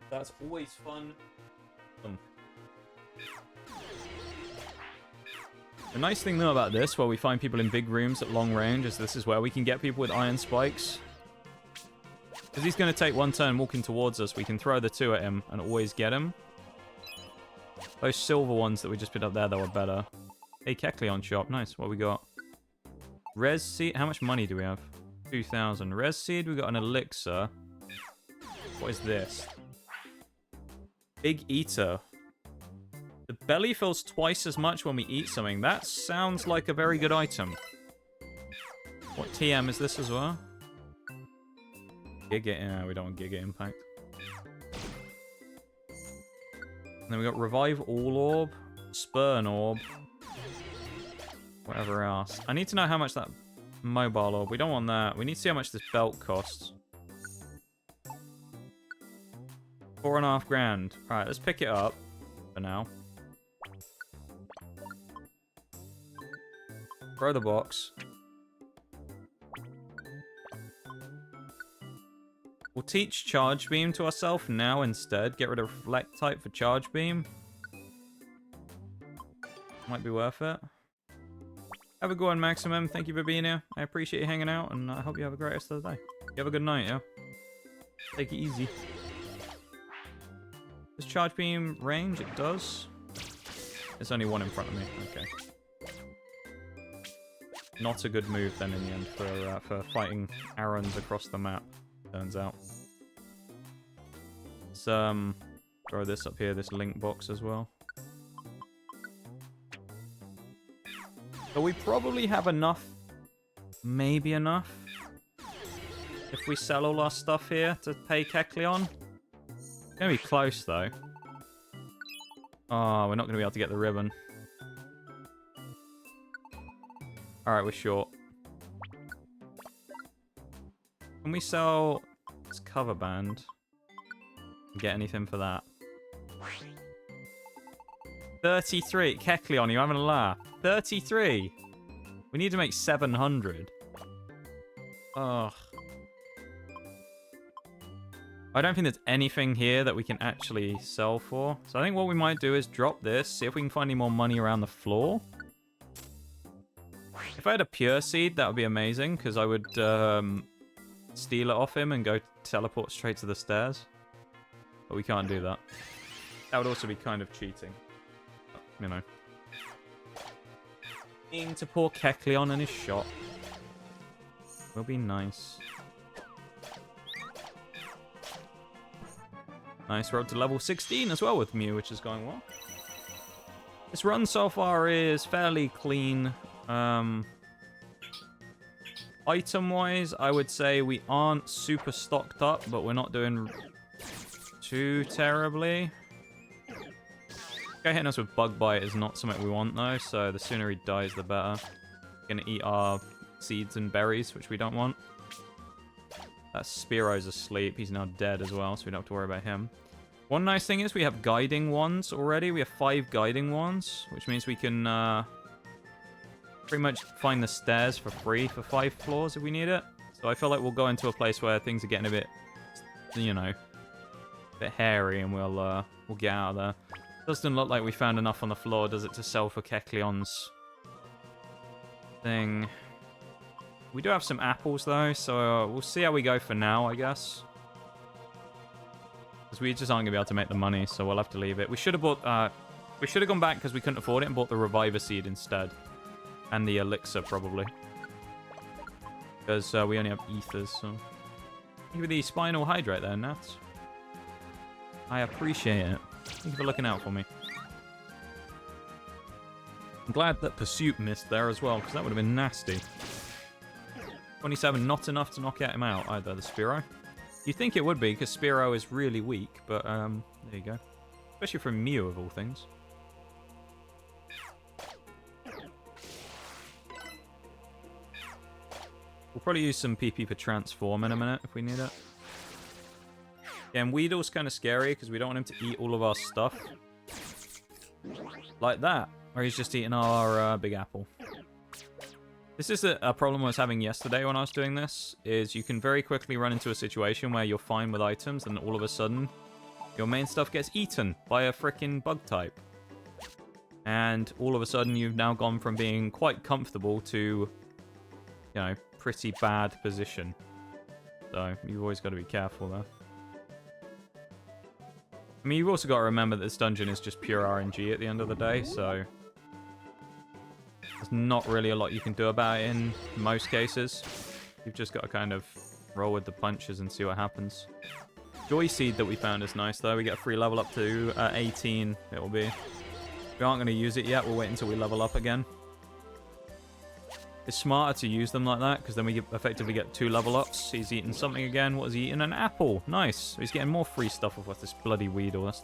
That's always fun. The nice thing, though, about this, where we find people in big rooms at long range, is this is where we can get people with iron spikes. Because he's going to take one turn walking towards us, we can throw the two at him and always get him. Those silver ones that we just picked up there, though, are better. Hey, Kecleon shop. Nice. What we got? Res Seed. How much money do we have? 2,000. Res Seed. We got an elixir. What is this? Big Eater. The belly fills twice as much when we eat something. That sounds like a very good item. What TM is this as well? Giga. Yeah, we don't want Giga Impact. And then we got Revive All Orb, Spurn Orb, whatever else. I need to know how much that Mobile Orb. We don't want that. We need to see how much this belt costs. 4.5 grand. Alright, let's pick it up for now. Throw the box. We'll teach Charge Beam to ourselves now instead. Get rid of Reflect type for Charge Beam. Might be worth it. Have a good one, Maximum. Thank you for being here. I appreciate you hanging out, and I hope you have a great rest of the day. You have a good night, yeah? Take it easy. Does Charge Beam range? It does. There's only one in front of me. Okay. Not a good move then in the end for fighting Arons across the map. Turns out. Let's throw this up here, this link box as well. So we probably have enough, maybe enough, if we sell all our stuff here to pay Kecleon. It's gonna be close though. Oh, we're not gonna be able to get the ribbon. Alright, we're short. Can we sell this cover band and get anything for that? 33. Kecleon, you're having a laugh. 33. We need to make 700. Ugh. I don't think there's anything here that we can actually sell for. So I think what we might do is drop this, see if we can find any more money around the floor. If I had a pure seed, that would be amazing, because I would steal it off him and go teleport straight to the stairs. But we can't do that. That would also be kind of cheating. You know. Being to poor Kecleon and his shot. Will be nice. Nice, we're up to level 16 as well with Mew, which is going well. This run so far is fairly clean. Item-wise, I would say we aren't super stocked up, but we're not doing too terribly. Guy hitting us with Bug Bite is not something we want, though, so the sooner he dies, the better. Gonna eat our seeds and berries, which we don't want. That Spearo's asleep. He's now dead as well, so we don't have to worry about him. One nice thing is we have guiding wands already. We have 5 guiding wands, which means we can pretty much find the stairs for free for 5 floors if we need it. So I feel like we'll go into a place where things are getting a bit, you know, a bit hairy, and we'll get out of there. Doesn't look like we found enough on the floor, does it, to sell for Kecleon's thing. We do have some apples, though, so we'll see how we go for now, I guess. Because we just aren't going to be able to make the money, so we'll have to leave it. We should have bought... we should have gone back because we couldn't afford it and bought the Reviver Seed instead. And the Elixir, probably. Because we only have Ethers, so... Give me the Spinal Hydrate there, Nat. I appreciate it. Thank you for looking out for me. I'm glad that Pursuit missed there as well, because that would have been nasty. 27, not enough to knock him out either, the Spearow. You'd think it would be, because Spearow is really weak, but there you go. Especially from Mew, of all things. We'll probably use some PP for Transform in a minute, if we need it. Yeah, and Weedle's kind of scary, because we don't want him to eat all of our stuff. Like that, where he's just eating our Big Apple. This is a problem I was having yesterday when I was doing this, is you can very quickly run into a situation where you're fine with items, and all of a sudden, your main stuff gets eaten by a frickin' bug type. And all of a sudden, you've now gone from being quite comfortable to, you know, pretty bad position. So, you've always got to be careful there. I mean, you've also got to remember that this dungeon is just pure RNG at the end of the day, so... There's not really a lot you can do about it in most cases. You've just got to kind of roll with the punches and see what happens. Joy Seed that we found is nice, though. We get a free level up to 18, it will be. We aren't going to use it yet. We'll wait until we level up again. It's smarter to use them like that, because then we effectively get 2 level ups. He's eating something again. What is he eating? An apple. Nice. He's getting more free stuff off us, this bloody Weedle. That's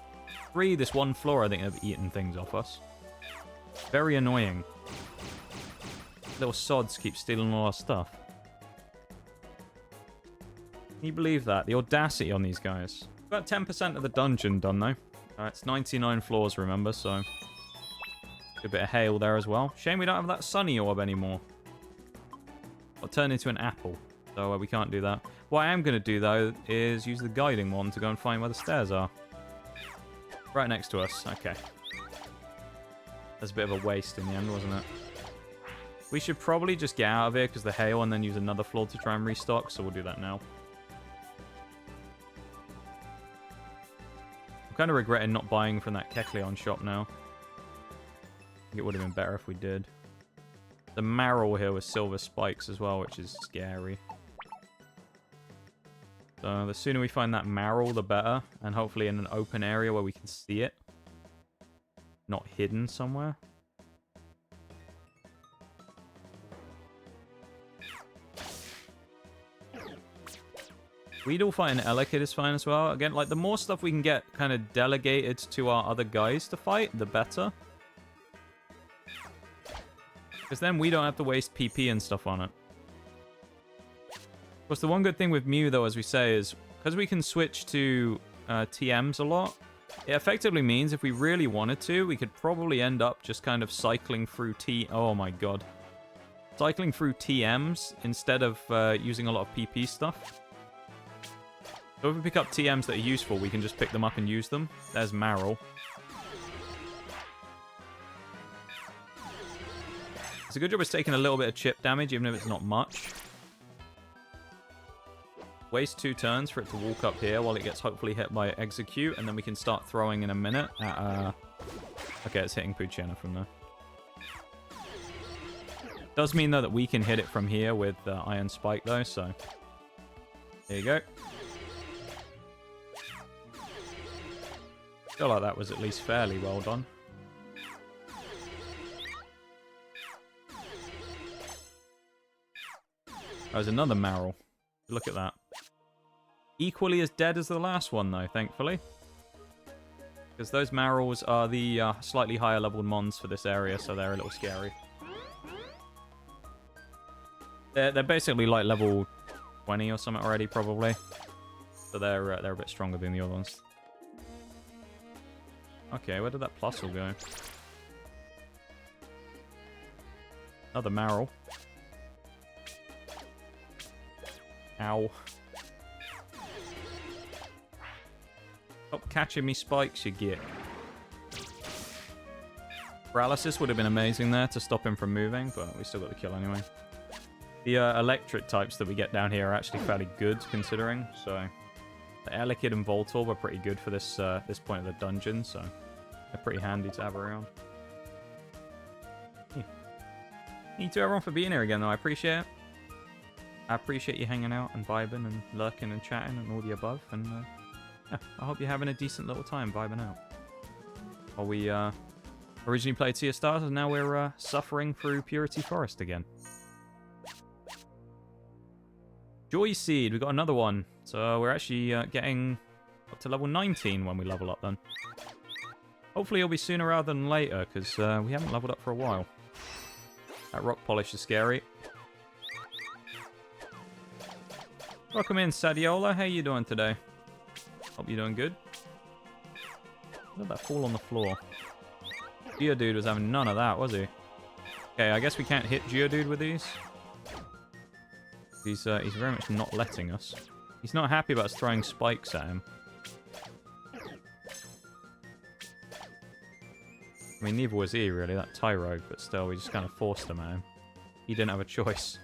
3 this one floor, I think, have eaten things off us. Very annoying. Little sods keep stealing all our stuff. Can you believe that? The audacity on these guys. About 10% of the dungeon done, though. It's 99 floors, remember, so... Good bit of hail there as well. Shame we don't have that sunny orb anymore. I'll turn into an apple, so we can't do that. What I am going to do, though, is use the guiding one to go and find where the stairs are. Right next to us. Okay. That's a bit of a waste in the end, wasn't it? We should probably just get out of here because the hail, and then use another floor to try and restock, so we'll do that now. I'm kind of regretting not buying from that Kecleon shop now. I think it would have been better if we did. The Marrow here with silver spikes as well, which is scary. So the sooner we find that Marrow, the better. And hopefully in an open area where we can see it. Not hidden somewhere. Weedle fighting Elekid is fine as well. Again, like, the more stuff we can get kind of delegated to our other guys to fight, the better. Because then we don't have to waste PP and stuff on it. Of course, the one good thing with Mew, though, as we say, is because we can switch to TMs a lot, it effectively means if we really wanted to, we could probably end up just kind of cycling through Oh my god. cycling through TMs instead of using a lot of PP stuff. So if we pick up TMs that are useful, we can just pick them up and use them. There's Marl. It's a good job it's taking a little bit of chip damage, even if it's not much. Waste 2 turns for it to walk up here while it gets hopefully hit by Execute, and then we can start throwing in a minute at, okay, it's hitting Poochyena from there. Does mean, though, that we can hit it from here with Iron Spike, though, so... There you go. Feel like that was at least fairly well done. There's another Marl. Look at that. Equally as dead as the last one, though, thankfully. Because those Marls are the slightly higher leveled mons for this area, so they're a little scary. They're basically like level 20 or something already, probably. So they're a bit stronger than the other ones. Okay, where did that Plusle go? Another Marl. Ow. Stop catching me spikes, you git. Paralysis would have been amazing there to stop him from moving, but we still got the kill anyway. The electric types that we get down here are actually fairly good, considering, so... The Elekid and Voltorb were pretty good for this this point of the dungeon, so... They're pretty handy to have around. Yeah. Thank you to everyone for being here again, though. I appreciate it. I appreciate you hanging out and vibing and lurking and chatting and all the above, and yeah, I hope you're having a decent little time vibing out. While we originally played Sea of Stars, and now we're suffering through Purity Forest again. Joy Seed, we got another one. So we're actually getting up to level 19 when we level up then. Hopefully it'll be sooner rather than later, because we haven't leveled up for a while. That rock polish is scary. Welcome in, Sadiola. How you doing today? Hope you're doing good. Look at that fall on the floor. Geodude was having none of that, was he? Okay, I guess we can't hit Geodude with these. He's very much not letting us. He's not happy about us throwing spikes at him. I mean, neither was he, really, that Tyrogue, but still, we just kind of forced him at him. He didn't have a choice.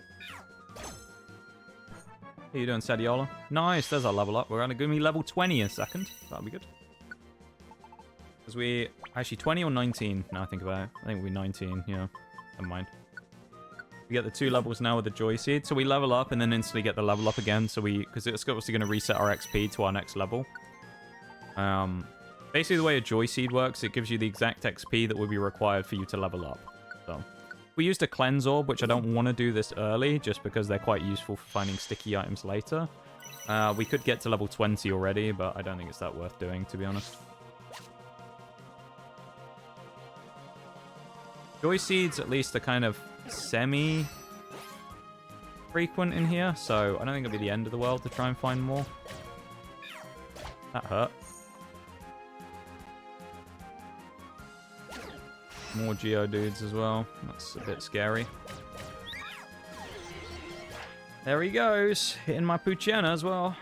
How you doing, Sadiola? Nice, there's our level up. We're going to give me level 20 in a second. That'll be good. Because we... Actually, 20 or 19? Now I think about it. I think we'll be 19, yeah. Never mind. We get the 2 levels now with the Joy Seed. So we level up and then instantly get the level up again. So we... Because it's obviously going to reset our XP to our next level. Basically, the way a Joy Seed works, it gives you the exact XP that would be required for you to level up. So... We used a Cleanse Orb, which I don't want to do this early, just because they're quite useful for finding sticky items later. We could get to level 20 already, but I don't think it's that worth doing, to be honest. Joy Seeds, at least, are kind of semi-frequent in here, so I don't think it'll be the end of the world to try and find more. That hurt. More Geodudes as well. That's a bit scary. There he goes. Hitting my Poochyena as well.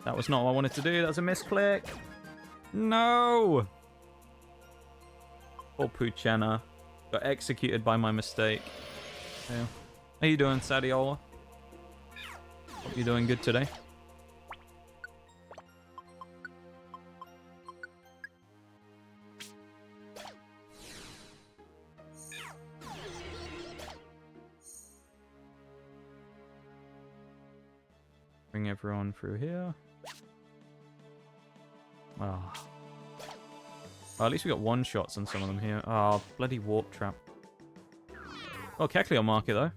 That was not what I wanted to do. That was a misclick. No! Poor Poochyena. Got executed by my mistake. Yeah. How you doing, Sadiola? Hope you're doing good today. Bring everyone through here. Oh. Well, at least we got one shots on some of them here. Oh, bloody warp trap. Oh, Kecleon market though.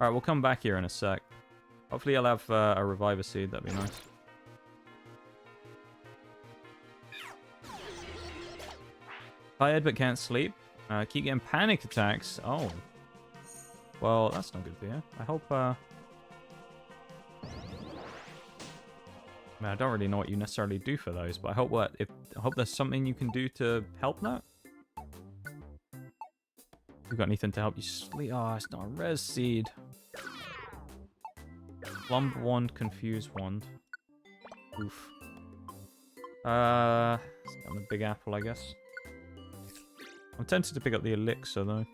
Alright, we'll come back here in a sec. Hopefully I'll have a Reviver Seed, that'd be nice. Tired but can't sleep. Keep getting panic attacks. Oh. Well, that's not good for you. I hope, I don't really know what you necessarily do for those, but I hope I hope there's something you can do to help that. You got anything to help you sleep? Oh, it's not a res seed. Slumber wand, confuse wand. Oof. Let's get on the big apple, I guess. I'm tempted to pick up the elixir though.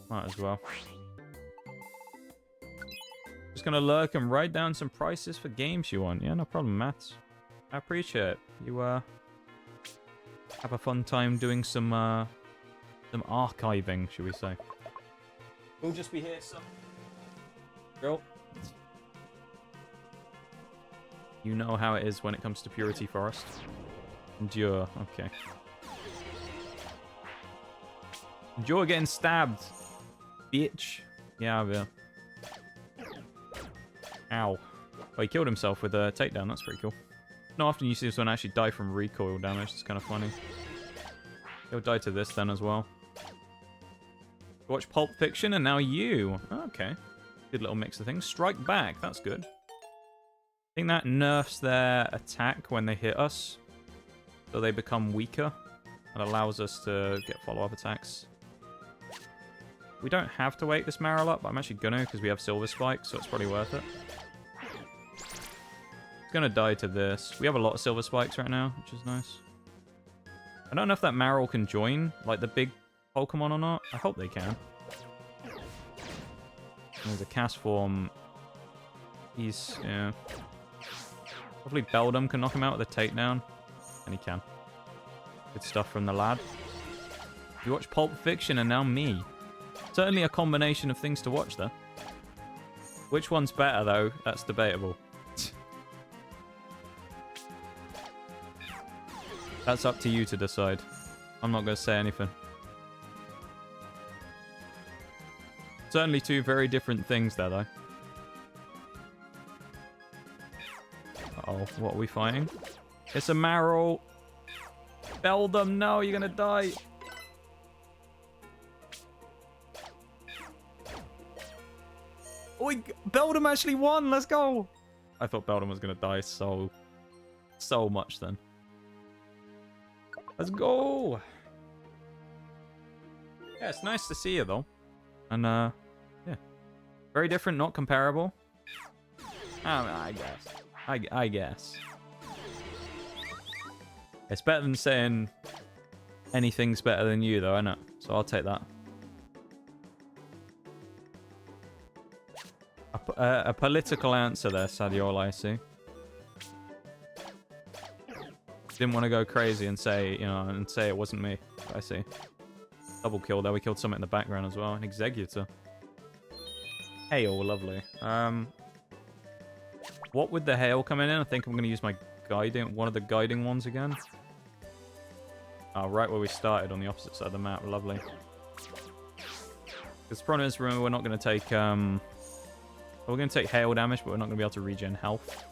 Might as well. Just gonna lurk and write down some prices for games you want. Yeah, no problem, Matt. I appreciate it. You have a fun time doing some archiving, should we say? We'll just be here, some girl. You know how it is when it comes to Purity Forest. Endure, okay. Endure getting stabbed, bitch. Yeah, I will. Ow. Oh, he killed himself with a takedown. That's pretty cool. Not often you see this one actually die from recoil damage. It's kind of funny. He'll die to this then as well. Watch Pulp Fiction and now you. Okay. Good little mix of things. Strike back. That's good. I think that nerfs their attack when they hit us. So they become weaker. That allows us to get follow-up attacks. We don't have to wake this Marrow up, but I'm actually gonna because we have Silver Spike, so it's probably worth it. It's gonna die to this. We have a lot of Silver Spikes right now, which is nice. I don't know if that Marrow can join, like the big Pokemon or not. I hope they can. There's a cast form. He's, yeah. Hopefully Beldum can knock him out with a takedown. And he can. Good stuff from the lad. You watch Pulp Fiction and now me. Certainly a combination of things to watch there. Which one's better though? That's debatable. That's up to you to decide. I'm not going to say anything. Certainly two very different things there though. Uh-oh, what are we fighting? It's a Marrow. Beldum, no, you're gonna die. Oh, Beldum actually won. Let's go. I thought Beldum was gonna die so much then. Let's go. Yeah, it's nice to see you though. And yeah, very different, not comparable. I guess. I guess. It's better than saying anything's better than you, though, I know. So I'll take that. A political answer there, Sadiola, I see. Didn't want to go crazy and say, you know, and say it wasn't me. I see. Double kill there. We killed something in the background as well. An Executor. Hail, lovely. What would the hail come in? I think I'm going to use my guiding, one of the guiding ones again. Oh, right where we started on the opposite side of the map. Lovely. Because the problem is, remember, we're not going to take, we're going to take hail damage, but we're not going to be able to regen health.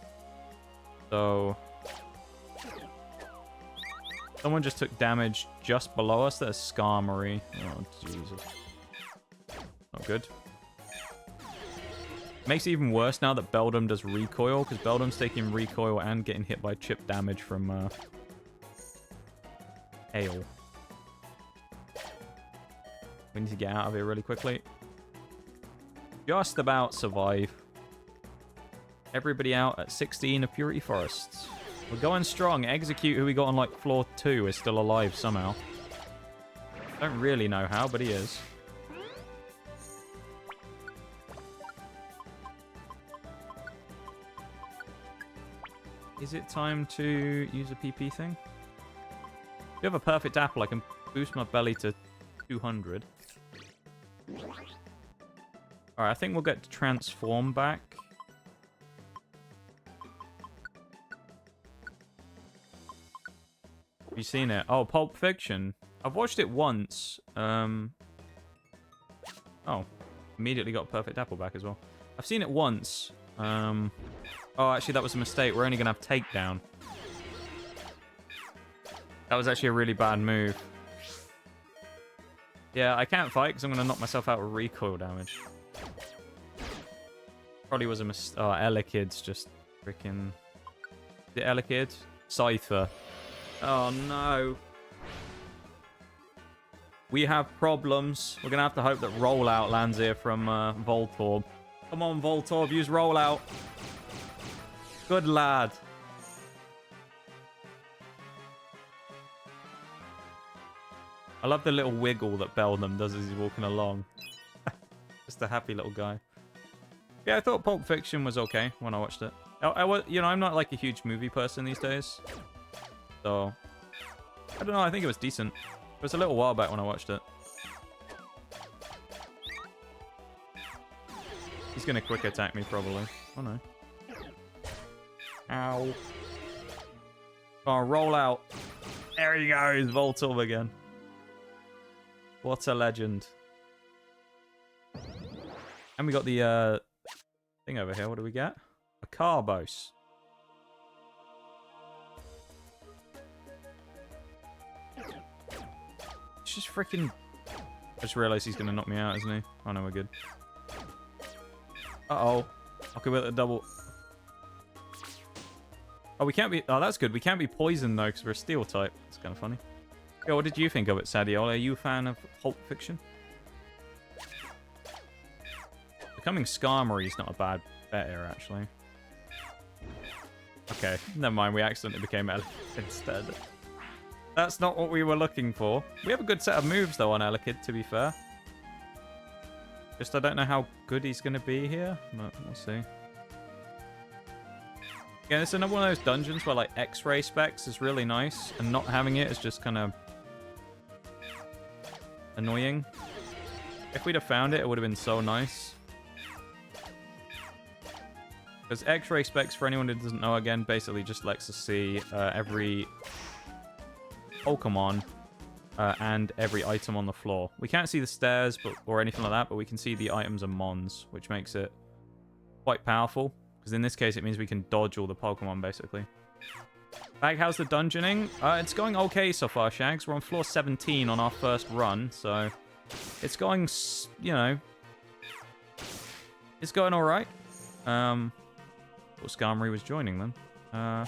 So, someone just took damage just below us. That's Skarmory. Oh, Jesus. Not good. Makes it even worse now that Beldum does recoil, because Beldum's taking recoil and getting hit by chip damage from hail. We need to get out of here really quickly. Just about survive. Everybody out at 16 of Purity Forests. We're going strong. Execute, who we got on like floor 2, is still alive somehow. Don't really know how, but he is. Is it time to use a PP thing? If you have a perfect apple, I can boost my belly to 200. Alright, I think we'll get to transform back. Have you seen it? Oh, Pulp Fiction. I've watched it once. Oh. Immediately got perfect apple back as well. I've seen it once. Oh, actually, that was a mistake. We're only going to have takedown. That was actually a really bad move. Yeah, I can't fight because I'm going to knock myself out with recoil damage. Probably was a mistake. Oh, Elekid's just freaking... Is it Elekid? Scyther. Oh, no. We have problems. We're going to have to hope that Rollout lands here from Voltorb. Come on, Voltorb, use Rollout. Good lad. I love the little wiggle that Beldam does as he's walking along. Just a happy little guy. Yeah, I thought Pulp Fiction was okay when I watched it. I was, you know, I'm not like a huge movie person these days. So, I don't know, I think it was decent. It was a little while back when I watched it. He's gonna quick attack me probably. Oh no. Ow. Oh, roll out. There he goes, Voltorb again. What a legend. And we got the thing over here. What do we get? A Carbos. It's just freaking... I just realized he's going to knock me out, isn't he? Oh no, we're good. Uh-oh. Okay, we're at a double... Oh, we can't be... Oh, that's good. We can't be poisoned, though, because we're a steel type. It's kind of funny. Yo, what did you think of it, Sadio? Are you a fan of Pulp Fiction? Becoming Skarmory is not a bad bet here, actually. Okay, never mind. We accidentally became Elekid instead. That's not what we were looking for. We have a good set of moves, though, on Elekid, to be fair. Just I don't know how good he's going to be here, but we'll see. Yeah, it's another one of those dungeons where, like, X-ray specs is really nice, and not having it is just kind of annoying. If we'd have found it, it would have been so nice. Because X-ray specs, for anyone who doesn't know, again, basically just lets us see every Pokemon and every item on the floor. We can't see the stairs or anything like that, but we can see the items and mons, which makes it quite powerful. Because in this case, it means we can dodge all the Pokemon, basically. Bag, how's the dungeoning? It's going okay so far, Shags. We're on floor 17 on our first run, so it's going, you know, it's going all right. Thought Skarmory was joining then.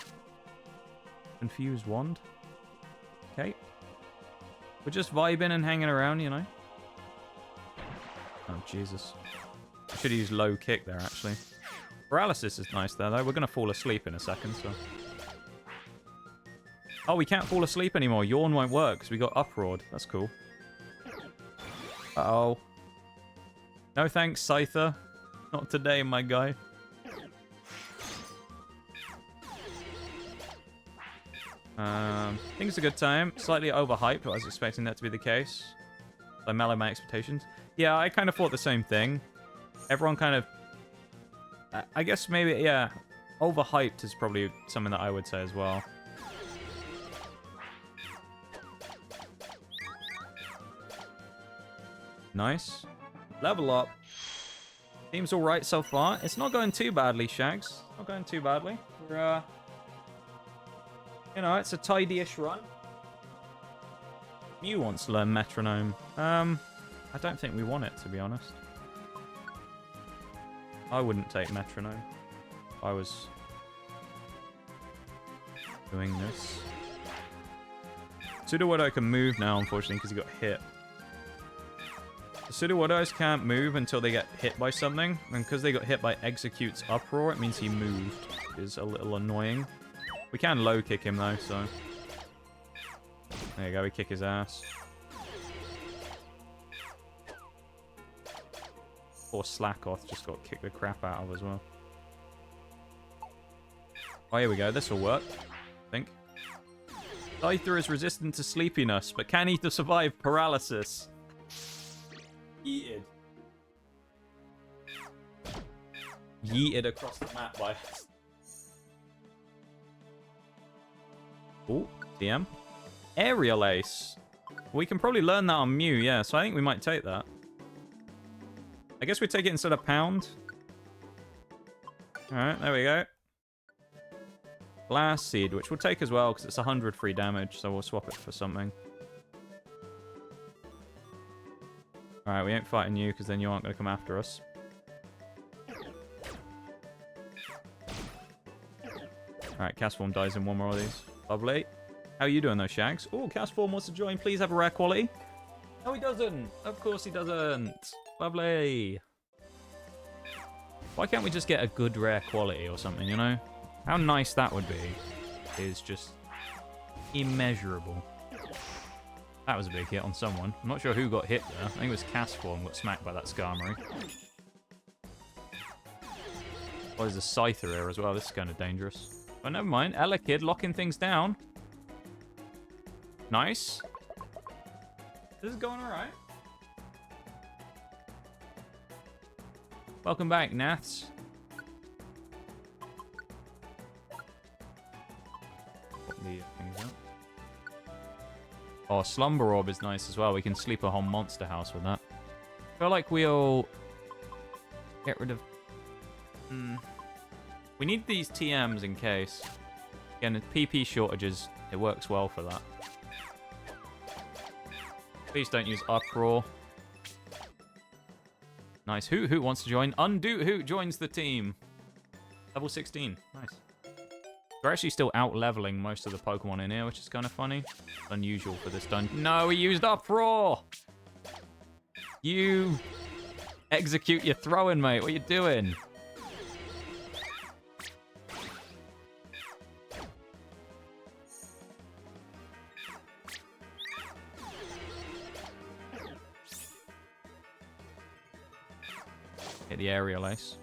Confused Wand. Okay. We're just vibing and hanging around, you know. Oh, Jesus. I should have used low kick there, actually. Paralysis is nice there, though. We're going to fall asleep in a second, so... Oh, we can't fall asleep anymore. Yawn won't work because we got uproared. That's cool. Uh-oh. No thanks, Scyther. Not today, my guy. I think it's a good time. Slightly overhyped, but I was expecting that to be the case. I mellowed my expectations. Yeah, I kind of thought the same thing. Everyone kind of... I guess maybe, yeah, overhyped is probably something that I would say as well. Nice. Level up. Seems alright so far. It's not going too badly, Shags. Not going too badly. We're, you know, it's a tidy-ish run. Mew wants to learn Metronome. I don't think we want it, to be honest. I wouldn't take Metronome if I was doing this. Sudowoodo can move now, unfortunately, because he got hit. The Sudowoodos can't move until they get hit by something, and because they got hit by Execute's Uproar, it means he moved, which is a little annoying. We can low kick him though, so... There you go, we kick his ass. Poor Slackoth just got kicked the crap out of as well. Oh, here we go, this will work, I think. Scyther is resistant to sleepiness, but can he survive paralysis? Yeeted. Yeeted across the map by... Oh, TM. Aerial Ace. We can probably learn that on Mew, yeah, so I think we might take that. I guess we take it instead of Pound. Alright, there we go. Blast Seed, which we'll take as well, because it's 100 free damage, so we'll swap it for something. Alright, we ain't fighting you, because then you aren't going to come after us. Alright, Castform dies in one more of these. Lovely. How are you doing, though, Shags? Oh, Castform wants to join. Please have a rare quality. No, he doesn't. Of course he doesn't. Lovely. Why can't we just get a good rare quality or something, you know? How nice that would be is just immeasurable. That was a big hit on someone. I'm not sure who got hit there. I think it was Castform got smacked by that Skarmory. Oh, there's a Scyther here as well. This is kind of dangerous. But never mind. Elekid locking things down. Nice. This is going alright. Welcome back, Naths. Put the things out. Oh, Slumber Orb is nice as well. We can sleep a whole monster house with that. I feel like we'll get rid of... We need these TMs in case. Again, PP shortages, it works well for that. Please don't use Uproar. Nice. Who wants to join? Undo Who joins the team. Level 16. Nice. We're actually still out-leveling most of the Pokemon in here, which is kind of funny. Unusual for this dungeon. No, he used Uproar! You execute your throwing, mate. What are you doing? Hit the aerial ace.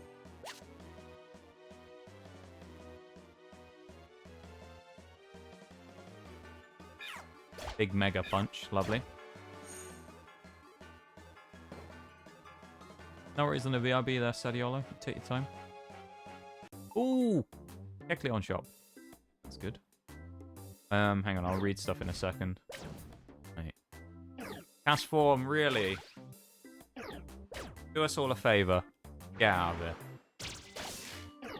Big mega punch. Lovely. No worries on the VRB there, Sadiolo. Take your time. Ooh! Kecleon shop. That's good. Hang on, I'll read stuff in a second. Right. Castform, really? Do us all a favour. Get out of here.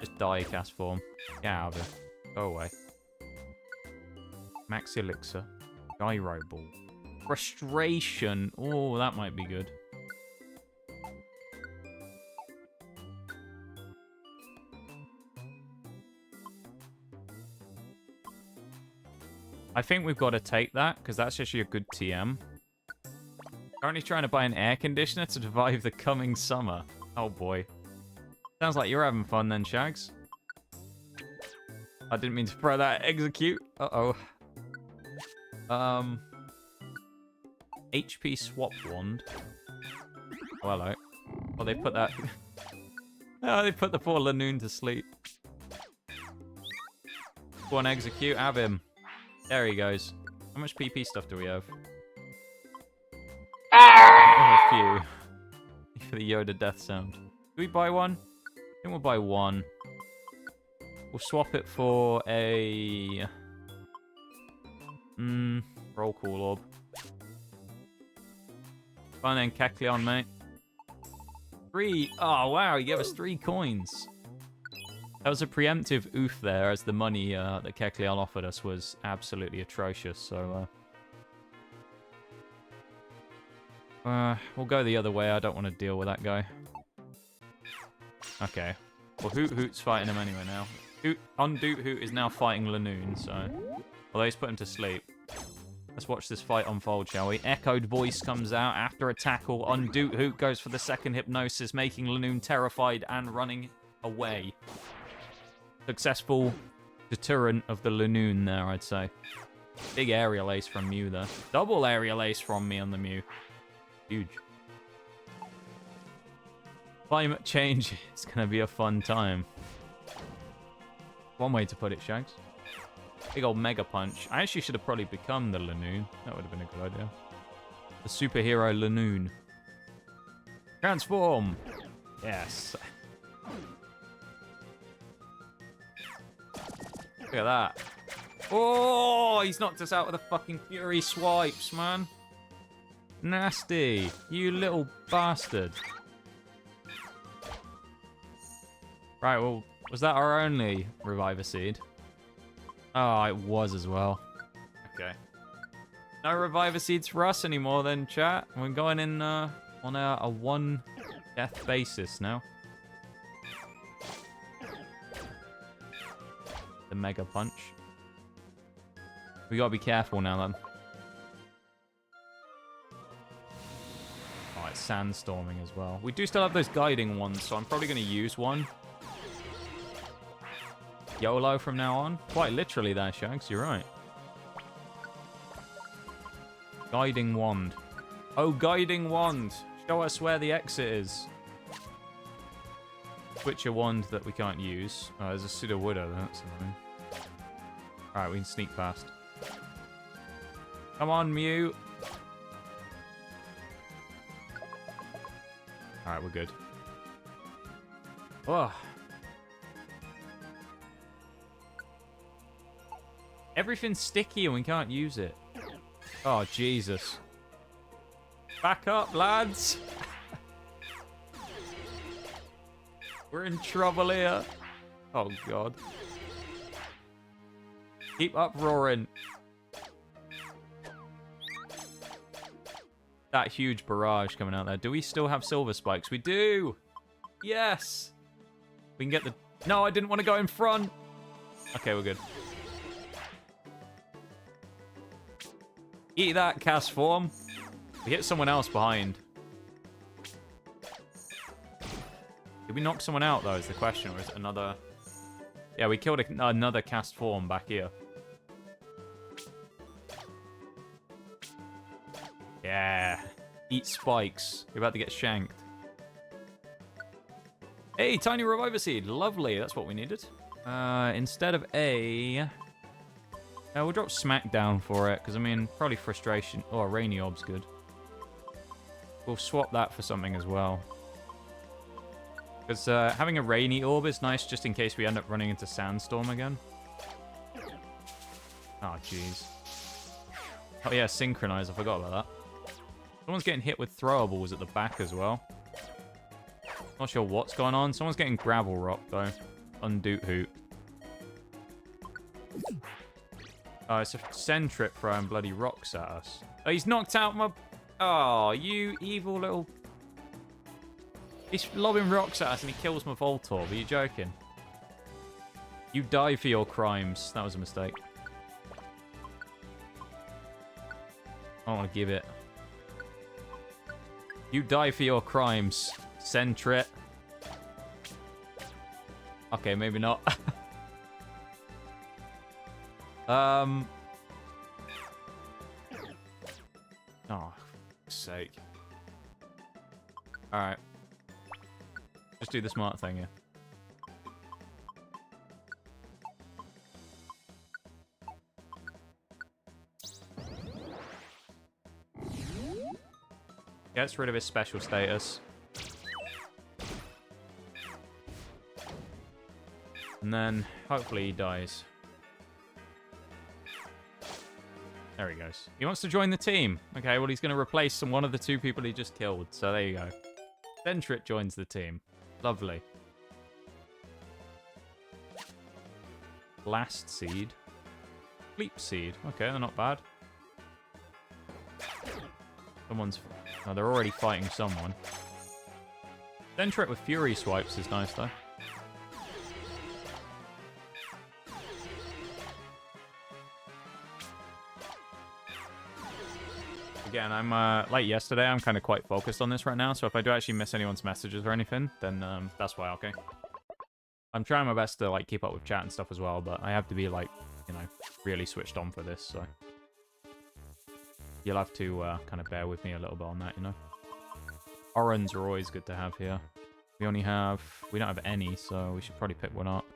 Just die, Castform. Get out of here. Go away. Max Elixir. Gyro Ball. Frustration. Oh, that might be good. I think we've got to take that, because that's actually a good TM. Currently trying to buy an air conditioner to survive the coming summer. Oh boy. Sounds like you're having fun then, Shags. I didn't mean to throw that. Execute. Uh-oh. HP swap wand. Oh, hello. Oh, they put that... oh, they put the poor Lanoon to sleep. Go on, execute. Have him. There he goes. How much PP stuff do we have? Oh, a few. For the Yoda death sound. Do we buy one? I think we'll buy one. We'll swap it for a... Roll Call Orb. Fine then, Kecleon, mate. 3. Oh, wow, he gave us 3 coins. That was a preemptive oof there, as the money that Kecleon offered us was absolutely atrocious, so... we'll go the other way. I don't want to deal with that guy. Okay. Well, Hoot's fighting him anyway now. Hoot is now fighting Lanoon, so... Although he's put him to sleep. Let's watch this fight unfold, shall we? Echoed voice comes out after a tackle. Hoot goes for the second hypnosis, making Lanoon terrified and running away. Successful deterrent of the Lanoon there, I'd say. Big aerial ace from Mew there. Double aerial ace from me on the Mew. Huge. Climate change. It's going to be a fun time. One way to put it, Shags. Big old Mega Punch. I actually should have probably become the Lanoon. That would have been a good idea. The superhero Lanoon. Transform! Yes. Look at that. Oh, he's knocked us out with a fucking Fury Swipes, man. Nasty. You little bastard. Right, well, was that our only Reviver Seed? Oh, it was as well. Okay. No Reviver Seeds for us anymore then, chat. We're going in on a one death basis now. The Mega Punch. We gotta be careful now then. sandstorming as well. We do still have those guiding ones, so I'm probably going to use one. YOLO from now on. Quite literally there, Shags. You're right. Guiding wand. Oh, guiding wand. Show us where the exit is. Switch a wand that we can't use. Oh, there's a pseudo-widow. That's annoying. Alright, we can sneak past. Come on, Mew. Alright, we're good. Oh. Everything's sticky and we can't use it. Oh, Jesus. Back up, lads. We're in trouble here. Oh, God. Keep up roaring. That huge barrage coming out there. Do we still have silver spikes? We do. Yes. We can get the... No, I didn't want to go in front. Okay, we're good. Eat that, cast form. We hit someone else behind. Did we knock someone out, though, is the question. Or is it another... Yeah, we killed another cast form back here. Yeah. Eat spikes. You're about to get shanked. Hey, tiny reviver seed. Lovely. That's what we needed. Instead of A... we'll drop Smackdown for it, because, I mean, probably Frustration. Oh, Rainy Orb's good. We'll swap that for something as well. Because having a Rainy Orb is nice just in case we end up running into Sandstorm again. Oh, jeez. Oh, yeah, Synchronize. I forgot about that. Someone's getting hit with throwables at the back as well. Not sure what's going on. Someone's getting Gravel Rock, though. Undoot Hoot. Oh, it's a Send Trip throwing bloody rocks at us. Oh, he's knocked out my... Oh, you evil little... He's lobbing rocks at us and he kills my Voltorb. Are you joking? You die for your crimes. That was a mistake. I don't want to give it. You die for your crimes. Send Trip. Okay, maybe not. Oh, for fuck's sake. Alright. Just do the smart thing here. Gets rid of his special status. And then, hopefully he dies. There he goes. He wants to join the team. Okay, well, he's going to replace one of the two people he just killed. So there you go. Dentrit joins the team. Lovely. Blast Seed. Sleep Seed. Okay, they're not bad. Someone's... Oh, they're already fighting someone. Dentrit with Fury Swipes is nice, though. Again, I'm, like yesterday, I'm kind of quite focused on this right now, so if I do actually miss anyone's messages or anything, then that's why, okay? I'm trying my best to, like, keep up with chat and stuff as well, but I have to be, like, you know, really switched on for this, so... You'll have to kind of bear with me a little bit on that, you know? Orans are always good to have here. We don't have any, so we should probably pick one up.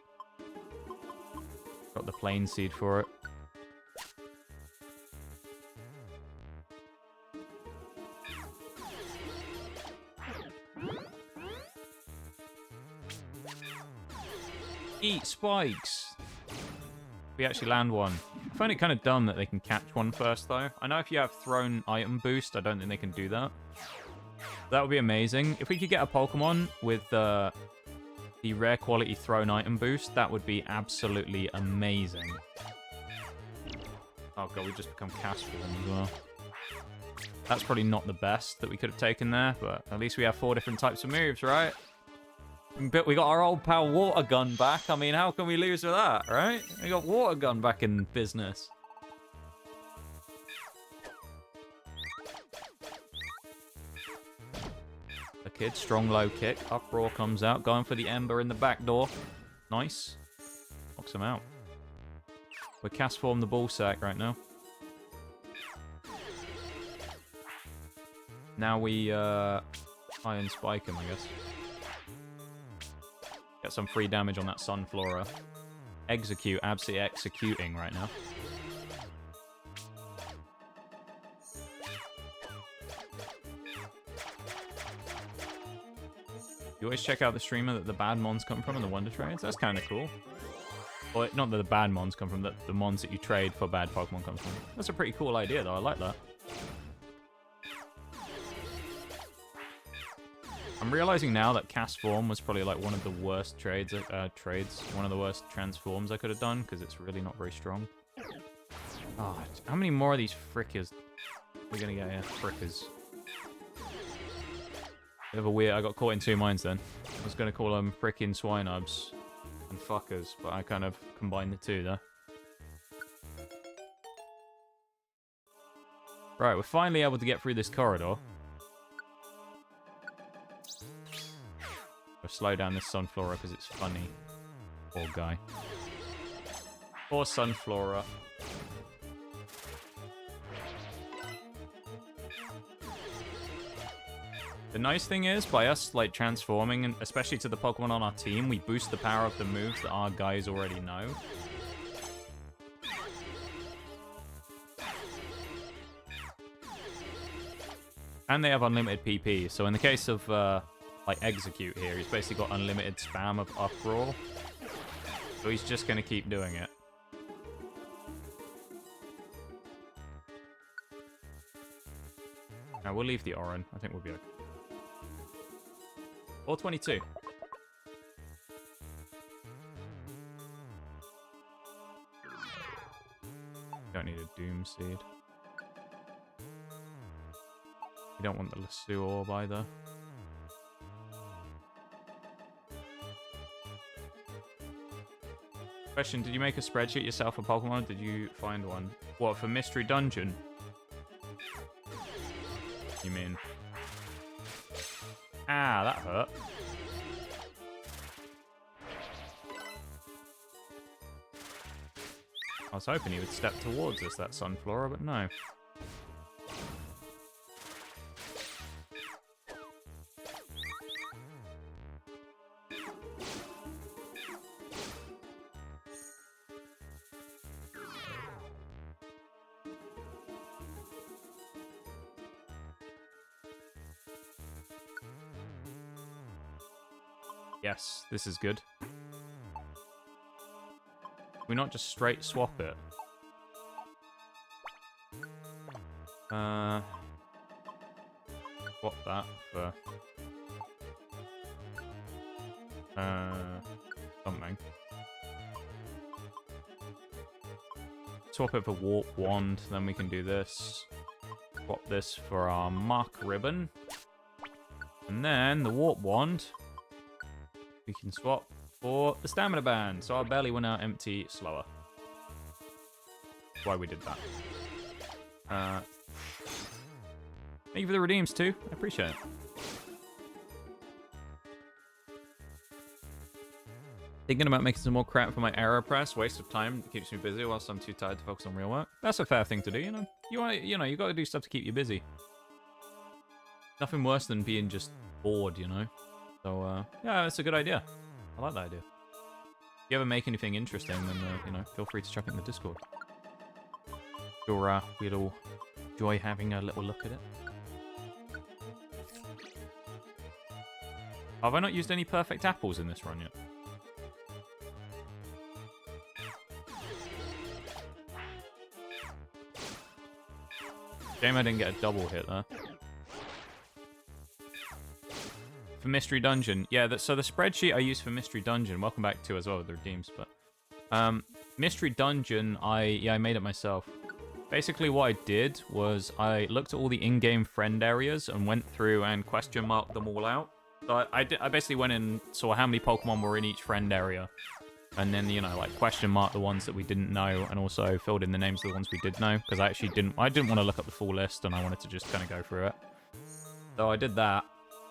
Got the plain seed for it. Eat spikes! We actually land one. I find it kind of dumb that they can catch one first, though. I know if you have thrown item boost, I don't think they can do that. That would be amazing. If we could get a Pokemon with the rare quality thrown item boost, that would be absolutely amazing. Oh god, we just become cast form as well. That's probably not the best that we could have taken there, but at least we have 4 different types of moves, right? But we got our old pal Water Gun back. I mean, how can we lose with that, right? We got Water Gun back in business. kid. Strong low kick. Uproar comes out. Going for the Ember in the back door. Nice. Knocks him out. We're cast form the ball sack right now. Now we iron spike him, I guess. Get some free damage on that Sunflora. Execute, absolutely executing right now. You always check out the streamer that the bad mons come from and the wonder trades. That's kind of cool. Well, not that the bad mons come from, that the mons that you trade for bad Pokemon comes from. That's a pretty cool idea, though. I like that. I'm realizing now that cast form was probably like one of the worst trades, one of the worst transforms I could have done, because it's really not very strong. Oh, how many more of these frickers we're gonna get here? Frickers. Bit of a weird. I got caught in two minds then. I was gonna call them frickin' swinubs and fuckers, but I kind of combined the two there. Right, we're finally able to get through this corridor. We'll slow down this Sunflora because it's funny. Poor guy. Poor Sunflora. The nice thing is, by us like transforming, and especially to the Pokemon on our team, we boost the power of the moves that our guys already know. And they have unlimited PP, so in the case of like Execute here, he's basically got unlimited spam of Uproar. So he's just going to keep doing it. Now we'll leave the Oran. I think we'll be okay. 422. Don't need a Doom Seed. We don't want the Lasso Orb either. Question, did you make a spreadsheet yourself for Pokemon, or did you find one? What, for Mystery Dungeon? You mean? Ah, that hurt. I was hoping he would step towards us, that Sunflora, but no. Yes, this is good. We not just straight swap it. Swap that for something. Swap it for Warp Wand, then we can do this. Swap this for our Mark Ribbon. And then the Warp Wand we can swap for the Stamina Band, so our belly went out empty slower. That's why we did that. Thank you for the redeems too. I appreciate it. Thinking about making some more crap for my AeroPress. Waste of time. Keeps me busy whilst I'm too tired to focus on real work. That's a fair thing to do, you know. You got to do stuff to keep you busy. Nothing worse than being just bored, you know. So, yeah, that's a good idea. I like that idea. If you ever make anything interesting, then, you know, feel free to chuck it in the Discord. Sure, we'd all enjoy having a little look at it. Have I not used any perfect apples in this run yet? Shame I didn't get a double hit there. For Mystery Dungeon. Yeah, so the spreadsheet I use for Mystery Dungeon, welcome back to as well with the redeems, but Mystery Dungeon, I made it myself. Basically what I did was I looked at all the in-game friend areas and went through and question marked them all out. So I basically went and saw how many Pokemon were in each friend area. And then, you know, like question marked the ones that we didn't know and also filled in the names of the ones we did know. Because I didn't want to look up the full list and I wanted to just kind of go through it. So I did that.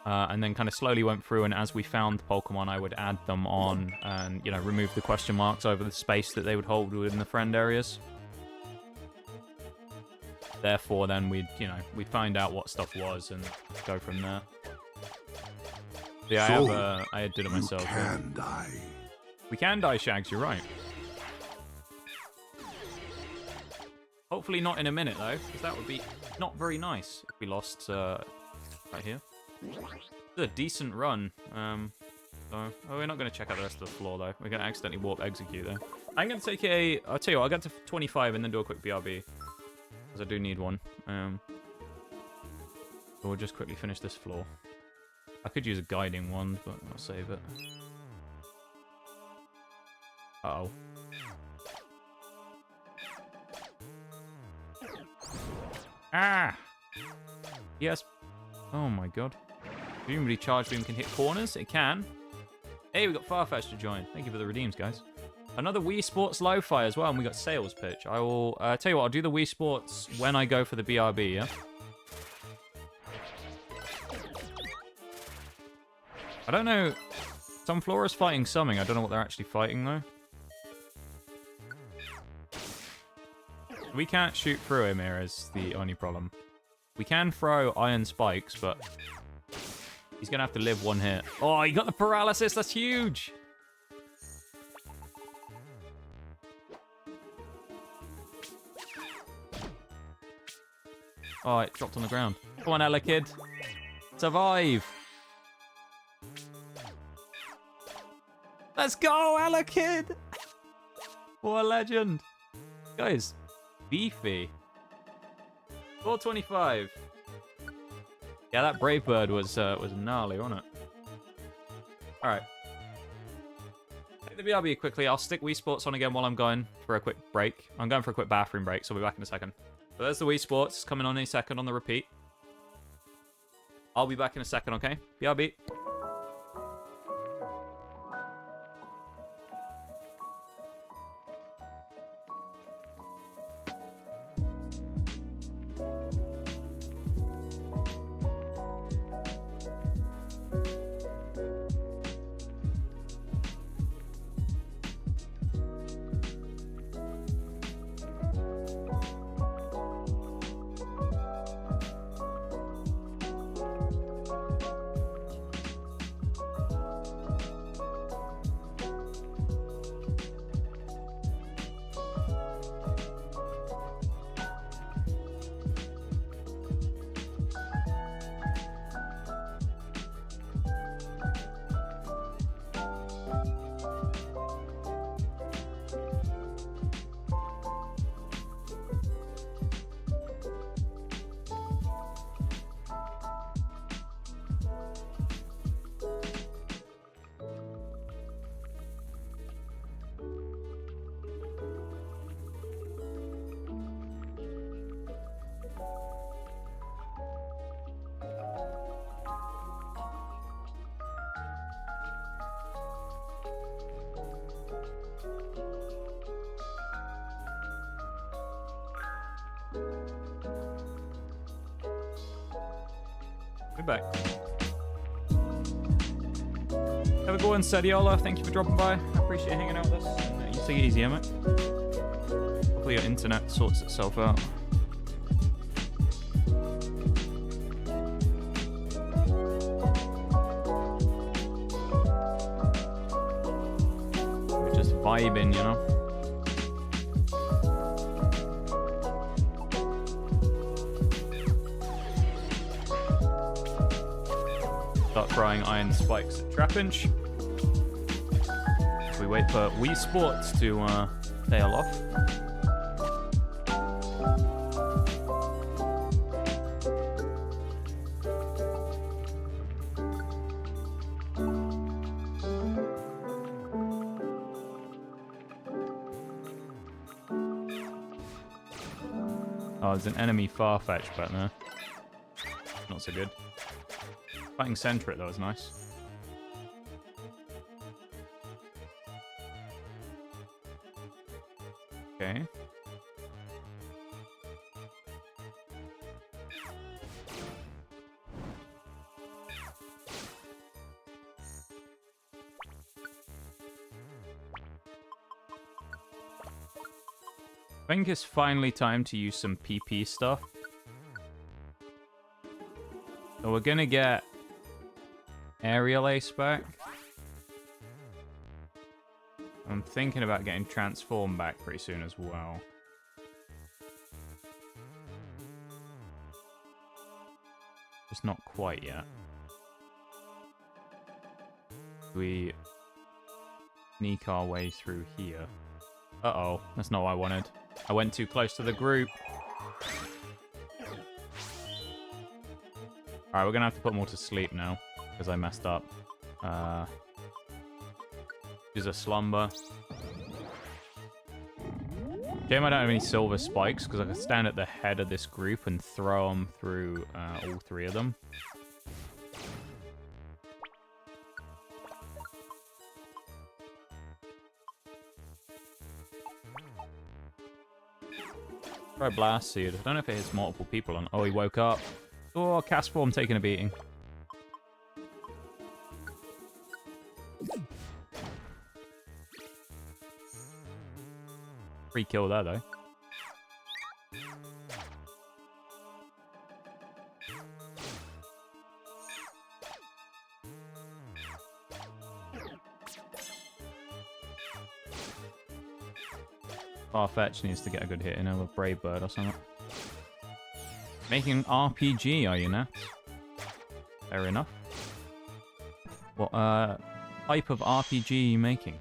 And then kind of slowly went through, and as we found Pokemon, I would add them on and, you know, remove the question marks over the space that they would hold within the friend areas. Therefore, then we'd find out what stuff was and go from there. Yeah, So, I did it myself. You can die. We can die, Shags, you're right. Hopefully not in a minute, though, because that would be not very nice if we lost right here. It's a decent run. We're not going to check out the rest of the floor, though. We're going to accidentally warp execute, though. I'm going to take I'll tell you what, I'll get to 25 and then do a quick BRB. Because I do need one. So we'll just quickly finish this floor. I could use a guiding wand, but I'll save it. Uh-oh. Ah! Yes. Oh my god. Presumably Charge Beam can hit corners. It can. Hey, we got Farfetch to join. Thank you for the redeems, guys. Another Wii Sports Lo-Fi as well, and we got Sales Pitch. I will tell you what, I'll do the Wii Sports when I go for the BRB, yeah? I don't know. Some Flora's fighting something. I don't know what they're actually fighting, though. We can't shoot through him here is the only problem. We can throw iron spikes, but he's going to have to live one hit. Oh, he got the paralysis. That's huge. Oh, it dropped on the ground. Come on, Ella Kid. Survive. Let's go, Ella Kid. What a legend. Guys, beefy. 425. Yeah, that Brave Bird was gnarly, wasn't it? Alright. Take the BRB quickly. I'll stick Wii Sports on again while I'm going for a quick break. I'm going for a quick bathroom break, so I'll be back in a second. So there's the Wii Sports coming on in a second on the repeat. I'll be back in a second, okay? BRB. We're back. Have a good one, Sadiola. Thank you for dropping by. I appreciate hanging out with us. And, you take it easy, mate. Hopefully your internet sorts itself out. We're just vibing, you know? Start throwing iron spikes at Trapinch. We wait for Wii Sports to tail off. Oh, there's an enemy Farfetch back there. Not so good. Fighting Sentret, that was nice. Okay. I think it's finally time to use some PP stuff. So we're gonna get Aerial Ace back. I'm thinking about getting Transform back pretty soon as well. Just not quite yet. We sneak our way through here. Uh-oh, that's not what I wanted. I went too close to the group. Alright, we're gonna have to put them all to sleep now, because I messed up. Use a slumber. Shame I don't have any silver spikes, because I can stand at the head of this group and throw them through all three of them. Try Blast Seed. I don't know if it hits multiple people on. Oh, he woke up. Oh, Cast Form taking a beating. Free kill there, though. Farfetch needs to get a good hit in over Brave Bird or something. Making an RPG, are you, Nat? Fair enough. What type of RPG are you making?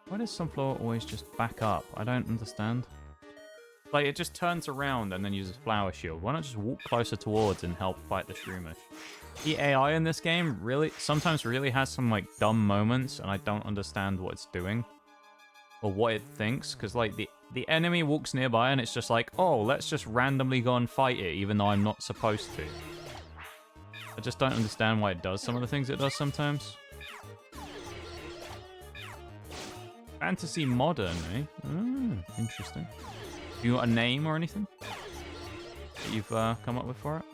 Why does Sunflower always just back up? I don't understand. Like, it just turns around and then uses Flower Shield. Why not just walk closer towards and help fight the Shroomish? The AI in this game sometimes really has some, like, dumb moments, and I don't understand what it's doing. Or what it thinks, because, like, the enemy walks nearby and it's just like, oh, let's just randomly go and fight it, even though I'm not supposed to. I just don't understand why it does some of the things it does sometimes. Fantasy Modern, eh? Oh, interesting. You got a name or anything that you've come up with for it?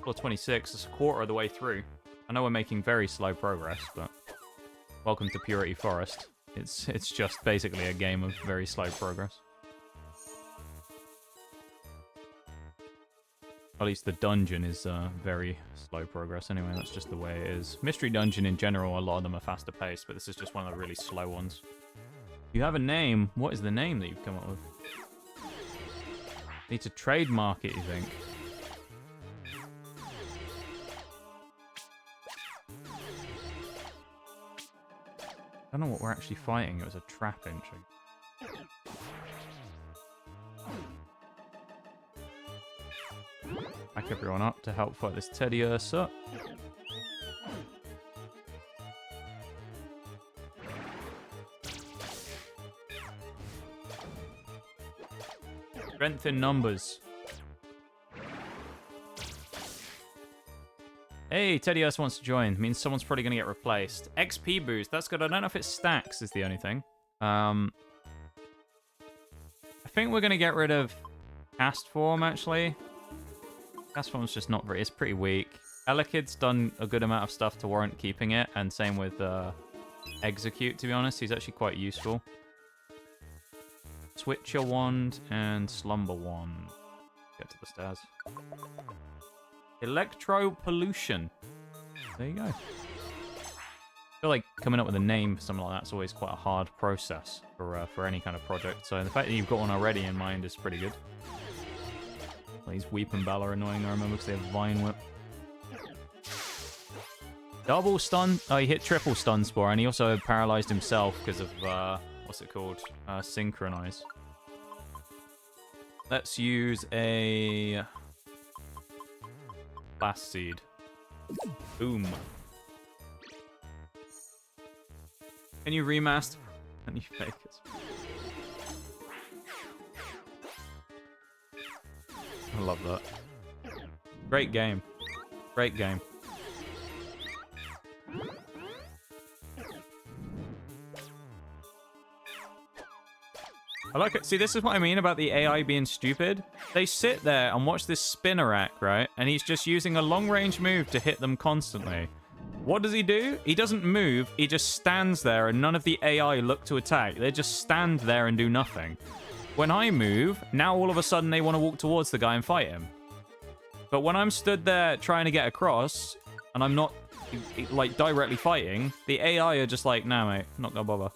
Floor 26, it's a quarter of the way through. I know we're making very slow progress, but welcome to Purity Forest. It's just basically a game of very slow progress. At least the dungeon is very slow progress anyway, that's just the way it is. Mystery Dungeon in general, a lot of them are faster paced, but this is just one of the really slow ones. You have a name. What is the name that you've come up with? Need to trademark it, you think? I don't know what we're actually fighting. It was a trap entry. Back everyone up to help fight this Teddy Ursa. Strength in numbers. Hey, Teddy Ursa wants to join. Means someone's probably going to get replaced. XP boost. That's good. I don't know if it stacks is the only thing. I think we're going to get rid of Cast Form, actually. Cast Form's just not very... It's pretty weak. Elekid's done a good amount of stuff to warrant keeping it. And same with Execute, to be honest. He's actually quite useful. Switcher Wand and Slumber Wand. Get to the stairs. Electro Pollution. There you go. I feel like coming up with a name for something like that's always quite a hard process for any kind of project. So the fact that you've got one already in mind is pretty good. Well, these Weep and Bell are annoying, I remember, because they have Vine Whip. Double stun. Oh, he hit triple stun spore, and he also paralyzed himself because of what's it called? Synchronize. Let's use a Blast Seed. Boom. Can you remaster? Can you fake it? I love that. Great game. Great game. I like it. See, this is what I mean about the AI being stupid. They sit there and watch this Spinnerack, right? And he's just using a long-range move to hit them constantly. What does he do? He doesn't move. He just stands there, and none of the AI look to attack. They just stand there and do nothing. When I move, now all of a sudden they want to walk towards the guy and fight him. But when I'm stood there trying to get across, and I'm not, like, directly fighting, the AI are just like, nah, mate, not gonna bother.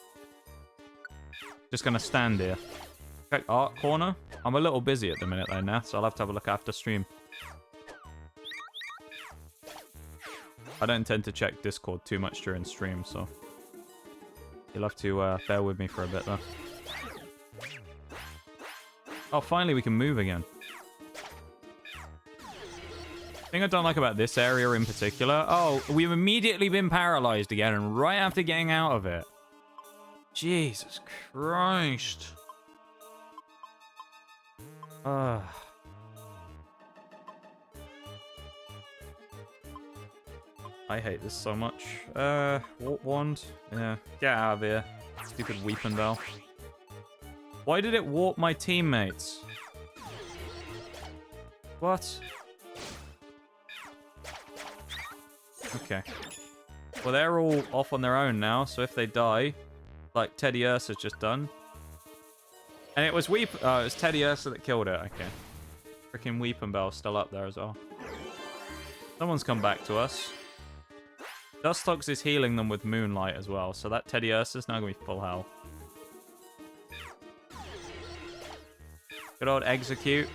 Just gonna stand here. Okay, art corner. I'm a little busy at the minute, though, now, so I'll have to have a look after stream. I don't tend to check Discord too much during stream, so you'll have to bear with me for a bit, though. Oh, finally we can move again. The thing I don't like about this area in particular... Oh, we've immediately been paralyzed again, and right after getting out of it. Jesus Christ. I hate this so much. Warp wand. Yeah, get out of here. Stupid weeping bell. Why did it warp my teammates? What? Okay. Well, they're all off on their own now, so if they die, like Teddy Ursa's just done. And it was it was Teddy Ursa that killed it. Okay. Freaking Weeping Bell's still up there as well. Someone's come back to us. Dustox is healing them with Moonlight as well, so that Teddy Ursa's now going to be full health. Good old execute.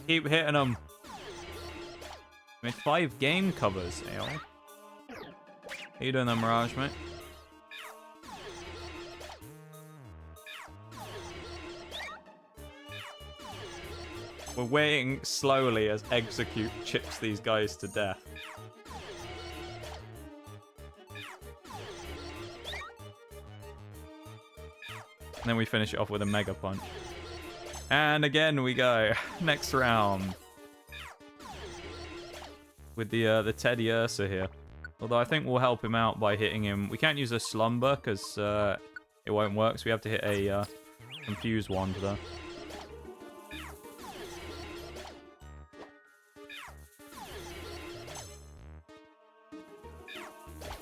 Keep hitting them. I mean, 5 game covers, How you doing there, Mirage, mate? We're waiting slowly as execute chips these guys to death. And then we finish it off with a Mega Punch. And again we go. Next round. With the Teddy Ursa here. Although I think we'll help him out by hitting him. We can't use a Slumber because it won't work. So we have to hit a Confuse Wand though.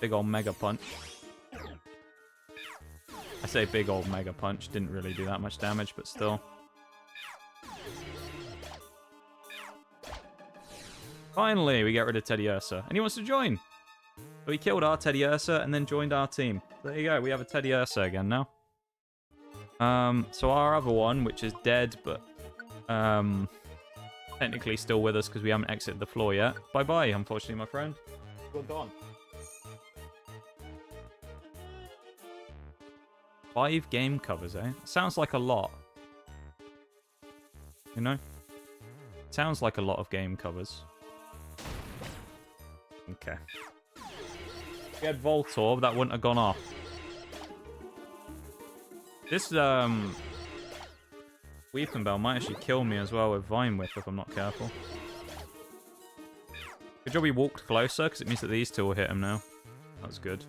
Big old Mega Punch. I say big old Mega Punch. Didn't really do that much damage, but still. Finally, we get rid of Teddy Ursa. And he wants to join. So he killed our Teddy Ursa and then joined our team. There you go. We have a Teddy Ursa again now. So our other one, which is dead, but technically still with us because we haven't exited the floor yet. Bye-bye, unfortunately, my friend. You're gone. 5 game covers, eh? Sounds like a lot. You know? Sounds like a lot of game covers. Okay. If we had Voltorb, that wouldn't have gone off. This, Weeping Bell might actually kill me as well with Vine Whip if I'm not careful. Good job we walked closer, because it means that these two will hit him now. That's good.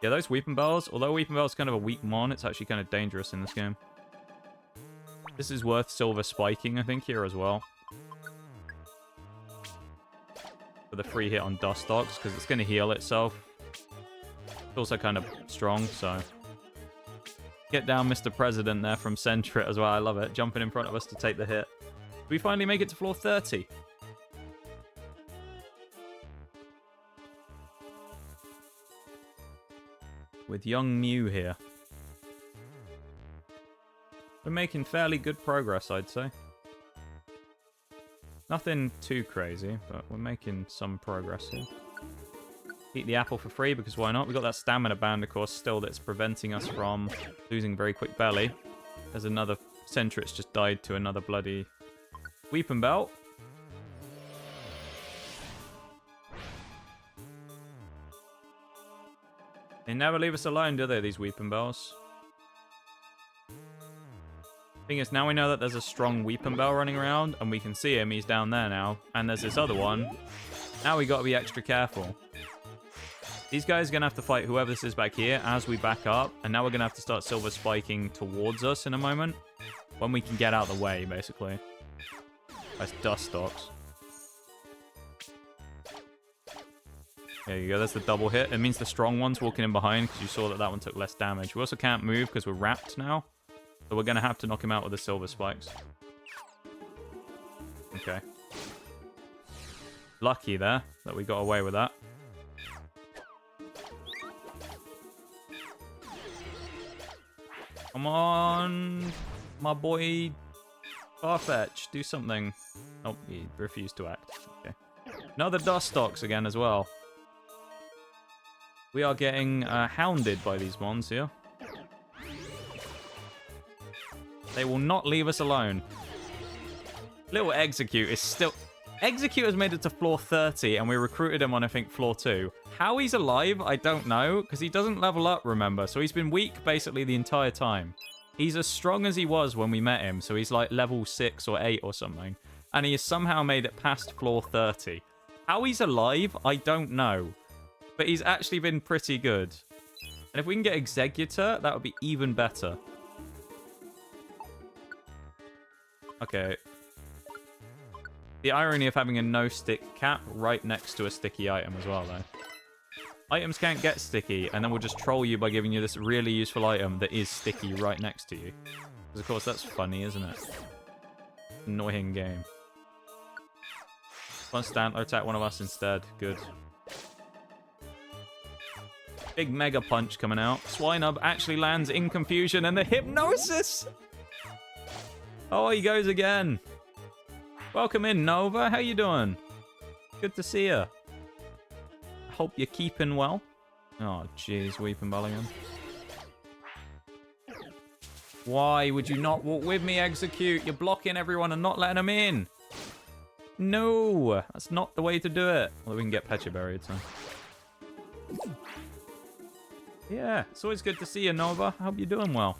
Yeah, those Weeping Bells, although Weeping Bell's kind of a weak mon, it's actually kind of dangerous in this game. This is worth silver spiking, I think, here as well. For the free hit on Dustox, because it's going to heal itself. It's also kind of strong, so... Get down, Mr. President there from Centrit as well, I love it. Jumping in front of us to take the hit. We finally make it to floor 30. With young Mew here. We're making fairly good progress, I'd say. Nothing too crazy, but we're making some progress here. Eat the apple for free, because why not? We've got that stamina band, of course, still that's preventing us from losing very quick belly. There's another Centrit's just died to another bloody Weeping Bell. They never leave us alone, do they, these Weeping Bells? Thing is, now we know that there's a strong Weeping Bell running around, and we can see him, he's down there now. And there's this other one. Now we gotta be extra careful. These guys are going to have to fight whoever this is back here as we back up. And now we're going to have to start silver spiking towards us in a moment. When we can get out of the way, basically. That's dust stalks. There you go. That's the double hit. It means the strong one's walking in behind because you saw that that one took less damage. We also can't move because we're wrapped now. So we're going to have to knock him out with the silver spikes. Okay. Lucky there that we got away with that. Come on, my boy Farfetch, do something. Oh, he refused to act. Okay. Another dust stalks again as well. We are getting hounded by these ones here. They will not leave us alone. Little Execute is still... Execute has made it to floor 30, and we recruited him on, I think, floor 2. How he's alive, I don't know, because he doesn't level up, remember? So he's been weak, basically, the entire time. He's as strong as he was when we met him, so he's like level 6 or 8 or something. And he has somehow made it past floor 30. How he's alive, I don't know. But he's actually been pretty good. And if we can get Executor, that would be even better. Okay. The irony of having a no-stick cap right next to a sticky item as well, though. Items can't get sticky, and then we'll just troll you by giving you this really useful item that is sticky right next to you. Because, of course, that's funny, isn't it? Annoying game. One Stantler attack one of us instead. Good. Big Mega Punch coming out. Swinub actually lands in confusion, and the Hypnosis! Oh, he goes again. Welcome in, Nova. How you doing? Good to see you. Hope you're keeping well. Oh, jeez, Weeping Bellingham. Why would you not walk with me, Execute? You're blocking everyone and not letting them in. No, that's not the way to do it. Well, we can get Pecha buried, so. Yeah, it's always good to see you, Nova. I hope you're doing well.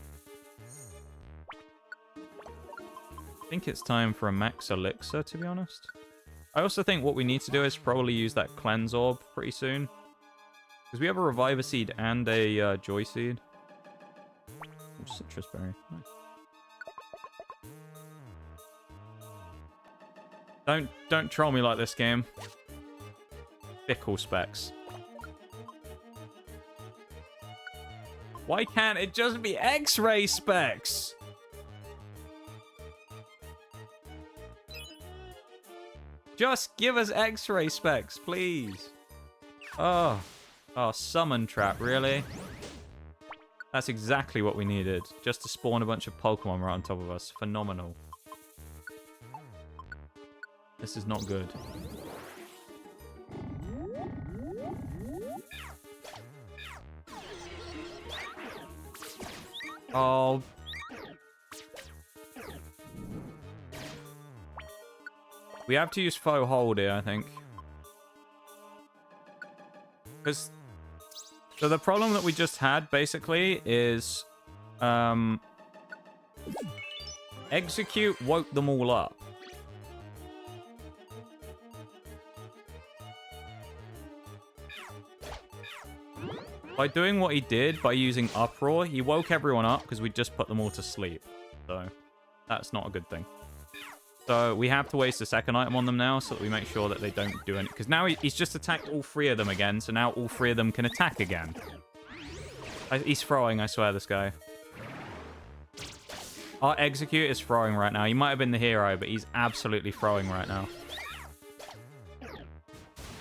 I think it's time for a max elixir, to be honest. I also think what we need to do is probably use that cleanse orb pretty soon. Because we have a reviver seed and a joy seed. Oh, citrus berry. Nice. Don't troll me like this game. Fickle specs. Why can't it just be X-ray specs? Just give us X-ray specs, please. Oh, summon trap, really? That's exactly what we needed. Just to spawn a bunch of Pokemon right on top of us. Phenomenal. This is not good. Oh. We have to use faux hold here, I think. Because... So the problem that we just had, basically, is... Execute woke them all up. By doing what he did, by using Uproar, he woke everyone up because we just put them all to sleep. So, that's not a good thing. So, we have to waste a second item on them now so that we make sure that they don't do anything. Because now he's just attacked all three of them again, so now all three of them can attack again. He's throwing, I swear, this guy. Our Execute is throwing right now. He might have been the hero, but he's absolutely throwing right now.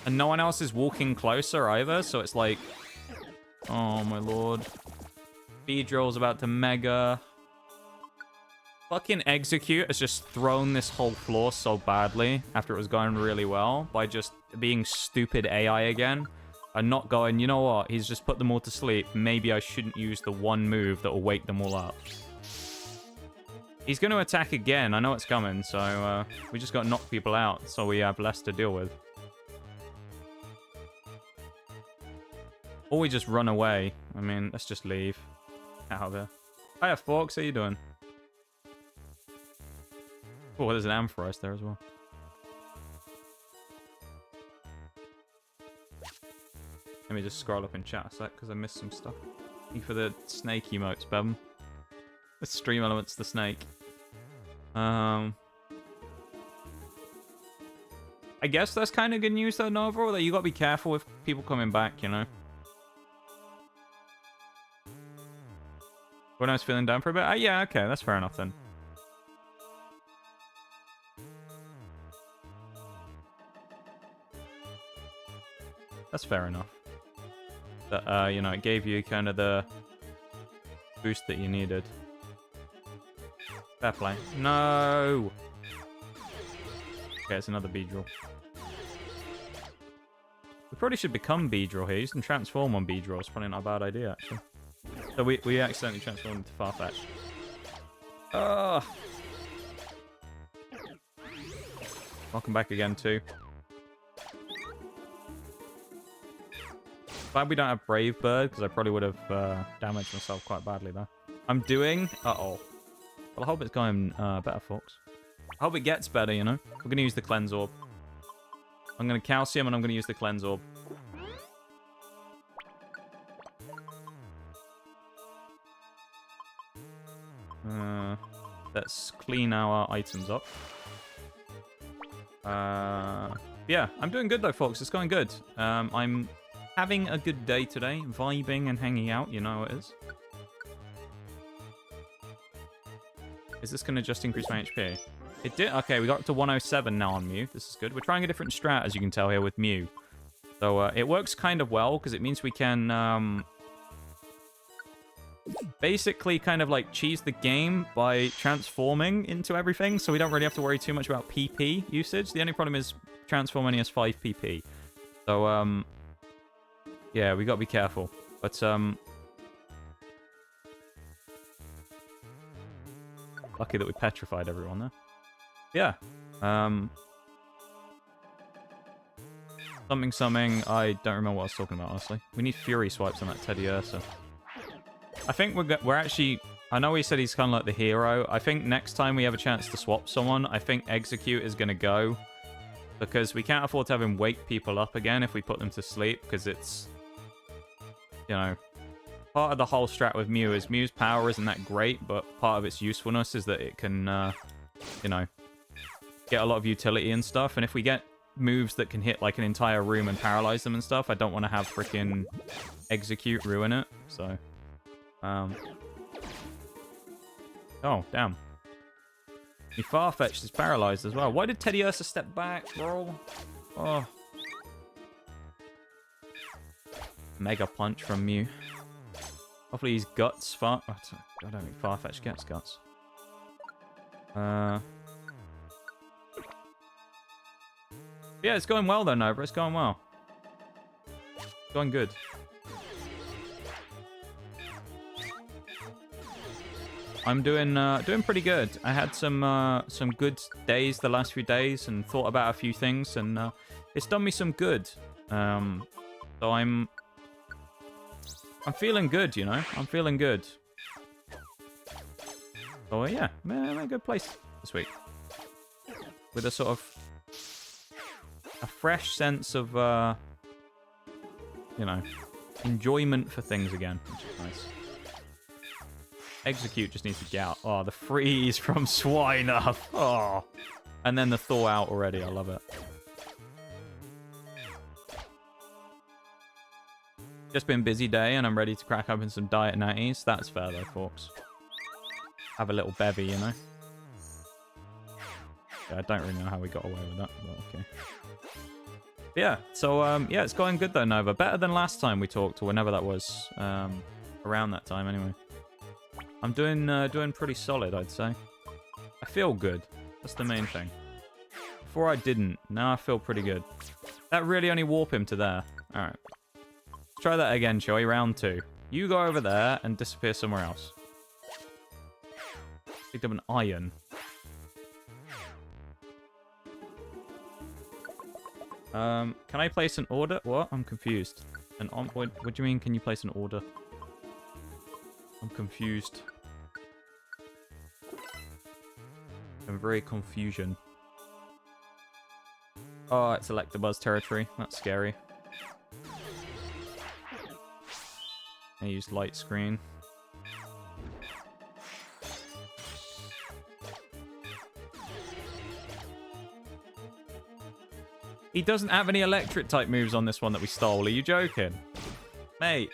And no one else is walking closer either, so it's like... Oh, my lord. Beedrill's about to mega. Fucking Execute has just thrown this whole floor so badly after it was going really well by just being stupid AI again. And not going, you know what, he's just put them all to sleep. Maybe I shouldn't use the one move that will wake them all up. He's going to attack again. I know it's coming, so we just got to knock people out so we have less to deal with. Or we just run away. I mean, let's just leave. Out of there. Hiya, Forks. How you doing? Oh, there's an Ampharos there as well. Let me just scroll up in chat a sec, because I missed some stuff. Thank you for the snake emotes, Bem. The stream elements, the snake. I guess that's kind of good news, though, Nova, that you got to be careful with people coming back, you know? When I was feeling down for a bit? Yeah, okay, that's fair enough, then. That's fair enough. That, you know, it gave you kind of the boost that you needed. Fair play. No! Okay, it's another Beedrill. We probably should become Beedrill here. You can transform on Beedrill. It's probably not a bad idea, actually. So we accidentally transformed into Farfetch. Ugh! Welcome back again, too. Glad we don't have Brave Bird, because I probably would have damaged myself quite badly there. I'm doing... Uh-oh. Well, I hope it's going better, folks. I hope it gets better, you know? We're going to use the Cleanse Orb. I'm going to Calcium, and I'm going to use the Cleanse Orb. Let's clean our items up. Yeah, I'm doing good, though, folks. It's going good. I'm having a good day today. Vibing and hanging out, you know how it is. Is this going to just increase my HP? It did. Okay, we got up to 107 now on Mew. This is good. We're trying a different strat, as you can tell here, with Mew. So it works kind of well, because it means we can basically kind of like cheese the game by transforming into everything, so we don't really have to worry too much about PP usage. The only problem is transforming has 5 PP. So, yeah, we got to be careful. But, lucky that we petrified everyone there. Yeah. Something. I don't remember what I was talking about, honestly. We need Fury Swipes on that Teddy Ursa. I think we're actually... I know he said he's kind of like the hero. I think next time we have a chance to swap someone, I think Execute is going to go. Because we can't afford to have him wake people up again if we put them to sleep. Because it's... You know... Part of the whole strat with Mew is Mew's power isn't that great, but part of its usefulness is that it can, you know, get a lot of utility and stuff. And if we get moves that can hit, like, an entire room and paralyze them and stuff, I don't want to have freaking Execute ruin it. So, oh, damn. He Farfetched is paralyzed as well. Why did Teddy Ursa step back, bro? Oh. Mega Punch from Mew. Hopefully he's Guts. I don't think Farfetch gets Guts. Yeah, it's going well though, Nova. It's going well. It's going good. I'm doing pretty good. I had some good days the last few days and thought about a few things, and it's done me some good. So I'm feeling good, you know? I'm feeling good. Oh, yeah. I'm in a good place this week. With a sort of... a fresh sense of, you know, enjoyment for things again, which is nice. Execute just needs to get out. Oh, the freeze from Swiner. Oh. And then the thaw out already. I love it. Just been a busy day, and I'm ready to crack open some Diet Natties. That's fair, though, folks. Have a little bevy, you know? Yeah, I don't really know how we got away with that, but okay. But yeah, so, yeah, it's going good, though, Nova. Better than last time we talked, or whenever that was. Around that time, anyway. I'm doing pretty solid, I'd say. I feel good. That's the main thing. Before I didn't. Now I feel pretty good. That really only warp him to there. Alright. Try that again, shall we? Round 2. You go over there and disappear somewhere else. Picked up an iron. Can I place an order? What? I'm confused. What do you mean, can you place an order? I'm confused. I'm very confusion. Oh, it's Electabuzz territory. That's scary. I used light screen. He doesn't have any electric type moves on this one that we stole. Are you joking? Mate.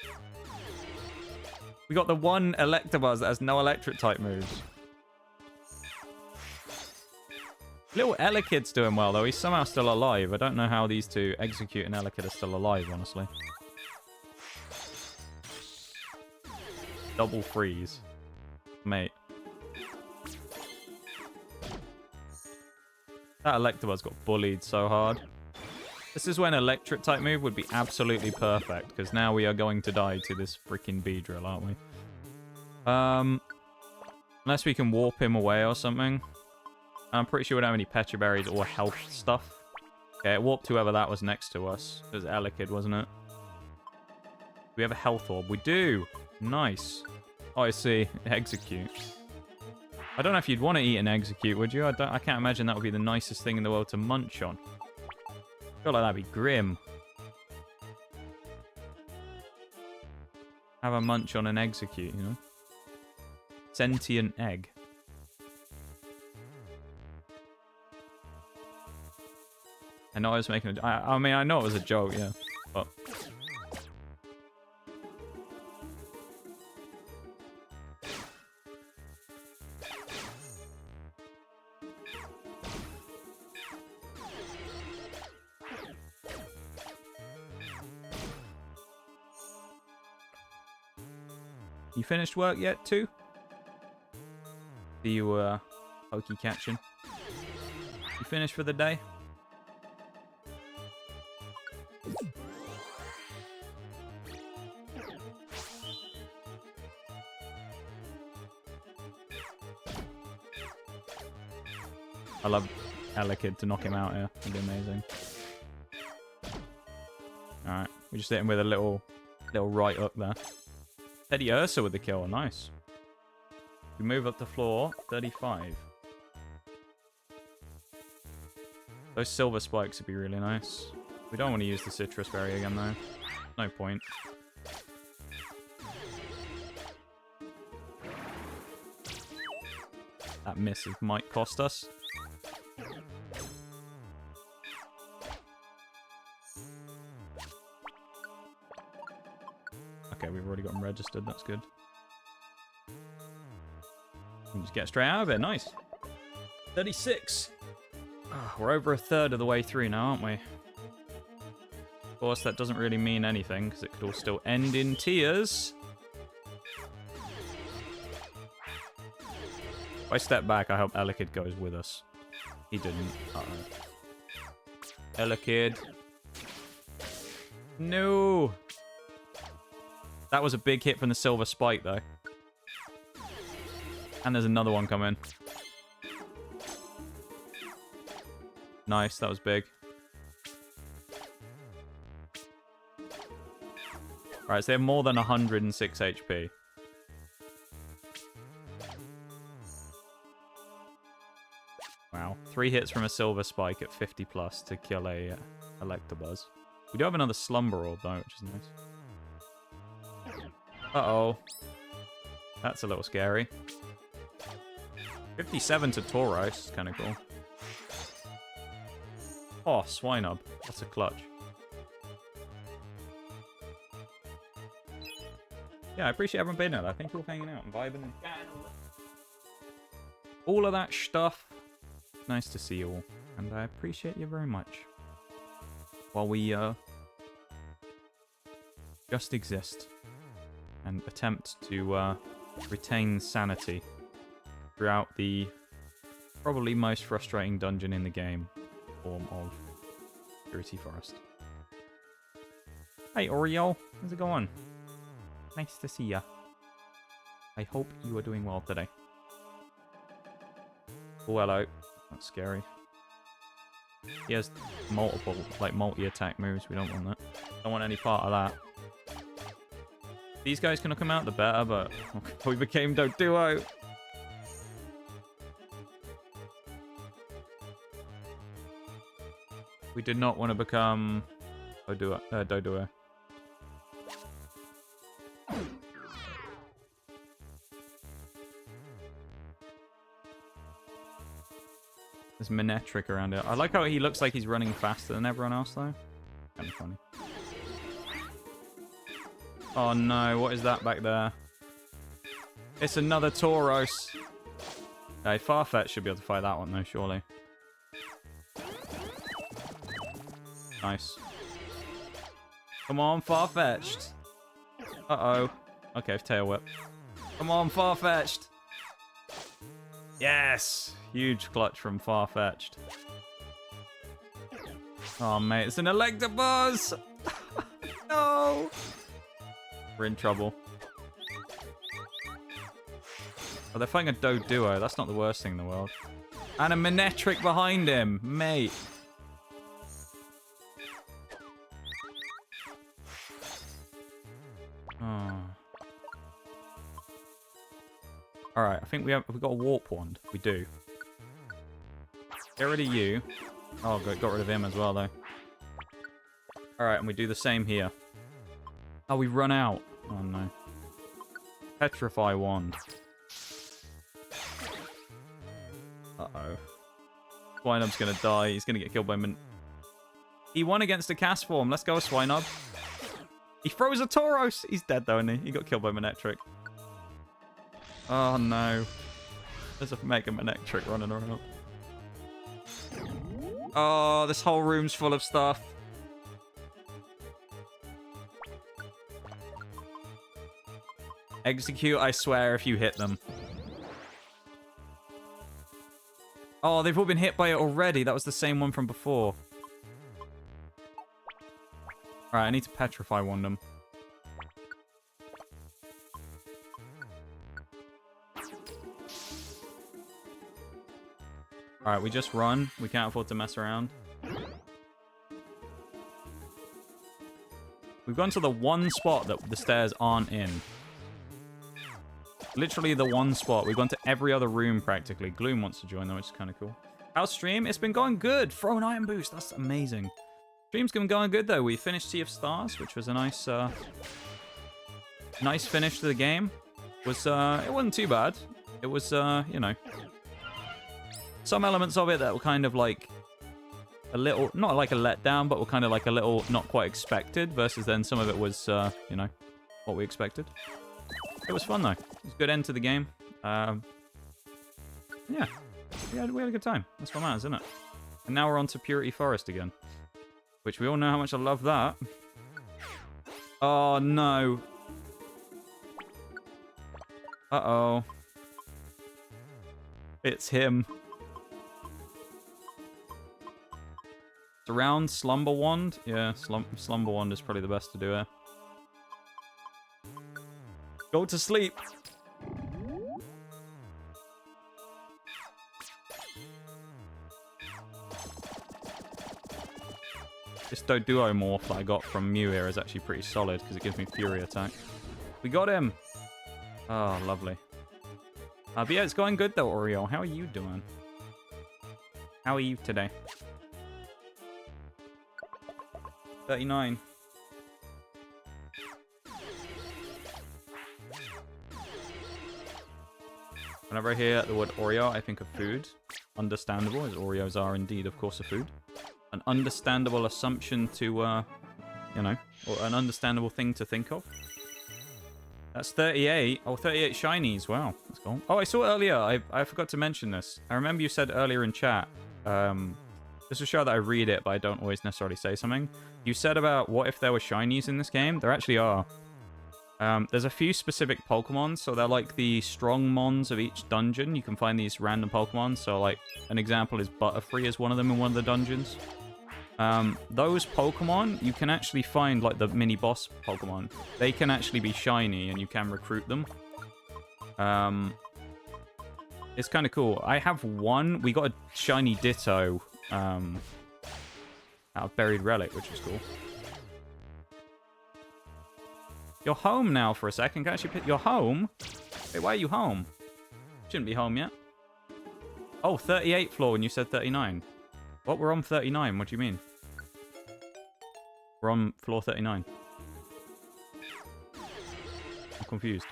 We got the one Electabuzz that has no electric type moves. Little Elekid's doing well, though. He's somehow still alive. I don't know how these two, Execute and Elekid, are still alive, honestly. Double freeze. Mate. That Electabuzz got bullied so hard. This is when electric type move would be absolutely perfect, because now we are going to die to this freaking Beedrill, aren't we? Unless we can warp him away or something. I'm pretty sure we don't have any Petra Berries or health stuff. Okay, it warped whoever that was next to us. It was Elekid, wasn't it? Do we have a health orb? We do! Nice. Oh, I see. Execute. I don't know if you'd want to eat an Execute, would you? I can't imagine that would be the nicest thing in the world to munch on. I feel like that'd be grim. Have a munch on an Execute, you know? Sentient egg. I know I was making a... I mean, I know it was a joke, yeah. But... You finished work yet, too? See you, pokey catching. You finished for the day? I love Elekid to knock him out here. That'd be amazing. Alright, we just hit him with a little right up there. Teddy Ursa with the kill, nice. We move up the floor, 35. Those silver spikes would be really nice. We don't want to use the citrus berry again though. No point. That miss might cost us. Okay, we've already got them registered. That's good. We just get straight out of it. Nice. 36. Oh, we're over a third of the way through now, aren't we? Of course, that doesn't really mean anything, because it could all still end in tears. If I step back, I hope Elekid goes with us. He didn't. Uh-oh. Elekid. No! That was a big hit from the silver spike, though. And there's another one coming. Nice, that was big. Alright, so they have more than 106 HP. Wow. 3 hits from a silver spike at 50 plus to kill a Electabuzz. We do have another Slumber Orb, though, which is nice. Uh-oh. That's a little scary. 57 to Tauros. Kind of cool. Oh, Swinub. That's a clutch. Yeah, I appreciate everyone being there. Thank you all for hanging out and vibing and chatting. All of that stuff. Nice to see you all. And I appreciate you very much. While we just exist. And attempt to retain sanity throughout the probably most frustrating dungeon in the game, form of Purity Forest. Hey Oriole, how's it going? Nice to see ya. I hope you are doing well today. Oh, hello. That's scary. He has multiple, like, multi-attack moves. We don't want that. Don't want any part of that. These guys can come out the better, but we became the duo. We did not want to become Doduo. There's Manectric around it. I like how he looks like he's running faster than everyone else, though. Kind of funny. Oh no, what is that back there? It's another Tauros. Okay, Farfetch should be able to fight that one, though, surely. Nice. Come on, Farfetch'd. Uh-oh. Okay, Tail Whip. Come on, Farfetch'd. Yes! Huge clutch from Farfetch'd. Oh, mate, it's an Electabuzz! No! We're in trouble. Oh, they're fighting a Doduo. That's not the worst thing in the world. And a Manectric behind him, mate. Oh. Alright, I think we've got a Warp Wand. We do. Get rid of you. Oh, got rid of him as well, though. Alright, and we do the same here. Oh, we run out. Oh, no. Petrify Wand. Uh-oh. Swinub's gonna die. He's gonna get killed by He won against a cast form. Let's go, Swinub. He throws a Tauros. He's dead, though, isn't he? He got killed by Manectric. Oh, no. There's a Mega Manectric running around. Oh, this whole room's full of stuff. Execute, I swear, if you hit them. Oh, they've all been hit by it already. That was the same one from before. Alright, I need to Petrify Wand them. Alright, we just run. We can't afford to mess around. We've gone to the one spot that the stairs aren't in. Literally the one spot. We've gone to every other room practically. Gloom wants to join though, which is kind of cool. How's stream? It's been going good. Throw an iron boost. That's amazing. Stream's been going good though. We finished Sea of Stars, which was a nice nice finish to the game. It wasn't too bad. It was you know, some elements of it that were kind of like a little, not like a letdown, but were kind of like a little not quite expected, versus then some of it was you know, what we expected. It was fun though. It was a good end to the game. Yeah, we had a good time. That's what matters, isn't it? And now we're on to Purity Forest again, which we all know how much I love that. Oh no. Uh-oh. It's him. Surround Slumber Wand. Yeah, Slumber Wand is probably the best to do here. Go to sleep. This Doduo morph that I got from Mew here is actually pretty solid because it gives me Fury attack. We got him. Oh, lovely. But yeah, it's going good though, Oreo. How are you doing? How are you today? 39. Whenever I hear the word Oreo, I think of food. Understandable, as Oreos are indeed, of course, a food. An understandable assumption to, you know, or an understandable thing to think of. That's 38. Oh, 38 shinies. Wow, that's cool. Oh, I saw earlier. I forgot to mention this. I remember you said earlier in chat. This will show that I read it, but I don't always necessarily say something. You said about what if there were shinies in this game? There actually are. There's a few specific Pokemon, so they're like the strong mons of each dungeon. You can find these random Pokemon. So, like, an example is Butterfree is one of them in one of the dungeons. Those Pokemon, you can actually find, like, the mini-boss Pokemon. They can actually be shiny, and you can recruit them. It's kind of cool. I have one. We got a shiny Ditto out of Buried Relic, which is cool. You're home now for a second. Can I actually pick... You're home? Wait, why are you home? Shouldn't be home yet. Oh, 38 floor when you said 39. What? We're on 39. What do you mean? We're on floor 39. I'm confused.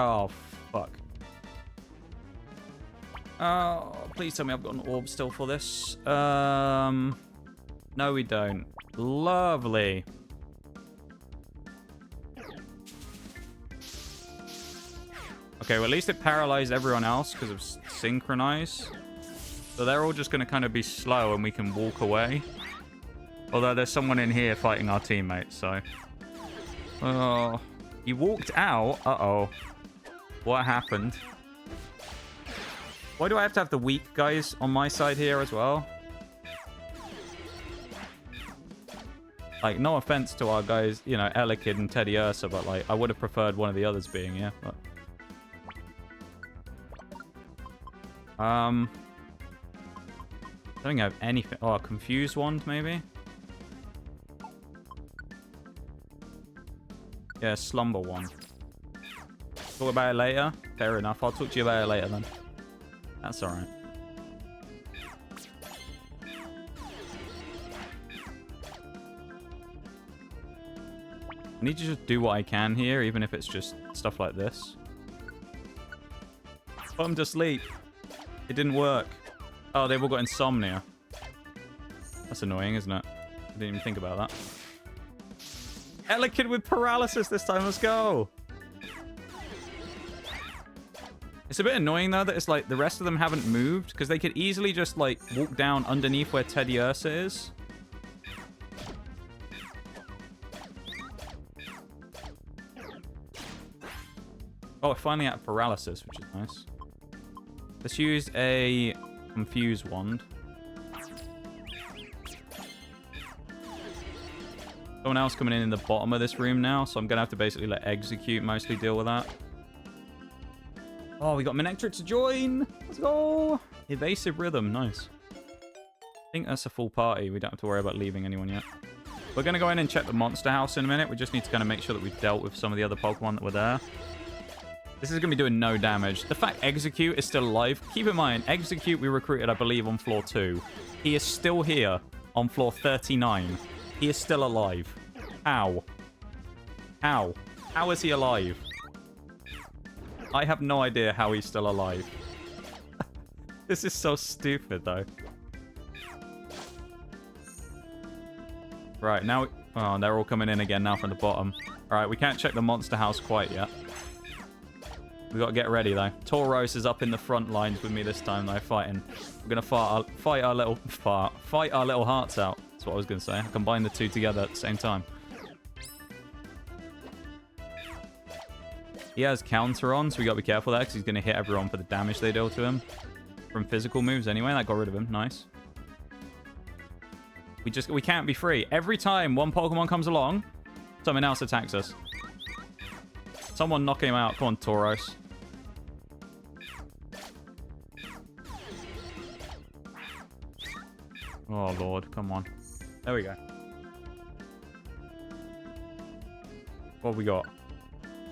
Oh, fuck. Oh, please tell me I've got an orb still for this. No, we don't. Lovely. Okay, well, at least it paralyzed everyone else because of synchronize. So they're all just going to kind of be slow and we can walk away. Although there's someone in here fighting our teammates, so... Oh, he walked out. Uh-oh. What happened? Why do I have to have the weak guys on my side here as well? Like, no offense to our guys, you know, Elekid and Teddy Ursa, but, like, I would have preferred one of the others being here. But... I don't think I have anything. Oh, a confused wand, maybe? Yeah, slumber wand. Talk about it later? Fair enough. I'll talk to you about it later then. That's alright. I need to just do what I can here, even if it's just stuff like this. Put them to sleep. It didn't work. Oh, they've all got insomnia. That's annoying, isn't it? I didn't even think about that. Elekid with paralysis this time. Let's go. It's a bit annoying, though, that it's like the rest of them haven't moved, because they could easily just, like, walk down underneath where Teddy Ursa is. Oh, we're finally out of paralysis, which is nice. Let's use a confuse wand. Someone else coming in the bottom of this room now, so I'm going to have to basically let Execute mostly deal with that. Oh, we got Manectric to join. Let's go. Evasive Rhythm. Nice. I think that's a full party. We don't have to worry about leaving anyone yet. We're going to go in and check the monster house in a minute. We just need to kind of make sure that we've dealt with some of the other Pokemon that were there. This is going to be doing no damage. The fact Execute is still alive. Keep in mind, Execute we recruited, I believe, on floor 2. He is still here on floor 39. He is still alive. How? How? How is he alive? I have no idea how he's still alive. This is so stupid, though. Right, now... Oh, they're all coming in again now from the bottom. Alright, we can't check the monster house quite yet. We got to get ready, though. Tauros is up in the front lines with me this time, though, fighting. We're going to fight our little hearts out. That's what I was going to say. Combine the two together at the same time. He has counter on, so we got to be careful there, because he's going to hit everyone for the damage they deal to him. From physical moves anyway. That got rid of him. Nice. We can't be free. Every time one Pokemon comes along, something else attacks us. Someone knock him out. Come on, Tauros. Oh, Lord. Come on. There we go. What have we got?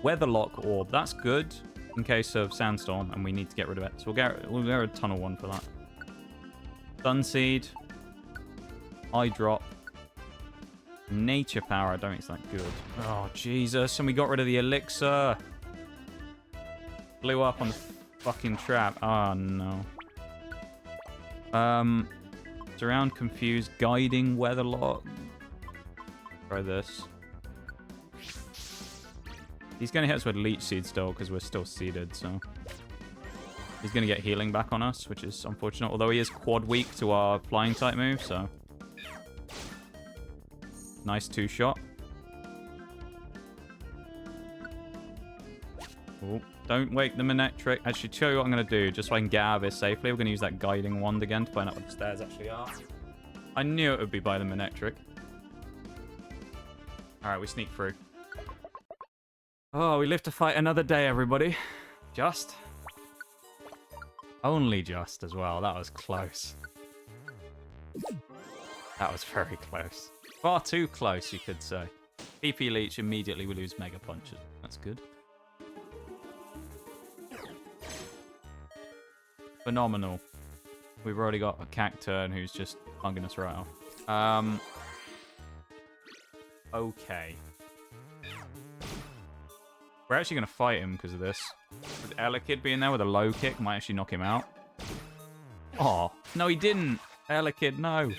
Weatherlock Orb. That's good in case of Sandstorm, and we need to get rid of it. So we'll get a Tunnel one for that. Sunseed. Eye Drop. Nature Power. I don't think it's that good. Oh, Jesus. And we got rid of the Elixir. Blew up on the fucking trap. Oh, no. Surround, Confuse, Guiding, Weatherlock. Try this. He's going to hit us with Leech Seed still, because we're still seeded, so... He's going to get healing back on us, which is unfortunate. Although he is quad weak to our flying type move, so... Nice two-shot. Oh, don't wake the Manectric. Actually, show you what I'm going to do, just so I can get out of here safely. We're going to use that Guiding Wand again to find out what the stairs actually are. I knew it would be by the Manectric. Alright, we sneak through. Oh, we live to fight another day, everybody. Just. Only just as well. That was close. That was very close. Far too close, you could say. PP Leech immediately will lose Mega Punches. That's good. Phenomenal. We've already got a Cacturn who's just bugging us right off. Okay. We're actually going to fight him because of this. With Elekid being there with a low kick might actually knock him out. Oh, no, he didn't. Elekid, no.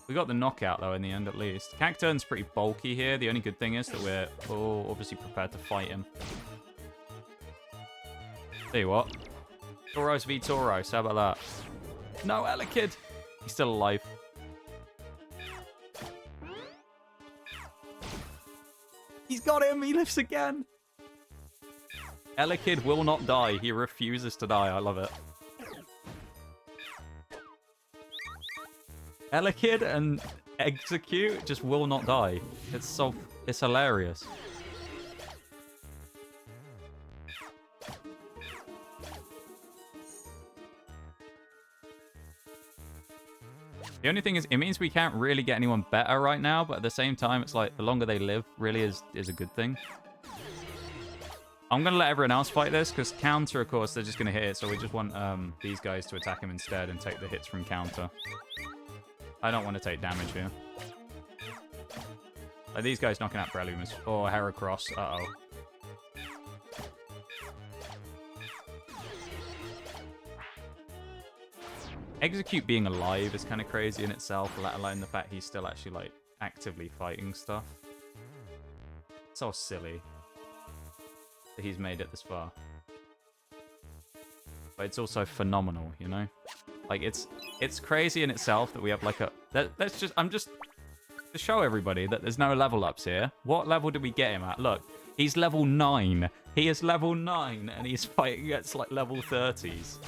We got the knockout, though, in the end, at least. Cacturn's pretty bulky here. The only good thing is that we're obviously prepared to fight him. Tell you what. Tauros v Tauros. How about that? No, Elekid. He's still alive. He's got him. He lives again. Elekid will not die. He refuses to die. I love it. Elekid and Execute just will not die. It's hilarious. The only thing is, it means we can't really get anyone better right now, but at the same time, it's like the longer they live really is a good thing. I'm going to let everyone else fight this, because counter, of course, they're just going to hit it, so we just want these guys to attack him instead and take the hits from counter. I don't want to take damage here. Like, these guys knocking out Breloom is... Oh, Heracross. Uh-oh. Execute being alive is kind of crazy in itself, let alone the fact he's still actually, like, actively fighting stuff. So silly that he's made it this far. But it's also phenomenal, you know? Like, it's crazy in itself that we have, like, a... I'm just... To show everybody that there's no level ups here. What level did we get him at? Look, he's level 9. He is level 9, and he's fighting against, like, level 30s.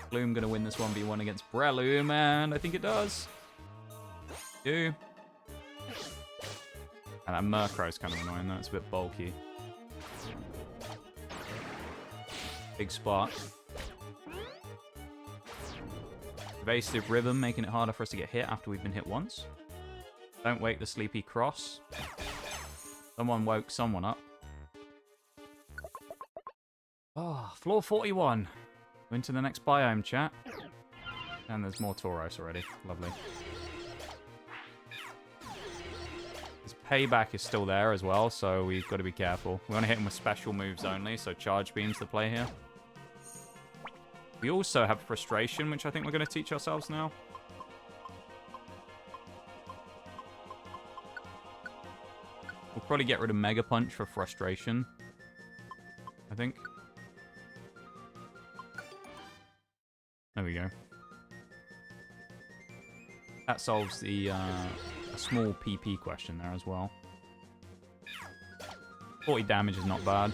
Gloom gonna win this 1v1 against Breloom, and I think it does. And that Murkrow's kind of annoying, though. It's a bit bulky. Big Spark. Evasive Rhythm, making it harder for us to get hit after we've been hit once. Don't wake the Sleepy Cross. Someone woke someone up. Oh, floor 41. Into the next biome, chat. And there's more Tauros already. Lovely. His payback is still there as well, so we've got to be careful. We want to hit him with special moves only, so charge beam's the play here. We also have Frustration, which I think we're going to teach ourselves now. We'll probably get rid of Mega Punch for Frustration, I think. There we go. That solves the a small PP question there as well. 40 damage is not bad.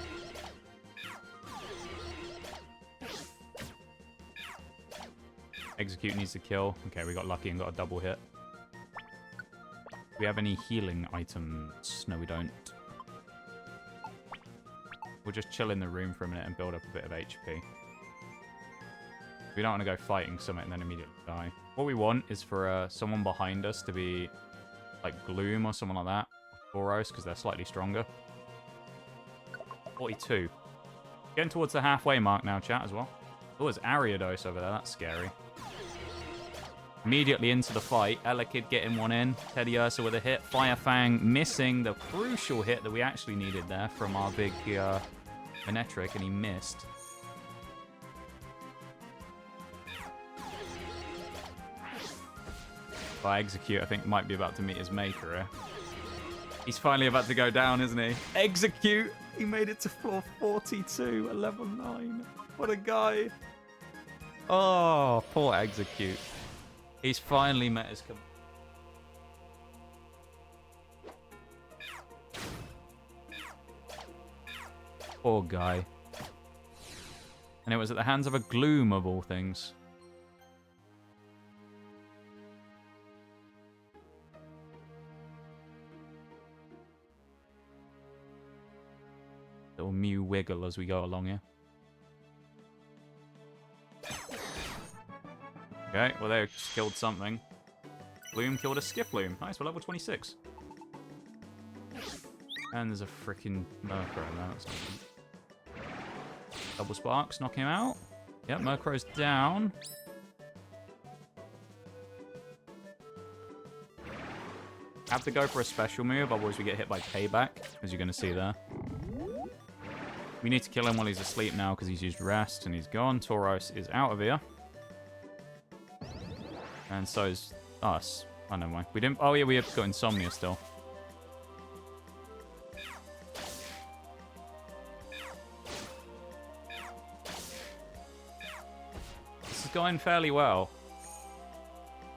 Execute needs to kill. Okay, we got lucky and got a double hit. Do we have any healing items? No, we don't. We'll just chill in the room for a minute and build up a bit of HP. We don't want to go fighting something and then immediately die. What we want is for someone behind us to be like Gloom or someone like that. Tauros, because they're slightly stronger. 42. Getting towards the halfway mark now, chat, as well. Oh, there's Ariados over there. That's scary. Immediately into the fight. Elekid getting one in. Teddy Ursa with a hit. Fire Fang missing the crucial hit that we actually needed there from our big Manectric, and he missed. By Execute, I think might be about to meet his maker here. He's finally about to go down, isn't he? Execute! He made it to floor 42 at level 9. What a guy. Oh, poor Execute. He's finally met his... Poor guy. And it was at the hands of a Gloom, of all things. Little Mew wiggle as we go along here. Okay, well they killed something. Bloom killed a Skiploom. Nice, we're level 26. And there's a freaking Murkrow in there. That's double Sparks, knock him out. Yep, Murkrow's down. Have to go for a special move, otherwise we get hit by payback, as you're going to see there. We need to kill him while he's asleep now, because he's used rest, and he's gone. Tauros is out of here. And so is us. Oh, never mind. We didn't... Oh, yeah, we have got Insomnia still. This is going fairly well.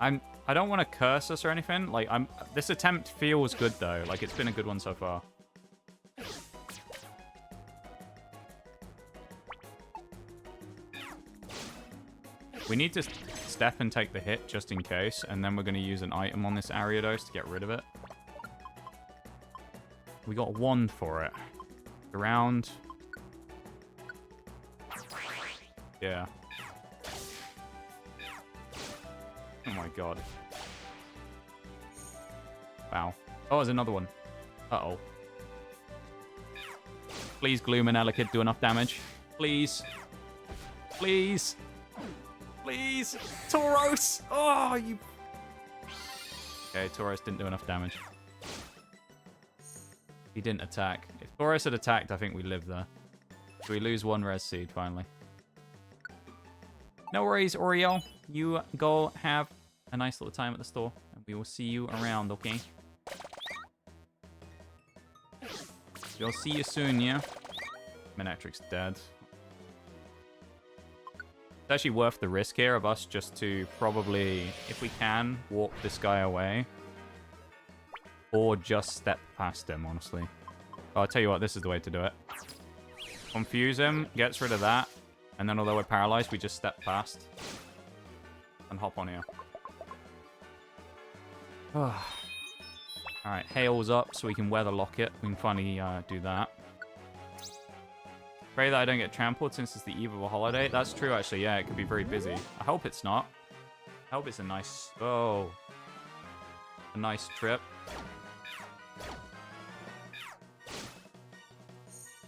I don't want to curse us or anything. Like, this attempt feels good, though. Like, it's been a good one so far. We need to step and take the hit just in case, and then we're going to use an item on this Ariados to get rid of it. We got a wand for it. Around. Yeah. Oh my god. Wow. Oh, there's another one. Uh-oh. Please, Gloom and Elekid, do enough damage. Please. Please. Please. Tauros! Oh, you... Okay, Tauros didn't do enough damage. He didn't attack. If Tauros had attacked, I think we live there. So we lose one res seed, finally. No worries, Oriel. You go have a nice little time at the store. And we will see you around, okay? We'll see you soon, yeah? Manectric's dead. It's actually worth the risk here of us just to probably, if we can, walk this guy away. Or just step past him, honestly. Oh, I'll tell you what, this is the way to do it. Confuse him, gets rid of that. And then although we're paralyzed, we just step past. And hop on here. Alright, hail's up so we can weather lock it. We can finally do that. Pray that I don't get trampled since it's the eve of a holiday. That's true, actually. Yeah, it could be very busy. I hope it's not. I hope it's a nice... Oh. A nice trip.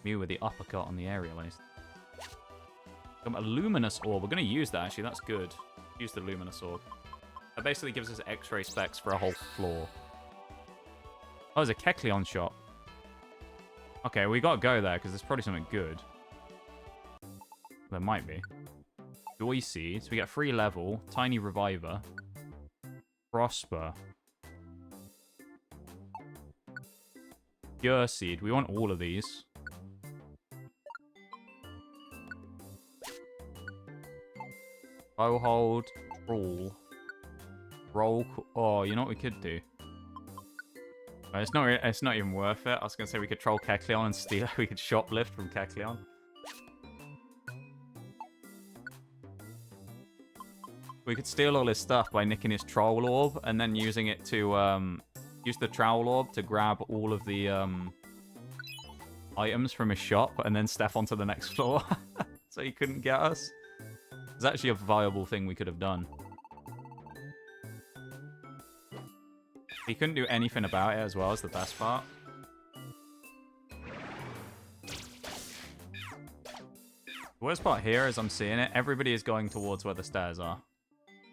Me with the uppercut on the aerial ace. A luminous orb. We're going to use that, actually. That's good. Use the luminous orb. That basically gives us X-ray specs for a whole floor. Oh, there's a Kecleon shop. Okay, we gotta go there, because there's probably something good. There might be. Joy Seeds. We get free level. Tiny Reviver. Prosper. Pure Seed. We want all of these. Hold. Troll. Roll. Oh, you know what we could do? It's not even worth it. I was going to say we could troll Kecleon and steal. We could shoplift from Kecleon. We could steal all his stuff by nicking his troll orb and then using it to use the troll orb to grab all of the items from his shop and then step onto the next floor so he couldn't get us. It's actually a viable thing we could have done. He couldn't do anything about it as well, as the best part. The worst part here is I'm seeing it. Everybody is going towards where the stairs are.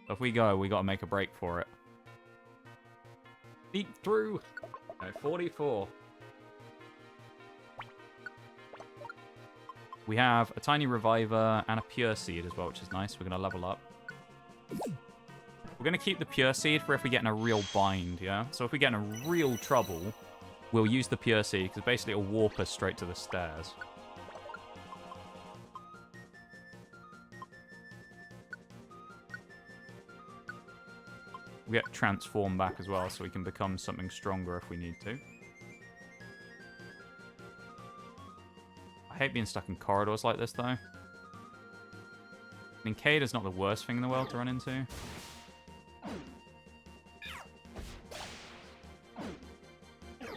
So if we go, we got to make a break for it. Sneak through. No, 44. We have a Tiny Reviver and a Pure Seed as well, which is nice. We're going to level up. We're going to keep the Pure Seed for if we get in a real bind, yeah? So if we get in a real trouble, we'll use the Pure Seed, because basically it'll warp us straight to the stairs. We get Transform back as well, so we can become something stronger if we need to. I hate being stuck in corridors like this, though. I mean, Cade is not the worst thing in the world to run into.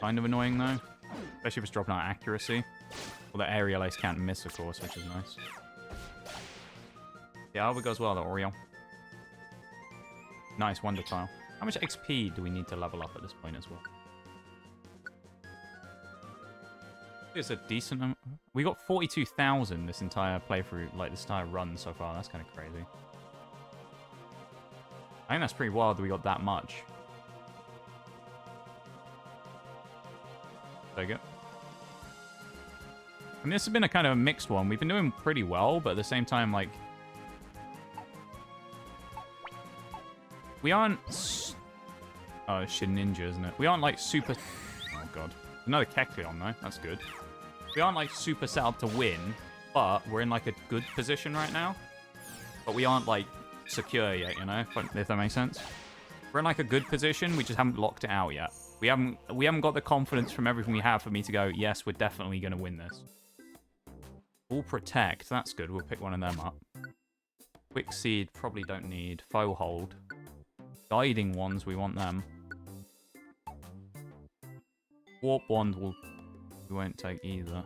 Kind of annoying, though. Especially if it's dropping out accuracy. Well, the aerial ace can't miss, of course, which is nice. Yeah, I hope it goes well, though, Oriel. Nice, Wonder Tile. How much XP do we need to level up at this point as well? It's a decent... We got 42,000 this entire playthrough, like this entire run so far. That's kind of crazy. I think that's pretty wild that we got that much. Take it. And this has been a kind of a mixed one. We've been doing pretty well, but at the same time, like... We aren't... Oh, shit, ninja, isn't it? We aren't, like, super... Oh, God. Another Kecleon, though. That's good. We aren't, like, super set up to win, but we're in, like, a good position right now. But we aren't, like, secure yet, you know? If that makes sense. We're in, like, a good position. We just haven't locked it out yet. We haven't got the confidence from everything we have for me to go, yes, we're definitely going to win this. All protect. That's good. We'll pick one of them up. Quick seed. Probably don't need. Foe hold. Guiding ones. We want them. Warp wand we won't take either.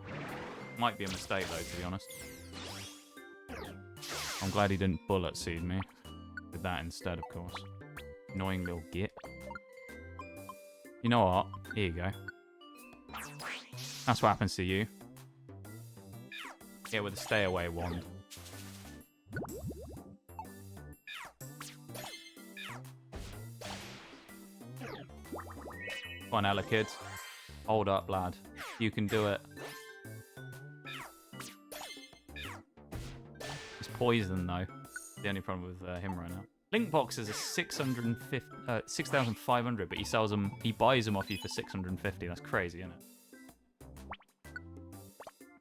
Might be a mistake though, to be honest. I'm glad he didn't bullet seed me. Did that instead, of course. Annoying little git. You know what? Here you go. That's what happens to you. Yeah, with a stay away wand. Come on, Ella, kids. Hold up, lad. You can do it. It's poison, though. The only problem with him right now. Link boxes are 6,500, but he sells them. He buys them off you for 650. That's crazy, isn't it?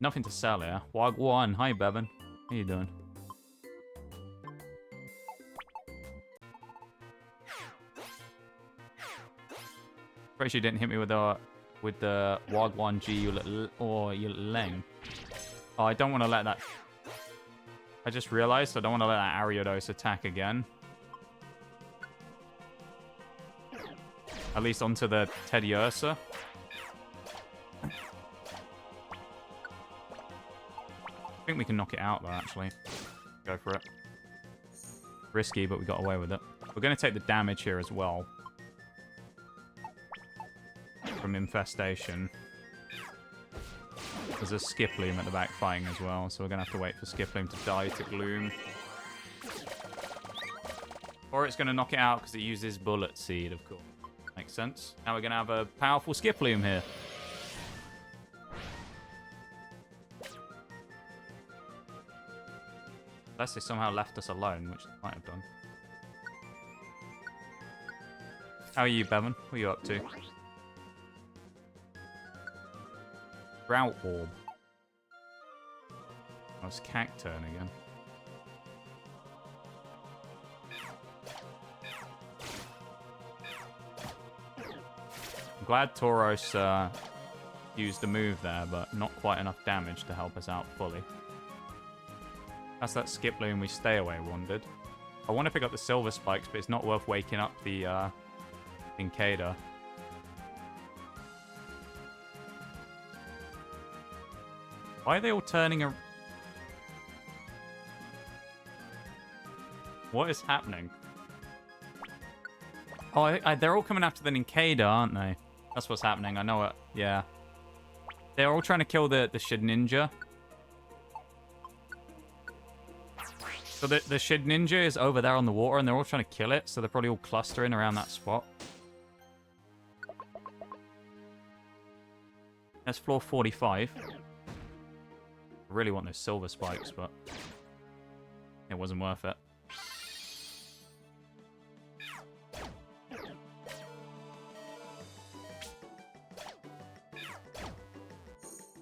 Nothing to sell here. Wagwan. Hi, Bevan. How you doing? Pretty sure you didn't hit me with the Wagwan G, you little leng. Oh, I don't want to let that... I just realized I don't want to let that Ariados attack again. At least onto the Teddiursa. I think we can knock it out, though, actually. Go for it. Risky, but we got away with it. We're going to take the damage here as well. From Infestation. There's a Skiploom at the back fighting as well, so we're going to have to wait for Skiploom to die to Gloom. Or it's going to knock it out because it uses Bullet Seed, of course. Makes sense. Now we're going to have a powerful Skiploom here. Unless they somehow left us alone, which they might have done. How are you, Bevan? What are you up to? Grout Orb. Oh, it's Cacturn again. I'm glad Tauros used the move there, but not quite enough damage to help us out fully. That's that Skiploom we stay away wandered. I want to pick up the Silver Spikes, but it's not worth waking up the Incada. Why are they all turning around? What is happening? Oh, they're all coming after the Nincada, aren't they? That's what's happening. I know it. Yeah. They're all trying to kill the Shedinja. So the Shedinja is over there on the water, and they're all trying to kill it, so they're probably all clustering around that spot. That's floor 45. I really want those Silver Spikes, but it wasn't worth it.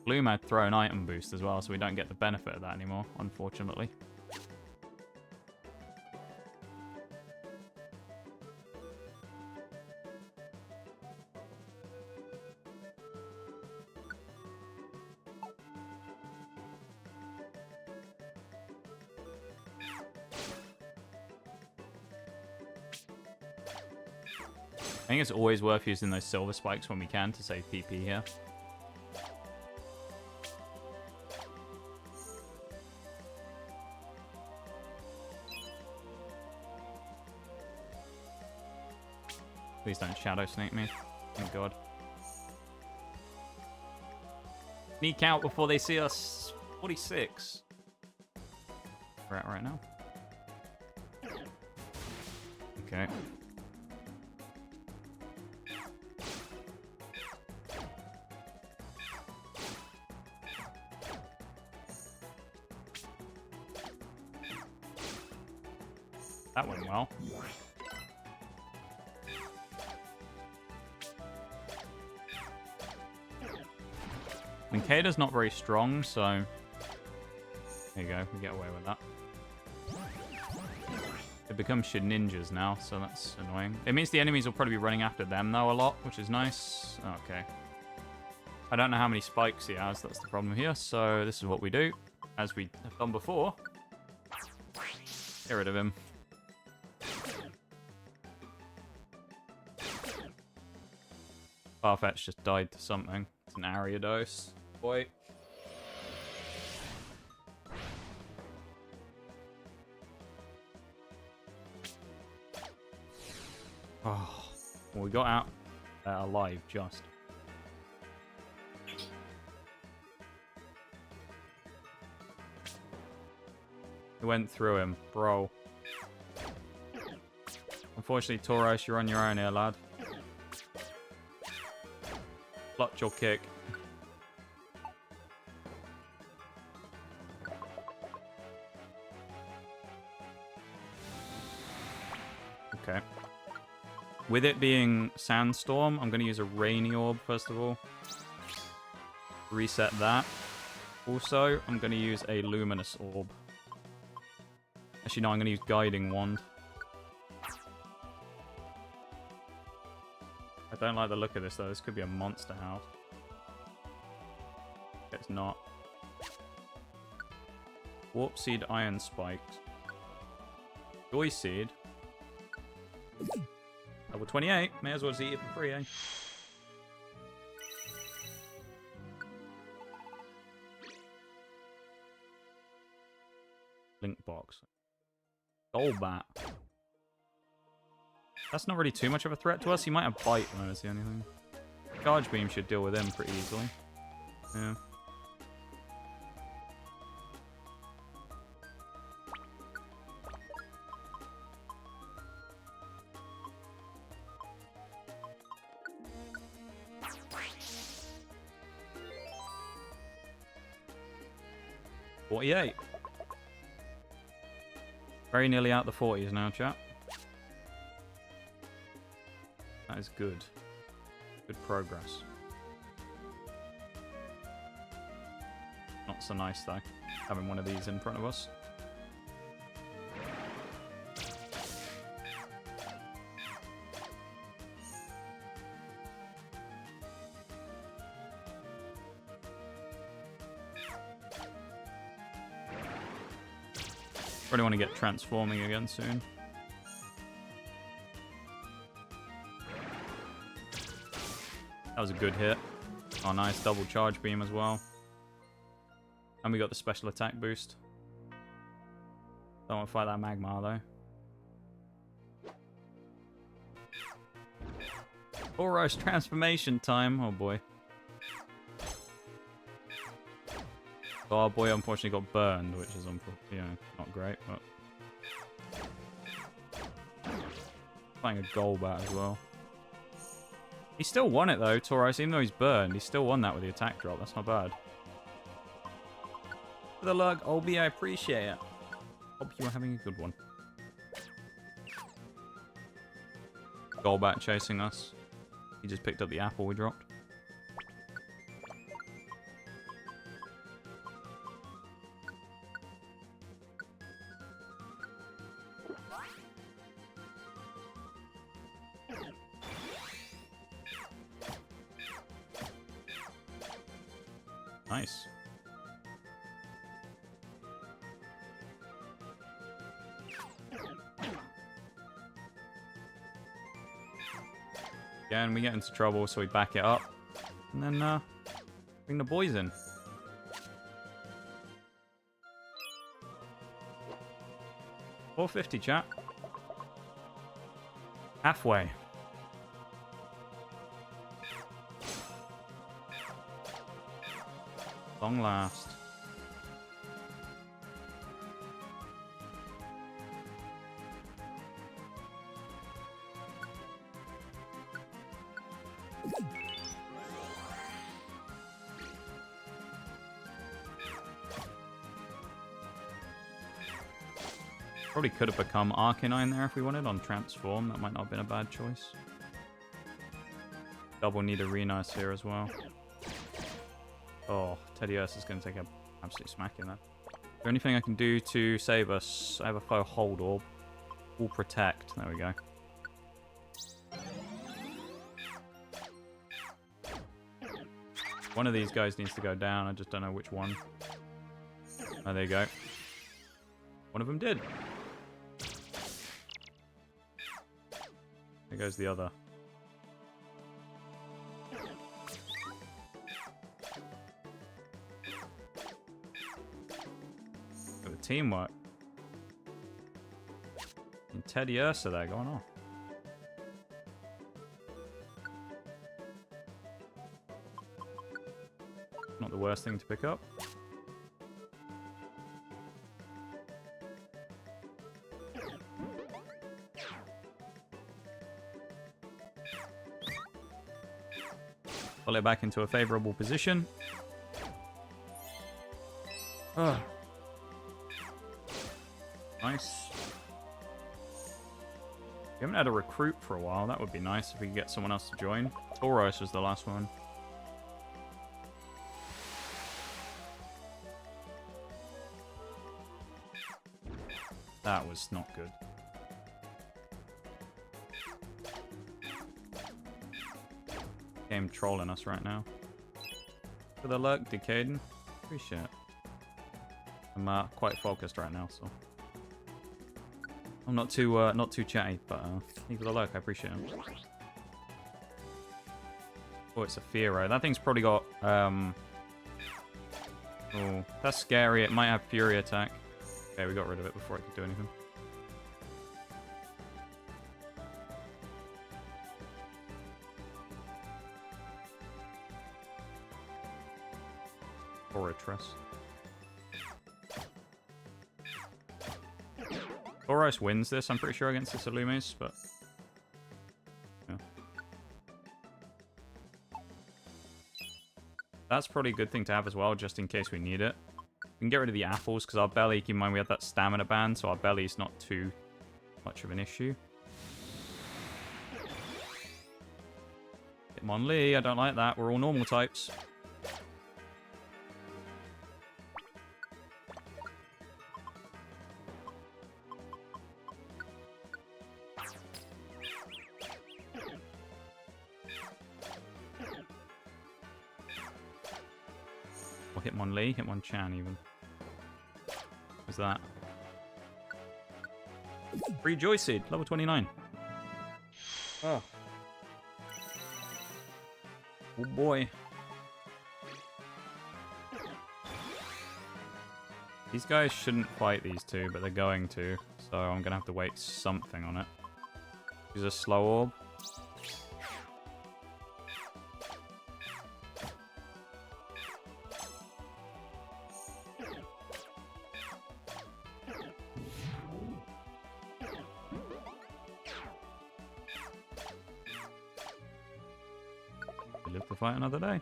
Bloom had throw an item boost as well, so we don't get the benefit of that anymore, unfortunately. I think it's always worth using those Silver Spikes when we can to save PP here. Please don't Shadow Sneak me. Thank God. Sneak out before they see us. 46. We're at right now. Okay. That went well. Linkada's not very strong, so... There you go, we get away with that. They become shit ninjas now, so that's annoying. It means the enemies will probably be running after them, though, a lot, which is nice. Okay. I don't know how many spikes he has, that's the problem here, so this is what we do, as we have done before. Get rid of him. Farfetch just died to something. It's an Ariados. Boy. Oh, well, we got out alive just. We went through him, bro. Unfortunately, Tauros, you're on your own here, lad. Clutch your kick. Okay. With it being Sandstorm, I'm going to use a Rainy Orb, first of all. Reset that. Also, I'm going to use a Luminous Orb. Actually, no, I'm going to use Guiding Wand. I don't like the look of this, though. This could be a monster house. It's not. Warp Seed, Iron Spikes. Joy Seed. Level 28. May as well just eat it for free, eh? Link Box. Golbat. That's not really too much of a threat to us. He might have Bite, though, is the only thing. Charge Beam should deal with him pretty easily. Yeah. Very nearly out the 40s now, chat. That is good. Good progress. Not so nice, though, having one of these in front of us. Really want to get transforming again soon. That was a good hit. Oh, nice. Double charge beam as well. And we got the special attack boost. Don't want to fight that magma, though. Tauros transformation time. Oh, boy. Our boy unfortunately got burned, which is not great, but playing a Golbat as well. He still won it though, Tauros, even though he's burned, he still won that with the attack drop. That's not bad. For the luck, Olby, I appreciate it. Hope you are having a good one. Golbat chasing us. He just picked up the apple we dropped. Nice. Again, we get into trouble, so we back it up. And then, bring the boys in. $450, chat. Halfway. Long last. Probably could have become Arcanine there if we wanted on Transform. That might not have been a bad choice. Double need a Renis here as well. Oh, Teddiursa is going to take an absolute smack in there. Is there anything I can do to save us? I have a Foe Hold Orb. Full Protect. There we go. One of these guys needs to go down. I just don't know which one. Oh, there you go. One of them did. There goes the other. Got the teamwork. And Teddiursa there going on. Not the worst thing to pick up. Pull it back into a favourable position. Oh. Nice. We haven't had a recruit for a while. That would be nice if we could get someone else to join. Tauros was the last one. That was not good. Game trolling us right now. For the lurk, Decaden. Appreciate it. I'm quite focused right now, so I'm not too chatty, but thank you for the lurk. I appreciate it. Oh, it's a Fearow. That thing's probably got oh, that's scary. It might have Fury Attack. Okay, we got rid of it before it could do anything. Moltres. Tauros wins this, I'm pretty sure, against this Illumise, but yeah. That's probably a good thing to have as well, just in case we need it. We can get rid of the apples, because our belly, keep in mind we have that stamina band, so our belly's not too much of an issue. Hitmonlee, I don't like that. We're all normal types. Or Hitmonlee, Hitmonchan even. What's that? Free Joy Seed, level 29. Oh. Oh boy. These guys shouldn't fight these two, but they're going to. So I'm going to have to wait something on it. Use a Slow Orb. Live to fight another day.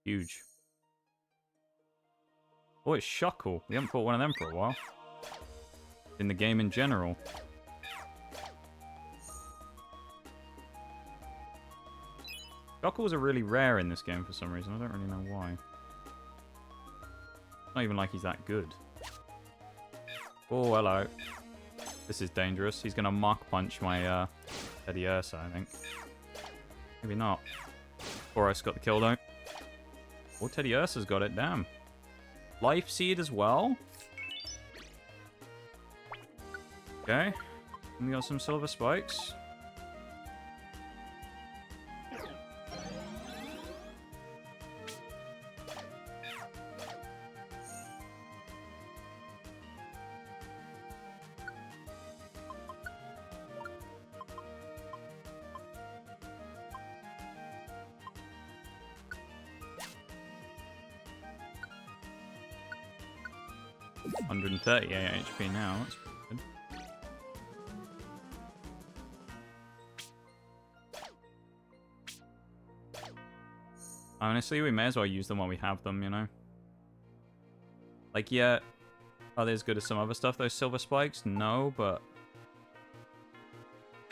Huge. Oh, it's Shuckle. We haven't fought one of them for a while. In the game in general. Shuckles are really rare in this game for some reason. I don't really know why. Not even like he's that good. Oh, hello. This is dangerous. He's going to Mach Punch my Teddiursa, I think. Maybe not. Tauros got the kill, though. Oh, Teddiursa's got it. Damn. Life Seed as well. Okay. And we got some Silver Spikes. $138 HP now, that's good. Honestly, we may as well use them while we have them, you know? Like, yeah, are they as good as some other stuff, those silver spikes? No, but...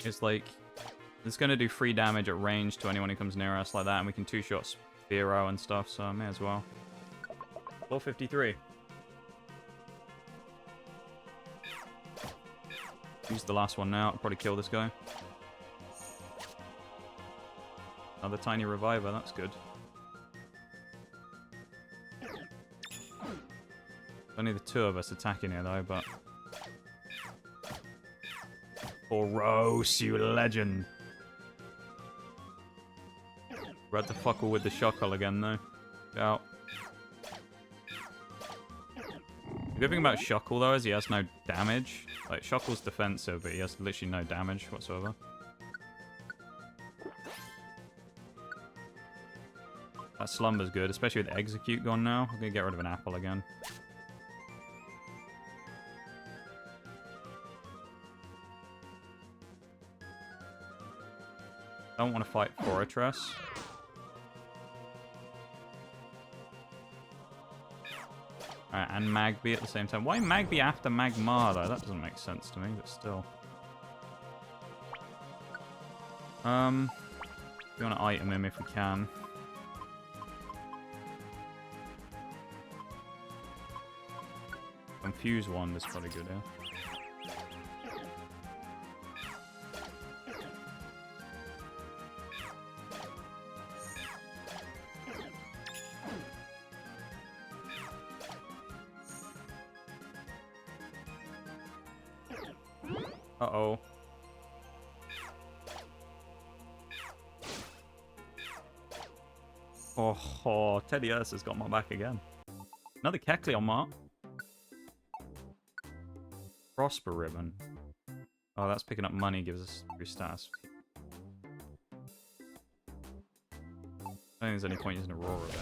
it's like... it's going to do free damage at range to anyone who comes near us like that, and we can two-shot Spearow and stuff, so I may as well. Level 53. Use the last one now, I'll probably kill this guy. Another tiny reviver, that's good. Only the two of us attacking here though, but... Boros, you legend! We're at the fuckle with the Shuckle again though. Get out. The good thing about Shuckle though is he has no damage. Like, Shuckle's defensive, but he has literally no damage whatsoever. That Slumber's good, especially with Execute gone now. I'm gonna get rid of an apple again. I don't want to fight Fortress. Alright, and Magby at the same time. Why Magby after Magma though? That doesn't make sense to me, but still. We want to item him if we can. Confuse one is probably good, yeah. Uh-oh. Oh, Teddy Ursa's got my back again. Another Kecleon mark. Prosper Ribbon. Oh, that's picking up money, gives us 3 stats. I don't think there's any point using Aurora there.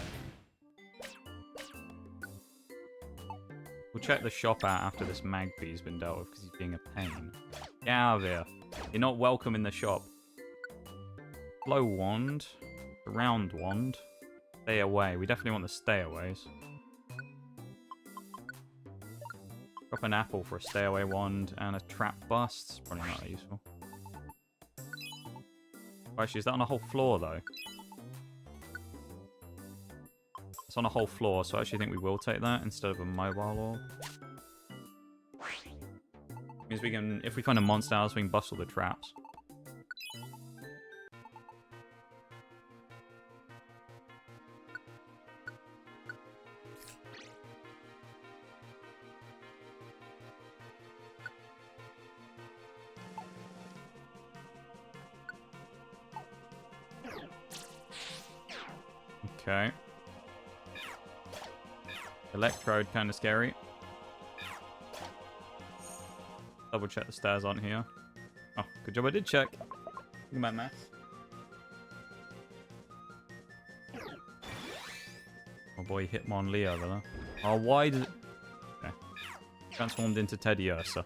We'll check the shop out after this Magpie's been dealt with, because he's being a pain. Get out of here. You're not welcome in the shop. Slow Wand. Round Wand. Stay away. We definitely want the stay aways. Drop an apple for a stay away wand and a trap bust. Probably not that useful. Oh, actually, is that on a whole floor though? It's on a whole floor, so I actually think we will take that instead of a mobile orb. Means we can, if we find a monster house, we can bust all the traps. Okay. Electrode, kind of scary. Double check the stairs aren't here. Oh, good job I did check. Think about math. Oh boy, Hitmonlee over there. Oh, why did it... Okay. Transformed into Teddy Ursa.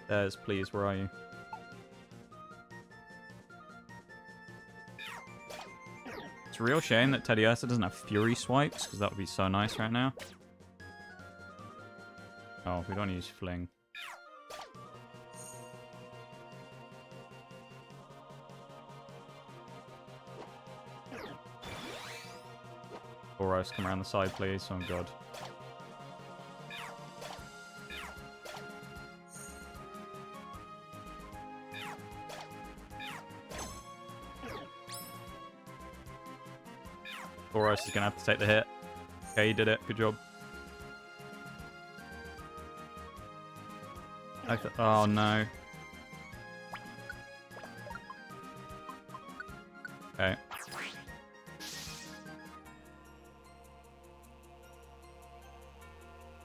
There's, please, where are you? It's a real shame that Teddy Ursa doesn't have Fury Swipes, because that would be so nice right now. Oh, we don't use Fling. Boros, come around the side, please. Oh, God. Boros is going to have to take the hit. Okay, he did it. Good job. Oh, no. Okay.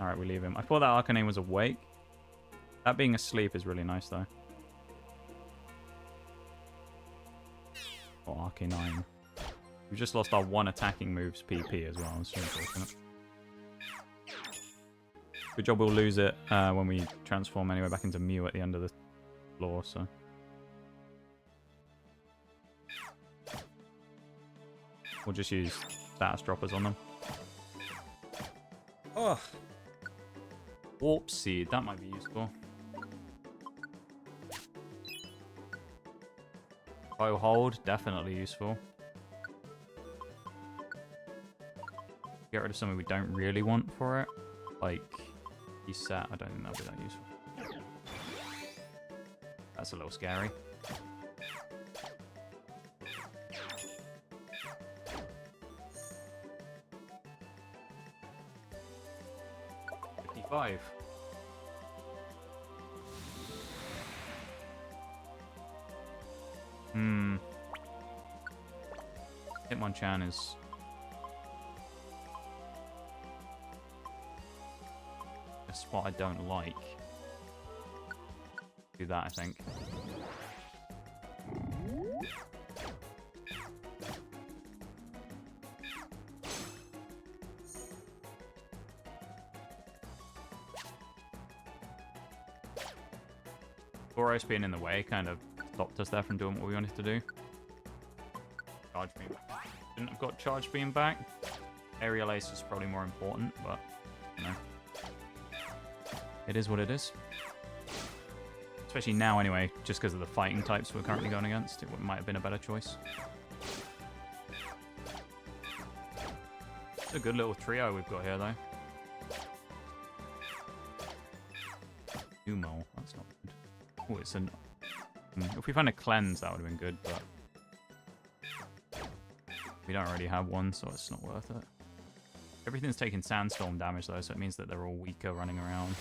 Alright, we leave him. I thought that Arcanine was awake. That being asleep is really nice, though. Or Arcanine. We've just lost our one attacking moves PP as well. It's so unfortunate. Good job we'll lose it when we transform anyway back into Mew at the end of the floor, so. We'll just use status droppers on them. Oh. Warp Seed, that might be useful. Bow Hold, definitely useful. Get rid of something we don't really want for it. Like, Reset, I don't think that'll be that useful. That's a little scary. Five. Hitmonchan is a spot I don't like. Do that, I think. Boros being in the way kind of stopped us there from doing what we wanted to do. Charge Beam. Shouldn't have got Charge Beam back. Aerial Ace is probably more important, but, you know. It is what it is. Especially now, anyway, just because of the fighting types we're currently going against. It might have been a better choice. It's a good little trio we've got here, though. Umo, that's not good. Oh, it's an... If we found a cleanse, that would have been good, but... We don't already have one, so it's not worth it. Everything's taking sandstorm damage, though, so it means that they're all weaker running around.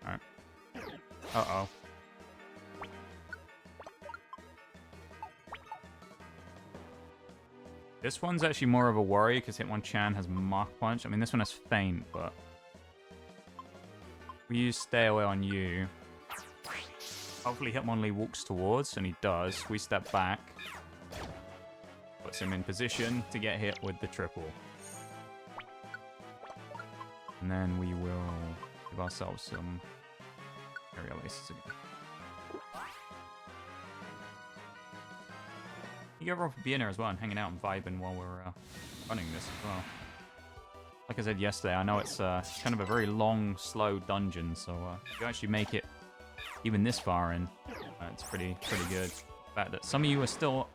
Alright. Uh-oh. This one's actually more of a worry because Hitmonchan has Mach Punch. I mean, this one has Feint, but we use Stay Away on you. Hopefully Hitmonlee walks towards, and he does. We step back. Puts him in position to get hit with the triple. And then we will give ourselves some aerial aces again. You get off being here as well and hanging out and vibing while we're running this as well. Like I said yesterday, I know it's kind of a very long, slow dungeon, so if you actually make it even this far in, it's pretty good. The fact that some of you are still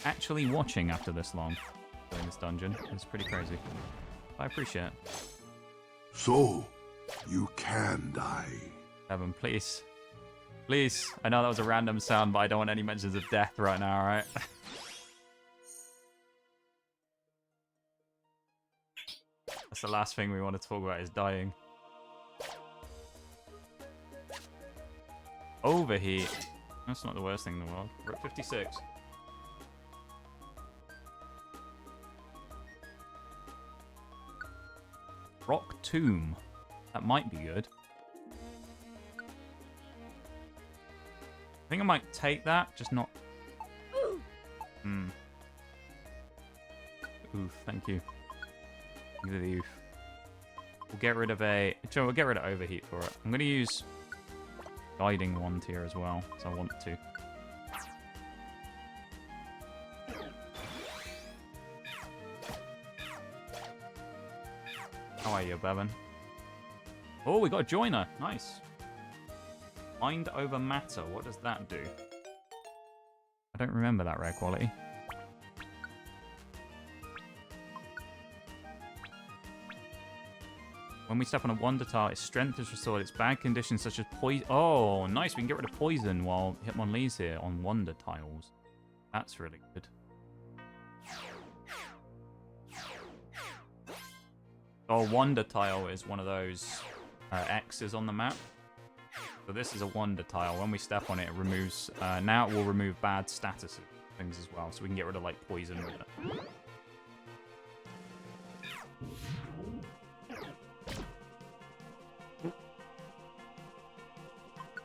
actually watching after this long doing this dungeon is pretty crazy. I appreciate it. So, you can die. Evan, please. Please. I know that was a random sound, but I don't want any mentions of death right now, alright? That's the last thing we want to talk about is dying. Overheat. That's not the worst thing in the world. We're at 56. Rock Tomb. That might be good. I think I might take that, just not... Oof, thank you. Thank you for the oof. We'll get rid of we'll get rid of Overheat for it. I'm going to use Guiding Wand here as well, because I want to. How are you, Bevan? Oh, we got a Joiner. Nice. Mind over matter. What does that do? I don't remember that rare quality. When we step on a Wonder Tile, its strength is restored. Its bad conditions such as poison. Oh, nice. We can get rid of poison while Hitmonlee's here on Wonder Tiles. That's really good. Oh, Wonder Tile is one of those X's on the map. So this is a Wonder Tile. When we step on it, it removes... now it will remove bad status things as well. So we can get rid of, like, poison with it.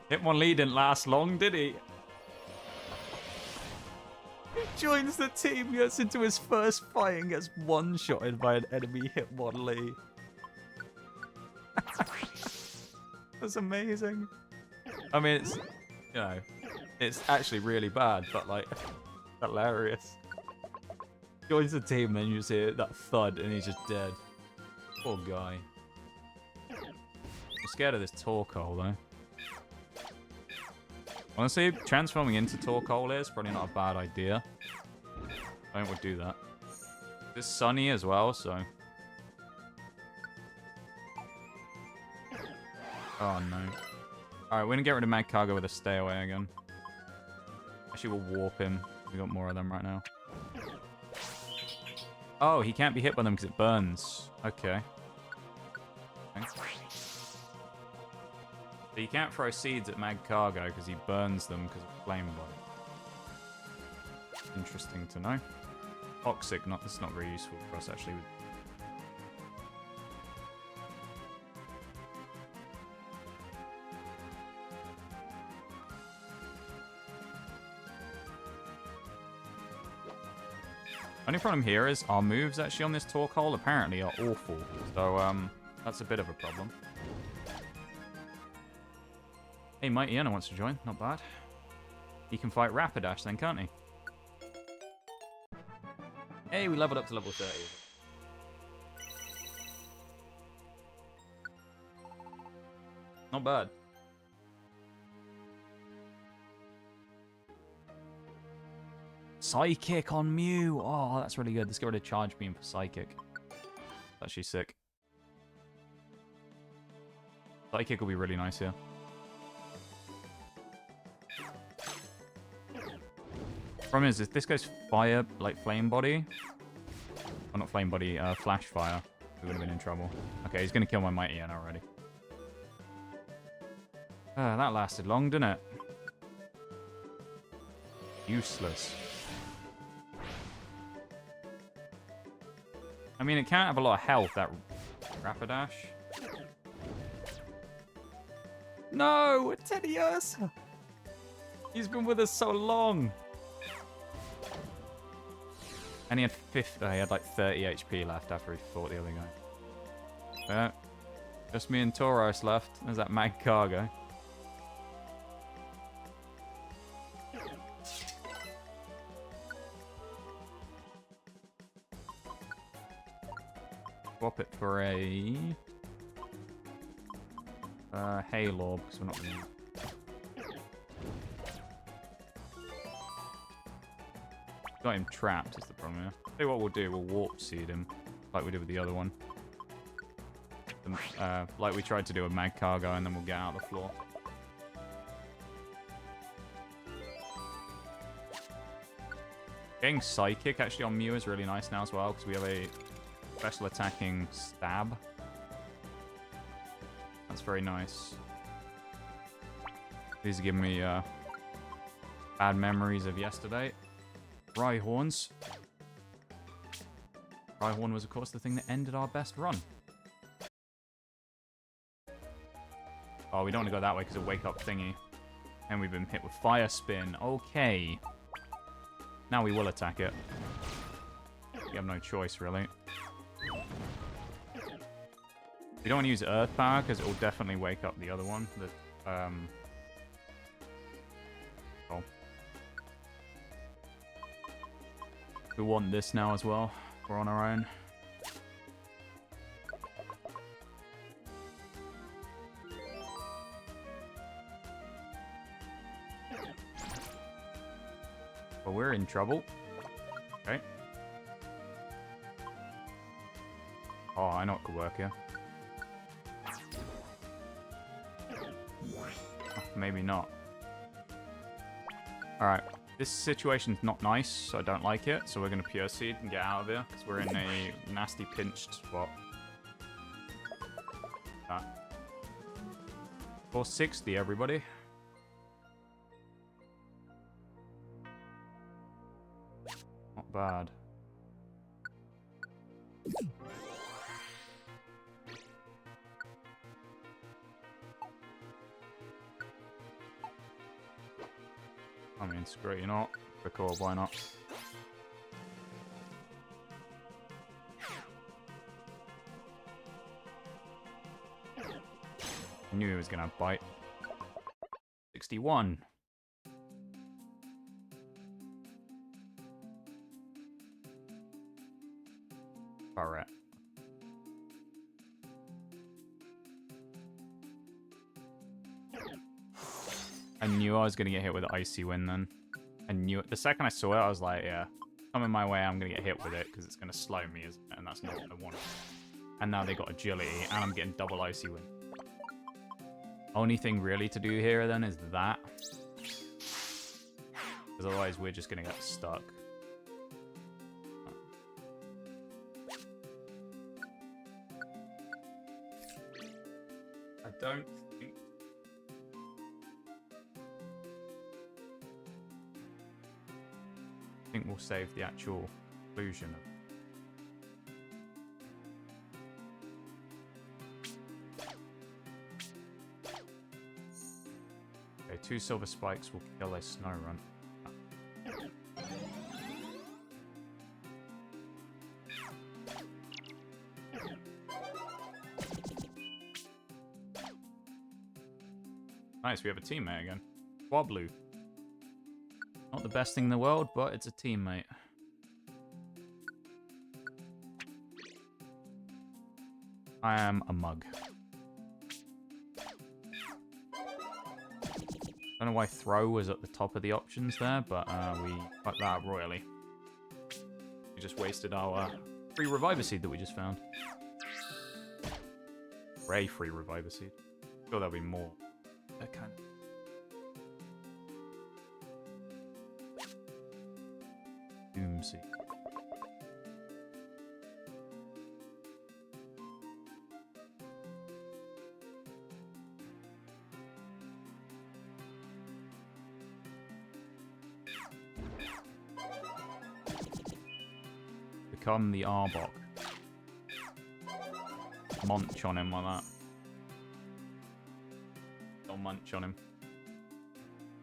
Hitmonlee didn't last long, did he? He joins the team, gets into his first fight and gets one-shotted by an enemy Hitmonlee. That's amazing. I mean, it's, you know, it's actually really bad, but like, hilarious. Joins the team and you just hear that thud and he's just dead. Poor guy. I'm scared of this Torkoal though. Honestly, transforming into Torkoal is probably not a bad idea. I think we'll do that. It's sunny as well, so. Oh no. Alright, we're gonna get rid of Magcargo with a stay away again. Actually, we'll warp him. We got more of them right now. Oh, he can't be hit by them because it burns. Okay. So you can't throw seeds at Magcargo because he burns them because of flame body. Interesting to know. Toxic, that's not very useful for us actually. Only problem here is our moves actually on this Torkoal apparently are awful. So, that's a bit of a problem. Hey, Mightyena wants to join. Not bad. He can fight Rapidash then, can't he? Hey, we leveled up to level 30. Not bad. Psychic on Mew. Oh, that's really good. Let's get rid of Charge Beam for Psychic. That's actually sick. Psychic will be really nice here. Problem is, if this goes fire, like Flame Body. Oh, not Flame Body, Flash Fire. We would have been in trouble. Okay, he's going to kill my Mightyena already. That lasted long, didn't it? Useless. I mean, it can't have a lot of health, that Rapidash. No! Teddiursa! He's been with us so long! And he had he had like 30 HP left after he fought the other guy. Yeah. Just me and Tauros left. There's that Magcargo. Swap it for a Hail Orb, because we're not going to. Got him trapped, is the problem here. Tell you what we'll do, we'll Warp Seed him, like we did with the other one. Like we tried to do with Magcargo, and then we'll get out of the floor. Getting Psychic actually on Mew is really nice now as well, because we have a special attacking stab. That's very nice. These are giving me bad memories of yesterday. Rhyhorns. Rhyhorn was, of course, the thing that ended our best run. Oh, we don't want to go that way because of Wake Up Thingy. And we've been hit with Fire Spin. Okay. Now we will attack it. We have no choice, really. We don't want to use Earth Power because it will definitely wake up the other one. Oh. We want this now as well. We're on our own. Well, we're in trouble. Okay. Oh, I know what could work here. Oh, maybe not. Alright. This situation's not nice, so I don't like it. So we're going to Pure Seed and get out of here, because we're in a nasty pinched spot. 460, everybody. Not bad. mean, screw you not. Quick orb, why not? Knew he was gonna bite. 61. Alright. I knew I was gonna get hit with Icy Wind then. I knew it. The second I saw it, I was like, yeah, coming my way, I'm gonna get hit with it because it's gonna slow me, isn't it? And that's not what I want. And now they got agility, and I'm getting double Icy Wind. Only thing really to do here then is that. Because otherwise we're just gonna get stuck. I don't think we'll save the actual conclusion of. Okay, 2 silver spikes will kill a snow run. Nice, we have a teammate again. Wobblu. Not the best thing in the world, but it's a teammate. I am a mug. Don't know why throw was at the top of the options there, but we fucked that up royally. We just wasted our free reviver seed that we just found. Or a free reviver seed. I'm sure there'll be more. That kind of. Doom seed. Become the Arbok. Munch on him like that. Little munch on him.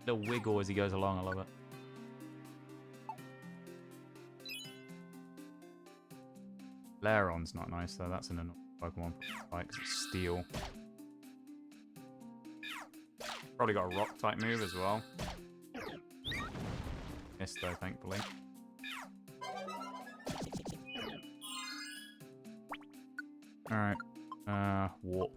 Little wiggle as he goes along, I love it. Lairon's not nice though, that's an annoying Pokemon fight because it's steel. Probably got a rock type move as well. Missed though, thankfully. Alright. Warp.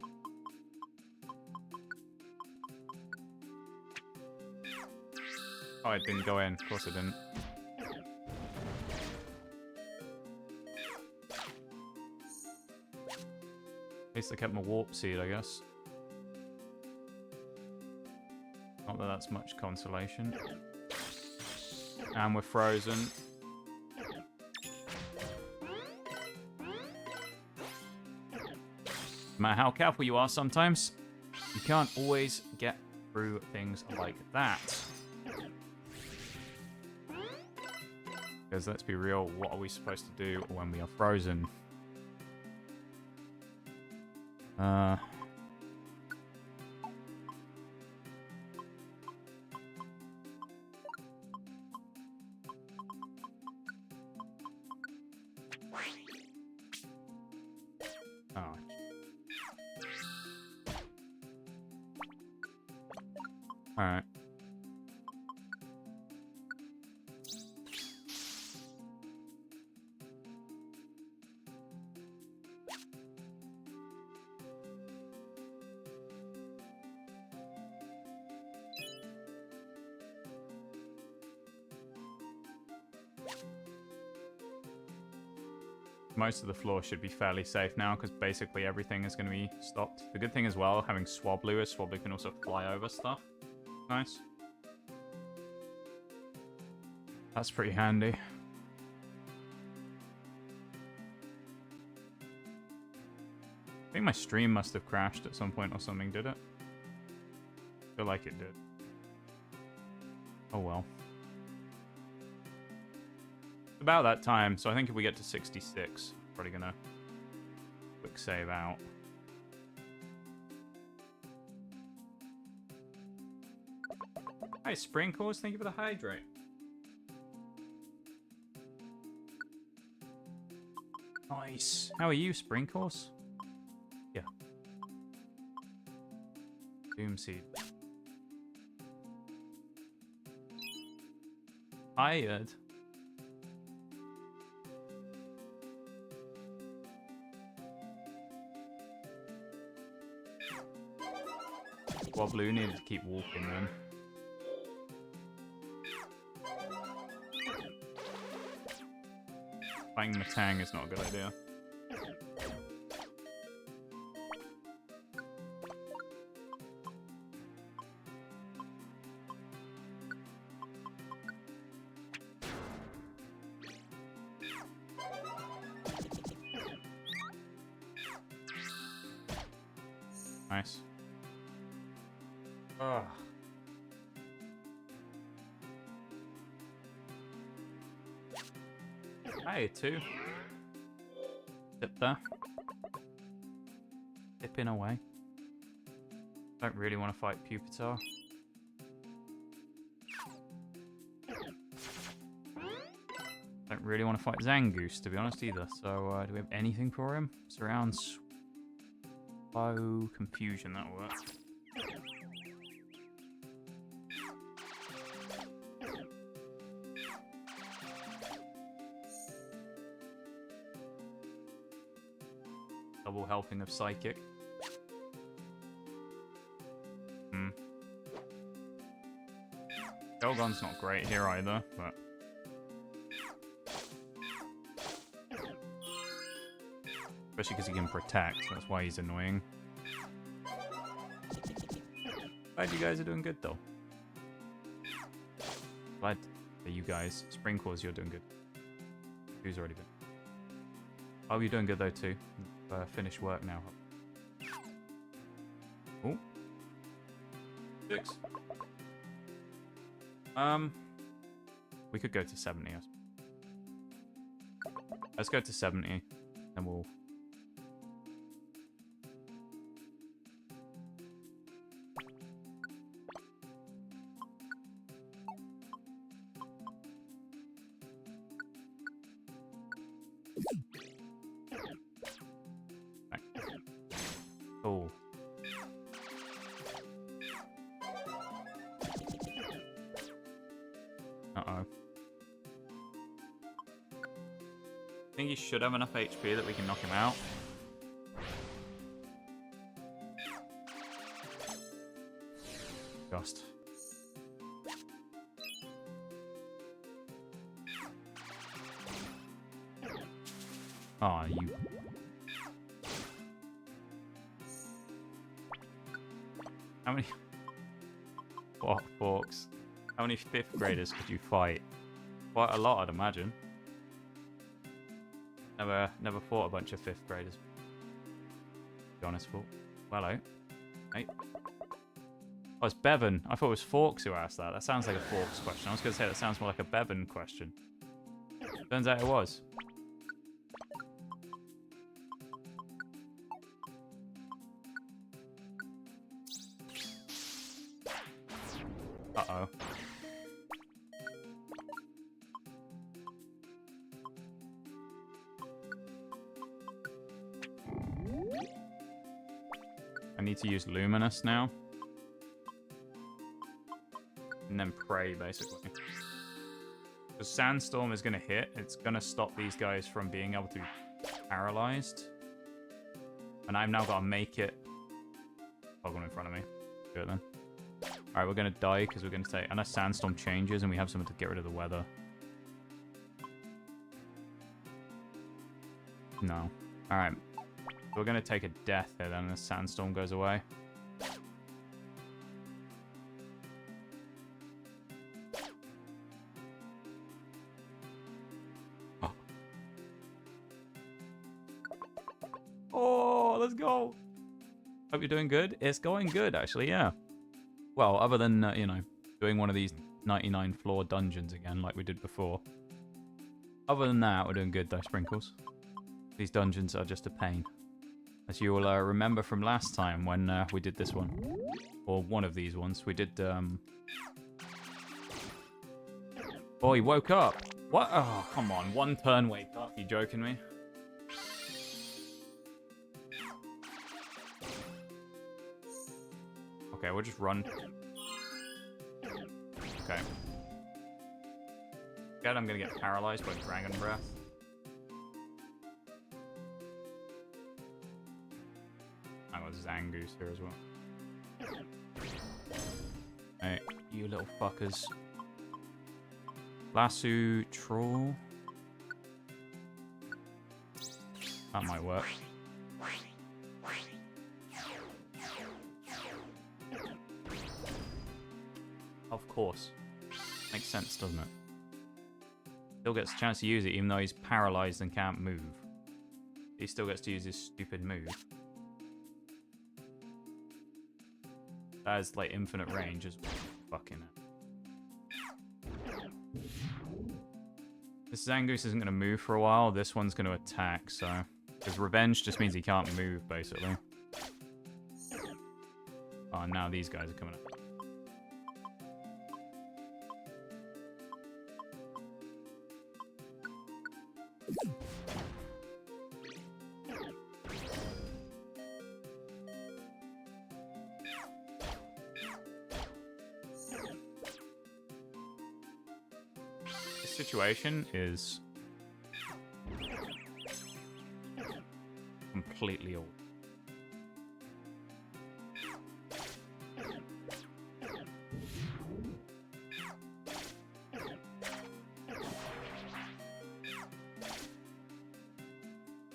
Oh, it didn't go in. Of course it didn't. At least I kept my warp seed, I guess. Not that that's much consolation. And we're frozen. No matter how careful you are sometimes, you can't always get through things like that. Because let's be real, what are we supposed to do when we are frozen? Oh. Alright. Most of the floor should be fairly safe now because basically everything is going to be stopped. The good thing as well, having Swablu is Swablu can also fly over stuff. Nice. That's pretty handy. I think my stream must have crashed at some point or something, did it? I feel like it did. Oh well. About that time, so I think if we get to 66, probably gonna quick save out. Hi, Sprinkles. Thank you for the hydrate. Nice. How are you, Sprinkles? Yeah. Doomseed. Tired. Wobblu needed to keep walking then. Fighting Matang is not a good idea. Nice. Ugh. Hey, two. Dip there. Dipping away. Don't really want to fight Pupitar. Don't really want to fight Zangoose, to be honest, either. So, do we have anything for him? Surrounds. Oh, confusion, that'll work. Double helping of Psychic. Elgon's not great here either, but... Especially because he can protect, that's why he's annoying. Glad you guys are doing good, though. Glad that you guys, Sprinkles, you're doing good. Who's already been? Oh, you're doing good, though, too. Finished work now. Oh. 6. We could go to 70. Let's go to 70, and we'll... Oh. Uh-oh. I think he should have enough HP that we can knock him out. Just. Aw, you... How many... What, Forks? How many 5th graders could you fight? Quite a lot, I'd imagine. Never fought a bunch of 5th graders. Be honest, Fork. Well, hello. Hey. Oh, it's Bevan. I thought it was Forks who asked that. That sounds like a Forks question. I was going to say that sounds more like a Bevan question. Turns out it was. Uh-oh. I need to use Luminous now. And then pray, basically. Because Sandstorm is going to hit. It's going to stop these guys from being able to be paralyzed. And I've now got to make it... Pokemon in front of me. Do it then. Alright, we're going to die because we're going to say... Unless Sandstorm changes and we have something to get rid of the weather. No. Alright. We're going to take a death here then as Sandstorm goes away. Oh, let's go. Hope you're doing good. It's going good, actually, yeah. Well, other than, you know, doing one of these 99 floor dungeons again like we did before. Other than that, we're doing good though, Sprinkles. These dungeons are just a pain. As you will remember from last time when we did this one. Or one of these ones. We did Oh, he woke up. What? Oh, come on. One turn wake up. You joking me? Okay, we'll just run. Okay. God, I'm gonna get paralyzed by Dragon Breath. I got Zangoose here as well. Hey, you little fuckers. Lasso Troll. That might work. Of course. Makes sense, doesn't it? Still gets a chance to use it even though he's paralyzed and can't move. He still gets to use his stupid move. That has like infinite range as well. Fucking it. This Zangoose isn't going to move for a while. This one's going to attack, so... Because Revenge just means he can't move, basically. Oh, and now these guys are coming up. Situation is completely old.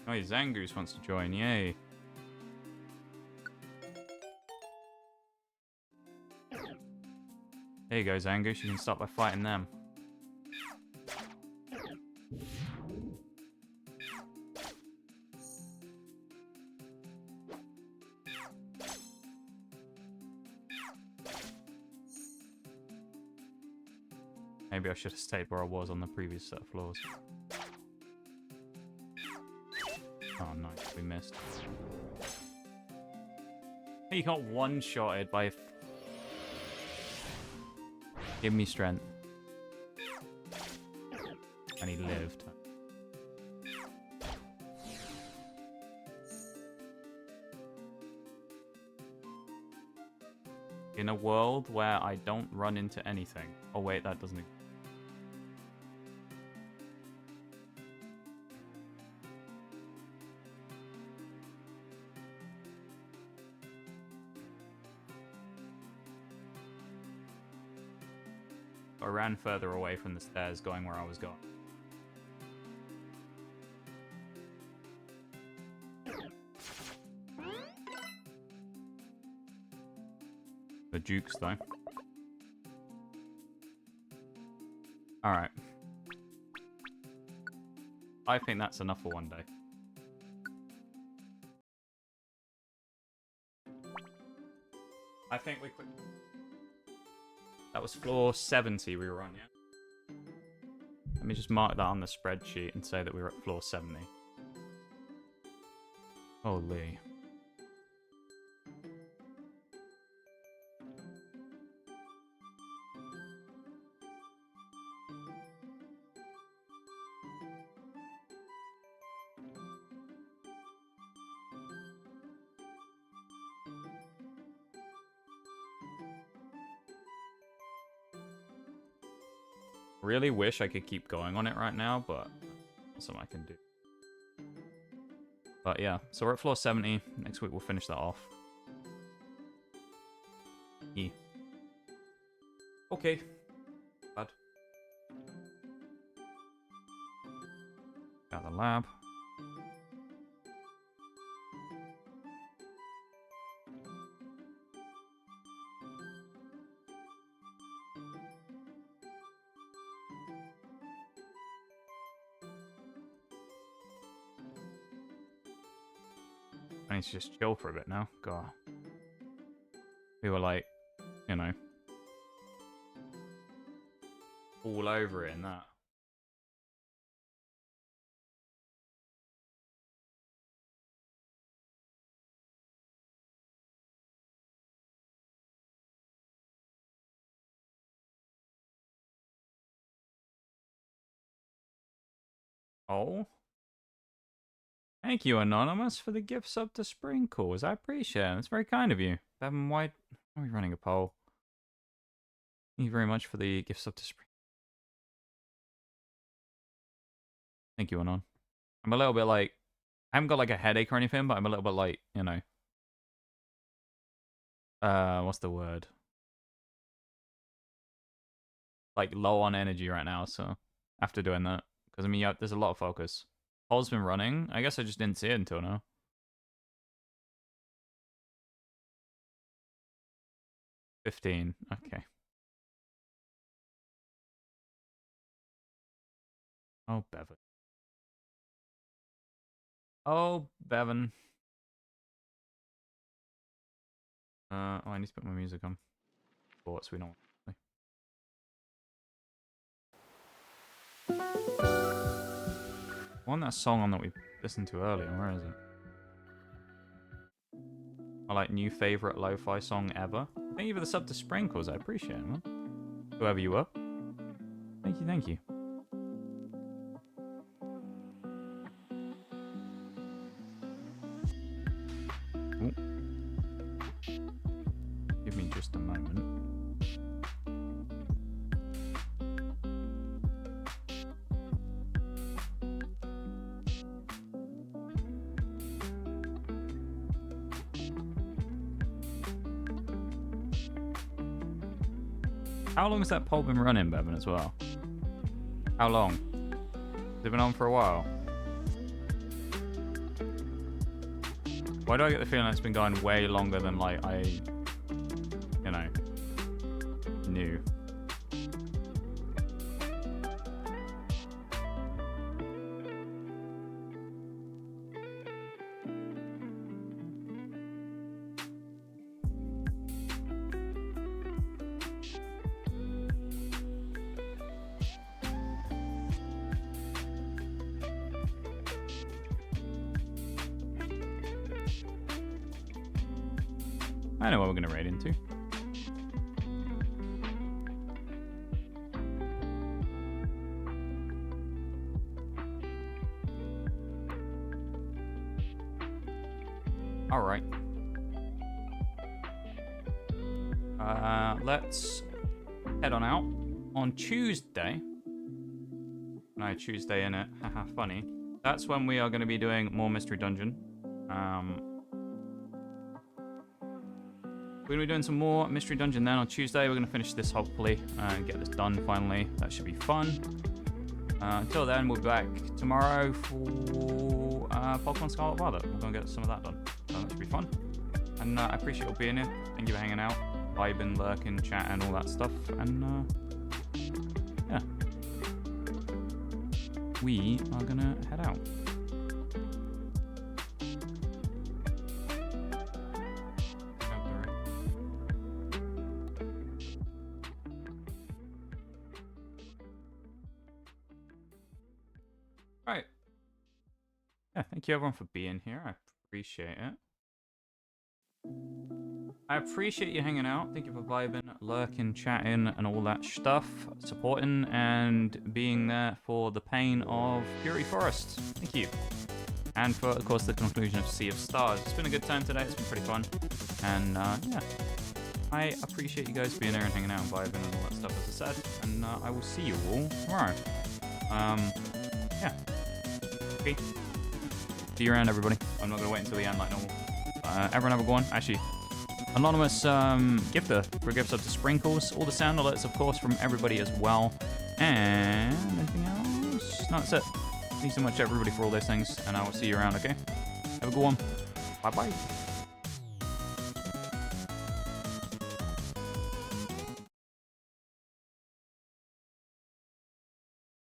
Oh, Zangoose wants to join, yay. There you go, Zangoose, you can start by fighting them. Maybe I should have stayed where I was on the previous set of floors. Oh, nice. We missed. He got one-shotted by... Give me strength. And he lived. In a world where I don't run into anything. Oh wait, that doesn't exist. I ran further away from the stairs going where I was going. The Jukes, though. Alright. I think that's enough for one day. I think we could... That was floor 70 we were on, yeah? Let me just mark that on the spreadsheet and say that we were at floor 70. Holy. Really wish I could keep going on it right now, but that's something I can do. But yeah, so we're at floor 70. Next week we'll finish that off. Yeah. Okay. Bad. Got the lab. I need to just chill for a bit now. God. We were like, you know, all over it in that. Oh. Thank you, Anonymous, for the gift sub to Sprinkles. I appreciate it. It's very kind of you. Bevan White, are we running a poll? Thank you very much for the gift sub to Sprinkles. Thank you, Anon. I'm a little bit like, I haven't got like a headache or anything, but I'm a little bit like, you know. What's the word? Like low on energy right now, so after doing that. Because I mean, yeah, there's a lot of focus. Poll's been running. I guess I just didn't see it until now. $15. Okay. Oh, Bevan. Oh, Bevan. Oh, I need to put my music on. Thoughts we don't. I want that song on that we listened to earlier. Where is it? My like new favorite lo-fi song ever. Thank you for the sub to Sprinkles. I appreciate it, man. Whoever you were. Thank you, thank you. Ooh. Give me just a moment. How long has that poll been running, Bevan, as well? How long? Has it been on for a while? Why do I get the feeling it's been going way longer than, like, I, you know, knew? I know what we're going to raid into. All right. Let's head on out on Tuesday. No, Tuesday in it. Haha, funny. That's when we are going to be doing more Mystery Dungeon. We're going to be doing some more Mystery Dungeon then on Tuesday. We're going to finish this hopefully and get this done finally. That should be fun. Until then, we'll be back tomorrow for Pokemon Scarlet Violet. We're going to get some of that done. So that should be fun. And I appreciate you being here. Thank you for hanging out, vibing, lurking, chatting, all that stuff. And yeah. We are going to head out. Right. Yeah, thank you everyone for being here. I appreciate it. I appreciate you hanging out. Thank you for vibing, lurking, chatting, and all that stuff. Supporting and being there for the pain of Fury Forest. Thank you. And for, of course, the conclusion of Sea of Stars. It's been a good time today. It's been pretty fun. And, yeah. I appreciate you guys being here and hanging out and vibing and all that stuff, as I said. And I will see you all tomorrow. Yeah. Okay. See you around, everybody. I'm not going to wait until the end like normal. Everyone have a good one. Actually, anonymous gifter for a gift sub to Sprinkles. All the sound alerts, of course, from everybody as well. And anything else? No, that's it. Thank you so much, everybody, for all those things. And I will see you around, okay? Have a good one. Bye-bye.